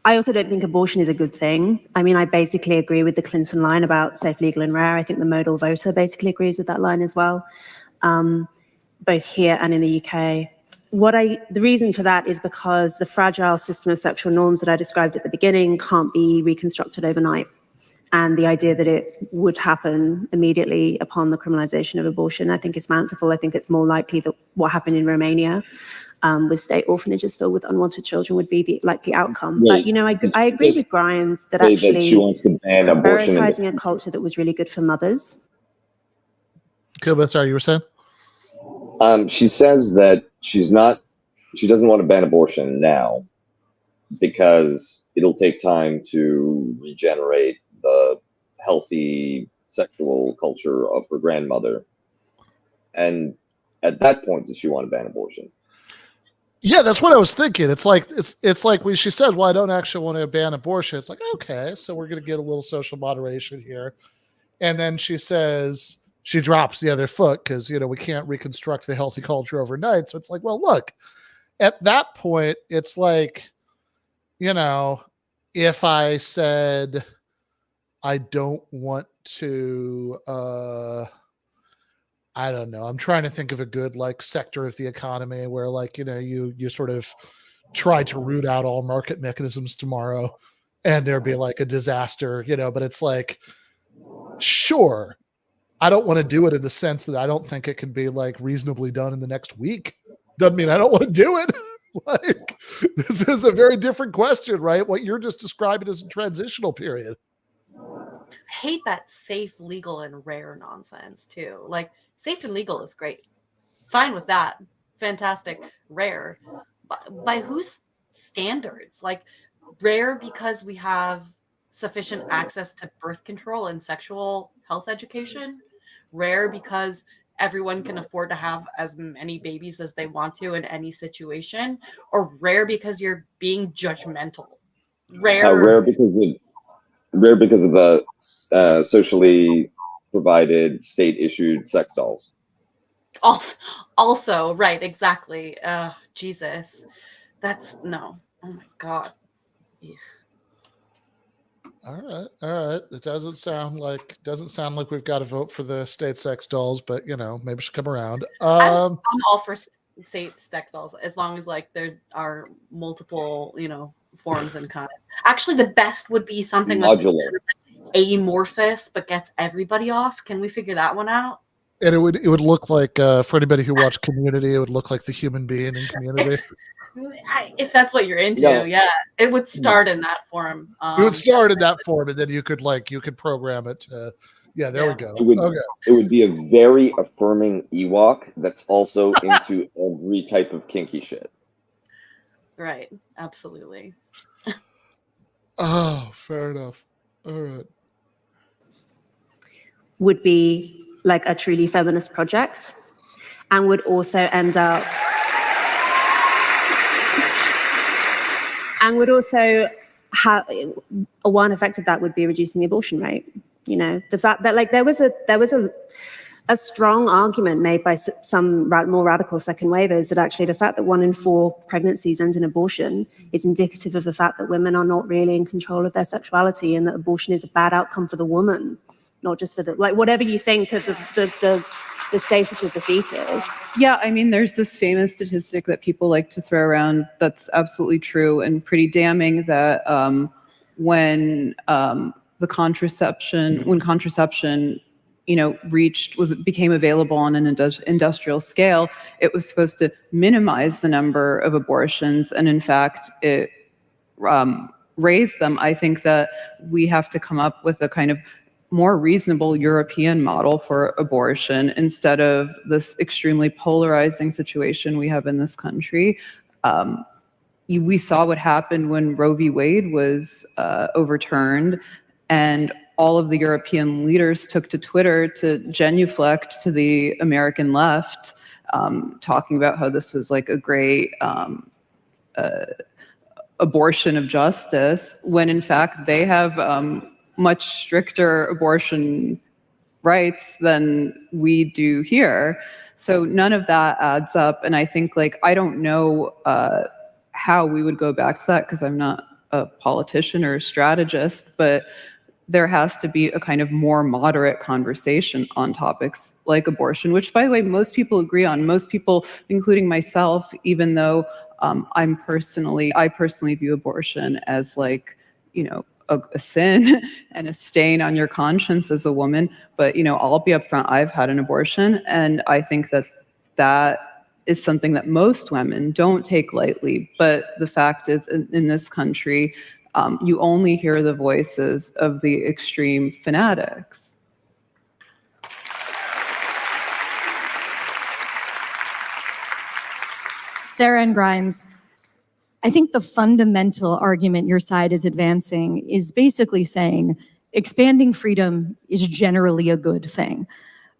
I also don't think abortion is a good thing. I mean, I basically agree with the Clinton line about safe, legal, and rare. I think the modal voter basically agrees with that line as well, both here and in the UK. The reason for that is because the fragile system of sexual norms that I described at the beginning can't be reconstructed overnight. And the idea that it would happen immediately upon the criminalization of abortion, I think is fanciful. I think it's more likely that what happened in Romania with state orphanages filled with unwanted children would be the likely outcome. Wait, but, I agree with Grimes that Say actually that she wants to ban abortion. prioritizing a culture that was really good for mothers. Kuba, sorry, you were saying? She says that she doesn't want to ban abortion now because it'll take time to regenerate the healthy sexual culture of her grandmother. And at that point, does she want to ban abortion? Yeah, that's what I was thinking. It's like when she says, "Well, I don't actually want to ban abortion." It's like, okay, so we're going to get a little social moderation here, and then she says she drops the other foot because we can't reconstruct the healthy culture overnight. So it's like, well, look, at that point, it's like, if I said I don't want to. I don't know. I'm trying to think of a good sector of the economy where you sort of try to root out all market mechanisms tomorrow and there'd be a disaster, but it's like, sure, I don't want to do it in the sense that I don't think it can be reasonably done in the next week. Doesn't mean I don't want to do it. This is a very different question, right? What you're just describing is a transitional period. I hate that safe, legal, and rare nonsense too. Safe and legal is great. Fine with that. Fantastic. Rare. By whose standards? Rare because we have sufficient access to birth control and sexual health education. Rare because everyone can afford to have as many babies as they want to in any situation. Or rare because you're being judgmental. Rare because of the socially provided state-issued sex dolls. Also, right, exactly. Jesus, that's no. Oh my God. Ugh. All right. It doesn't sound like we've got to vote for the state sex dolls, but maybe she'll come around. I'm all for state sex dolls as long as there are multiple, forms and kinds. Actually, the best would be something that's amorphous but gets everybody off. Can we figure that one out? And it would look like for anybody who watched Community, it would look like the human being in Community. If that's what you're into, yeah, it would start in that form. It would start in that form, and then you could program it to. Yeah, there we go. It would be a very affirming Ewok that's also into every type of kinky shit. Right. Absolutely. Oh, fair enough. All right. Would be a truly feminist project and would also end up and would also have one effect of that would be reducing the abortion rate. The fact that there was a strong argument made by some more radical second wavers that actually the fact that 1 in 4 pregnancies ends in abortion is indicative of the fact that women are not really in control of their sexuality and that abortion is a bad outcome for the woman. Not just for whatever you think of the status of the fetus. Yeah, I mean, there's this famous statistic that people like to throw around that's absolutely true and pretty damning that when contraception became available on an industrial scale, it was supposed to minimize the number of abortions, and in fact, it raised them. I think that we have to come up with a kind of more reasonable European model for abortion instead of this extremely polarizing situation we have in this country. We saw what happened when Roe v. Wade was overturned, and all of the European leaders took to Twitter to genuflect to the American left, talking about how this was like a great abortion of justice, when in fact they have much stricter abortion rights than we do here. So none of that adds up. And I think, like, I don't know how we would go back to that, because I'm not a politician or a strategist, but there has to be a kind of more moderate conversation on topics like abortion, which, by the way, most people agree on. Most people, including myself, even though I personally view abortion as, like, you know, a sin and a stain on your conscience as a woman. But, you know, I'll be upfront, I've had an abortion, and I think that that is something that most women don't take lightly. But the fact is, in this country, you only hear the voices of the extreme fanatics. Sarah and Grimes, I think the fundamental argument your side is advancing is basically saying expanding freedom is generally a good thing.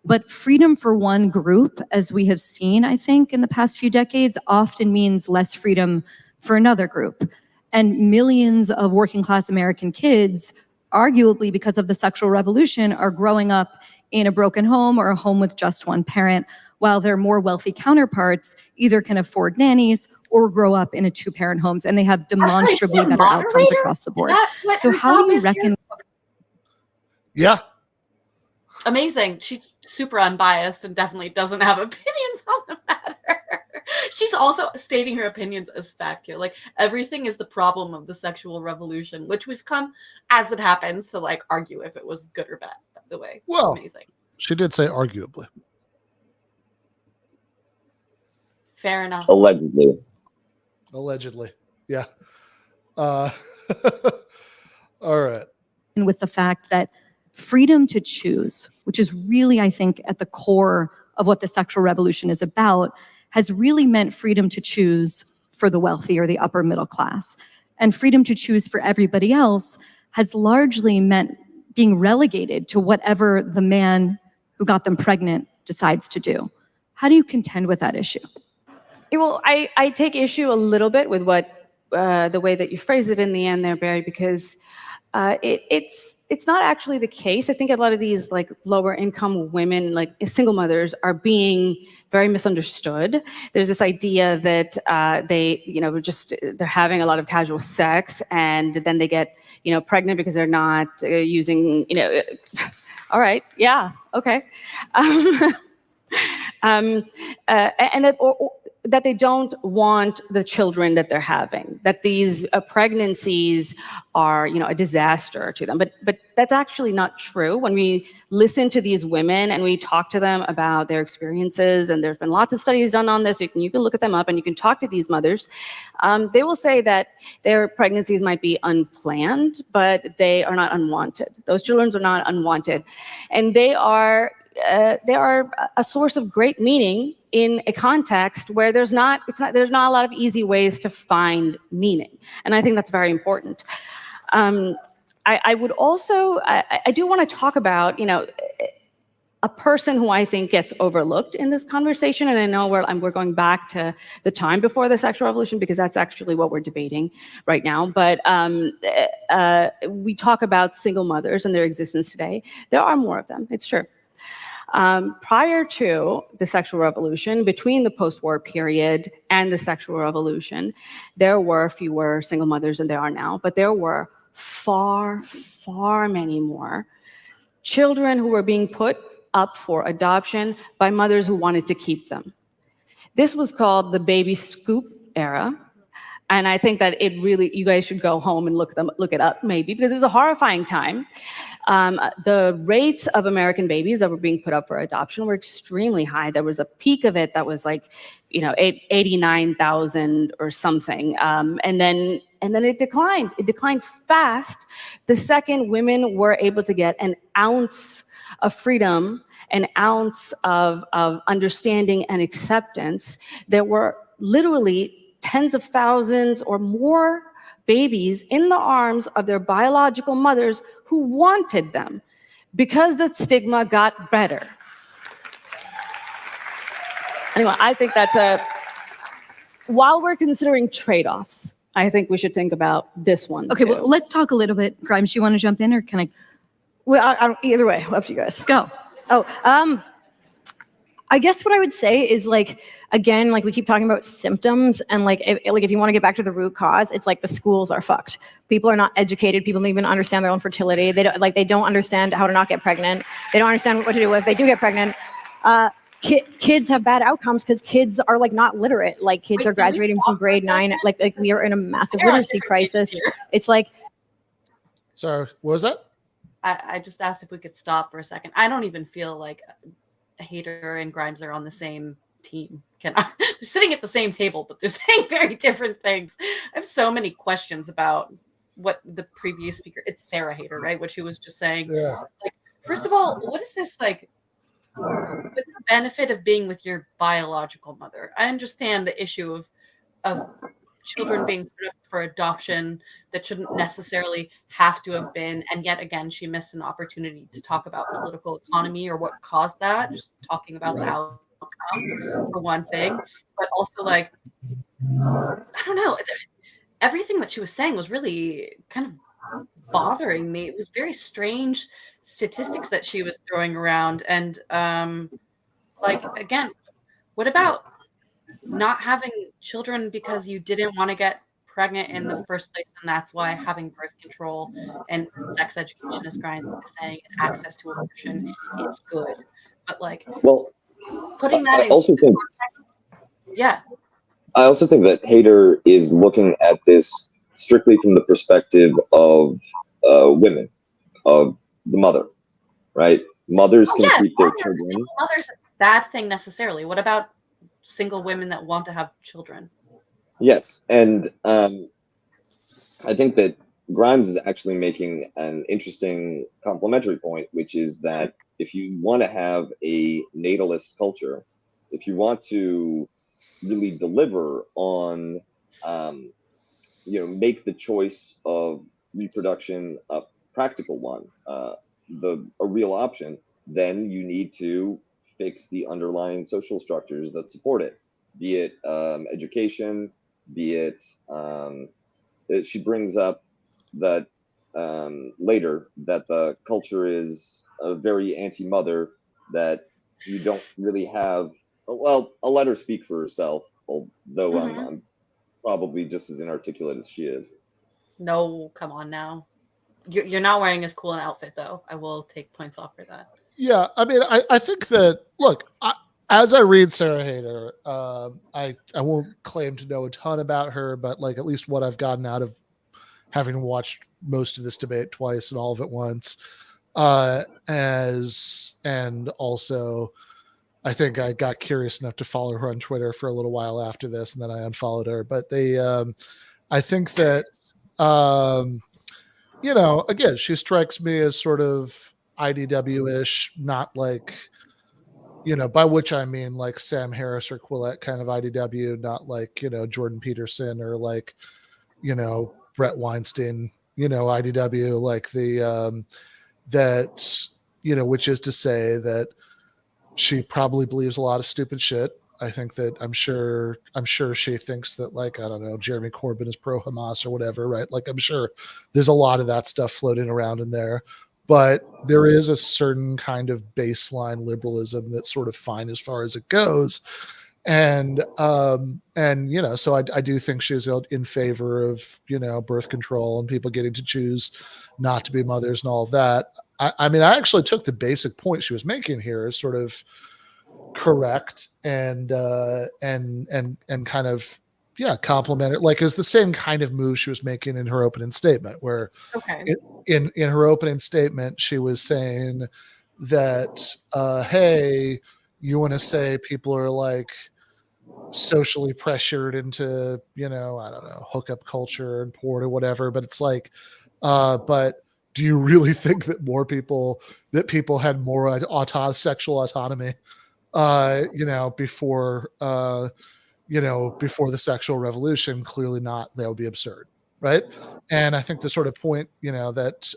But freedom for one group, as we have seen, I think, in the past few decades, often means less freedom for another group. And millions of working class American kids, arguably because of the sexual revolution, are growing up in a broken home or a home with just one parent, while their more wealthy counterparts either can afford nannies or grow up in a two-parent homes, and they have demonstrably better outcomes across the board. So how do you reckon? Yeah. Amazing. She's super unbiased and definitely doesn't have opinions on the matter. She's also stating her opinions as fact here. Like, everything is the problem of the sexual revolution, which we've come, as it happens, to like argue if it was good or bad, by the way. Well, amazing. She did say arguably. Fair enough. Allegedly. Yeah. All right. And with the fact that freedom to choose, which is really, I think, at the core of what the sexual revolution is about, has really meant freedom to choose for the wealthy or the upper middle class. And freedom to choose for everybody else has largely meant being relegated to whatever the man who got them pregnant decides to do. How do you contend with that issue? Well, I take issue a little bit with what the way that you phrase it in the end there, Bari, because it's not actually the case. I think a lot of these like lower income women, like single mothers, are being very misunderstood. There's this idea that they, you know, they're having a lot of casual sex and then they get, you know, pregnant because they're not using, you know, all right, yeah, okay. And that they don't want the children that they're having, that these pregnancies are, you know, a disaster to them. But that's actually not true. When we listen to these women and we talk to them about their experiences, and there's been lots of studies done on this, you can look at them up and you can talk to these mothers, they will say that their pregnancies might be unplanned, but they are not unwanted. Those children are not unwanted. And they are a source of great meaning in a context where there's not a lot of easy ways to find meaning. And I think that's very important. I would also, I do want to talk about, you know, a person who I think gets overlooked in this conversation. And I know we're going back to the time before the sexual revolution, because that's actually what we're debating right now. But we talk about single mothers and their existence today. There are more of them, it's true. Prior to the sexual revolution, between the post-war period and the sexual revolution, there were fewer single mothers than there are now, but there were far, far many more children who were being put up for adoption by mothers who wanted to keep them. This was called the baby scoop era. And I think that you guys should go home and look it up maybe, because it was a horrifying time. The rates of American babies that were being put up for adoption were extremely high. There was a peak of it that was like, 89,000 or something. And then it declined. It declined fast the second women were able to get an ounce of freedom, an ounce of understanding and acceptance. There were literally tens of thousands or more babies in the arms of their biological mothers who wanted them, because the stigma got better. Anyway, I think while we're considering trade-offs, I think we should think about this one. Okay, too. well, let's talk a little bit. Grimes, do you want to jump in, or can I? Well, I don't, either way, up to you guys. Go. I guess what I would say is, like, again, like we keep talking about symptoms, and like if you want to get back to the root cause, it's like the schools are fucked. People are not educated. People don't even understand their own fertility. They don't understand how to not get pregnant. They don't understand what to do if they do get pregnant. Kids have bad outcomes because kids are like not literate. Like kids are graduating from grade 9. Like we are in a massive literacy crisis. It's like. Sorry, what was that? I just asked if we could stop for a second. I don't even feel like Haider and Grimes are on the same team. They're sitting at the same table, but they're saying very different things. I have so many questions about what the previous speaker, it's Sarah Haider, right? What she was just saying. Yeah. Like, first of all, what is this like? What's the benefit of being with your biological mother? I understand the issue of children being put up for adoption that shouldn't necessarily have to have been, and yet again she missed an opportunity to talk about political economy or what caused that, just talking about the outcome for one thing, but also like, I don't know, everything that she was saying was really kind of bothering me. It was very strange statistics that she was throwing around, and like, again, what about not having children because you didn't want to get pregnant in the first place, and that's why having birth control and sex education, as Grimes is saying, and access to abortion is good. But like, well, putting that I also think that Haider is looking at this strictly from the perspective of women, of the mother, right? Mothers can keep their children. Mother's a bad thing necessarily. What about single women that want to have children? Yes, and I think that Grimes is actually making an interesting complementary point, which is that if you want to have a natalist culture, if you want to really deliver on, make the choice of reproduction a practical one, a real option, then you need to fix the underlying social structures that support it, be it education, be it she brings up that later that the culture is very anti-mother, that you don't really have, well, I'll let her speak for herself, although I'm probably just as inarticulate as she is. No, come on now. You're not wearing as cool an outfit, though. I will take points off for that. Yeah, I mean, I think that, look, as I read Sarah Haider, I won't claim to know a ton about her, but like at least what I've gotten out of having watched most of this debate twice and all of it once, and also I think I got curious enough to follow her on Twitter for a little while after this, and then I unfollowed her. But I think that, again, she strikes me as sort of IDW-ish, not like, by which I mean like Sam Harris or Quillette kind of IDW, not like, Jordan Peterson or like, Brett Weinstein, IDW, like that, which is to say that she probably believes a lot of stupid shit. I think that I'm sure she thinks that, like, I don't know, Jeremy Corbyn is pro Hamas or whatever, right? Like, I'm sure there's a lot of that stuff floating around in there, but there is a certain kind of baseline liberalism that's sort of fine as far as it goes. And so I do think she's in favor of, birth control and people getting to choose not to be mothers and all of that. I mean, I actually took the basic point she was making here as sort of correct and kind of, complimentary. Like, it's the same kind of move she was making in her opening statement, where Okay. in her opening statement, she was saying that, hey, you want to say people are like socially pressured into, I don't know, hookup culture and porn or whatever. But it's like, but do you really think that people had more sexual autonomy, before, before the sexual revolution? Clearly not. That would be absurd. Right. And I think the sort of point, that,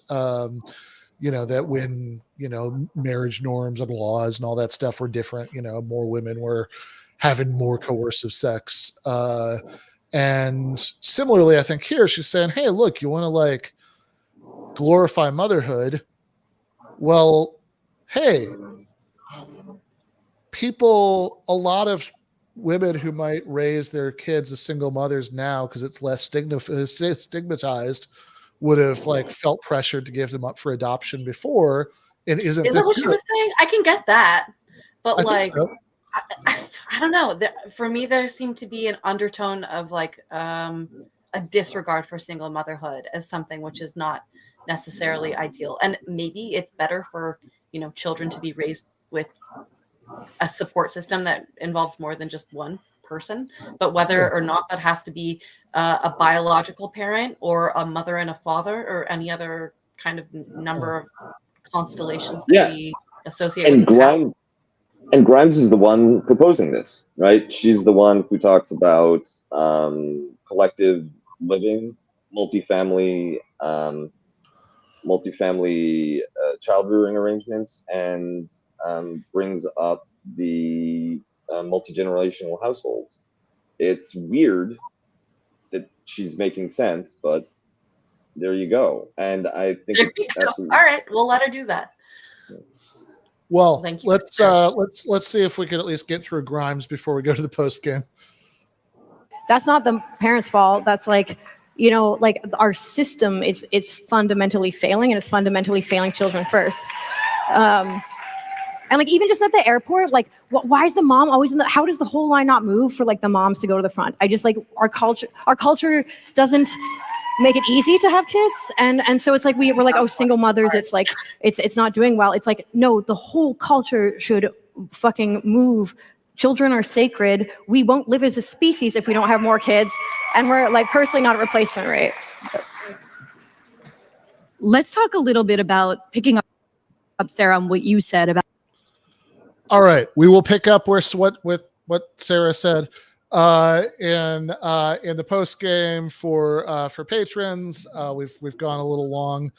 that when, marriage norms and laws and all that stuff were different, more women were having more coercive sex. And similarly, I think here she's saying, hey, look, you want to like glorify motherhood. Well, hey, a lot of women who might raise their kids as single mothers now, because it's less stigmatized, would have like felt pressured to give them up for adoption before. And is that what she was saying? I can get that, but I don't know. For me, there seemed to be an undertone of like a disregard for single motherhood as something which is not necessarily ideal. And maybe it's better for, children to be raised with a support system that involves more than just one person. But whether or not that has to be a biological parent or a mother and a father or any other kind of number of constellations that we associate with. And Grimes is the one proposing this, right? She's the one who talks about collective living, multifamily child rearing arrangements, and brings up the multi-generational households. It's weird that she's making sense, but there you go. And I think it's absolutely all right. We'll let her do that. Well, let's see if we can at least get through Grimes before we go to the post game. That's not the parents' fault. That's like, like our system is fundamentally failing, and it's fundamentally failing children first. And like even just at the airport, like why is the mom always how does the whole line not move for like the moms to go to the front? I just like our culture doesn't make it easy to have kids, and so it's like we're like, oh, single mothers, it's like it's not doing well. It's like, no, the whole culture should fucking move. Children are sacred. We won't live as a species if we don't have more kids, and we're like personally not a replacement rate. Let's talk a little bit about picking up Sarah on what you said about. All right, we will pick up what Sarah said. In the post game for patrons, we've gone a little long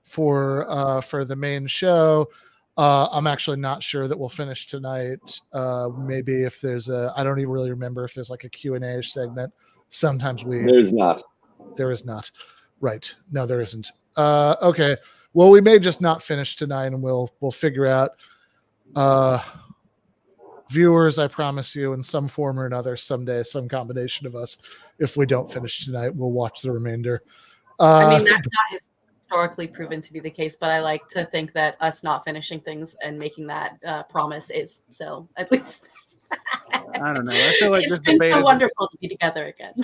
for the main show. I'm actually not sure that we'll finish tonight. Maybe if there's I don't even really remember if there's like a Q&A segment. Sometimes there's not. There is not. Right. No, there isn't. Okay. Well, we may just not finish tonight, and we'll figure out. Viewers, I promise you, in some form or another, someday, some combination of us, if we don't finish tonight, we'll watch the remainder. I mean, that's not historically proven to be the case, but I like to think that us not finishing things and making that promise is. So at least I don't know. I feel like it's been so wonderful to be together again.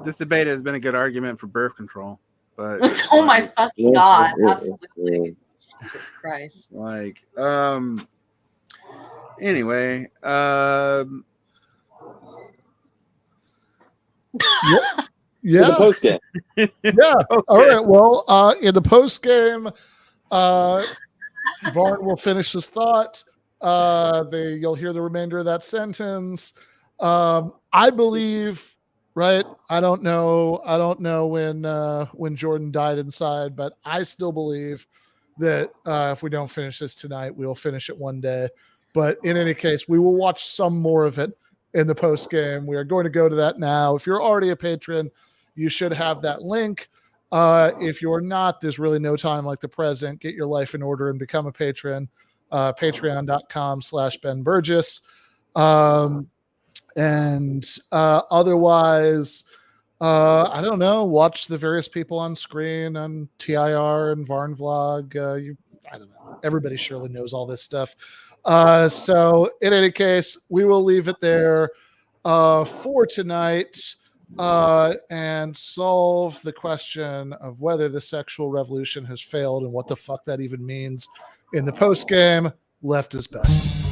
This debate has been a good argument for birth control, but oh my fucking god, absolutely. Jesus Christ. Like, anyway, yeah. The post game. Yeah. Okay. All right. Well, in the post game, Varn will finish his thought. You'll hear the remainder of that sentence. I believe, right? I don't know when Jordan died inside, but I still believe that if we don't finish this tonight, we'll finish it one day. But in any case, we will watch some more of it in the post game. We are going to go to that now. If you're already a patron, you should have that link. If you're not, there's really no time like the present. Get your life in order and become a patron. Patreon.com/Ben Burgis. Otherwise, I don't know. Watch the various people on screen on TIR and Varn Vlog. I don't know. Everybody surely knows all this stuff. So in any case, we will leave it there. for tonight and solve the question of whether the sexual revolution has failed and what the fuck that even means in the post game. Left is best.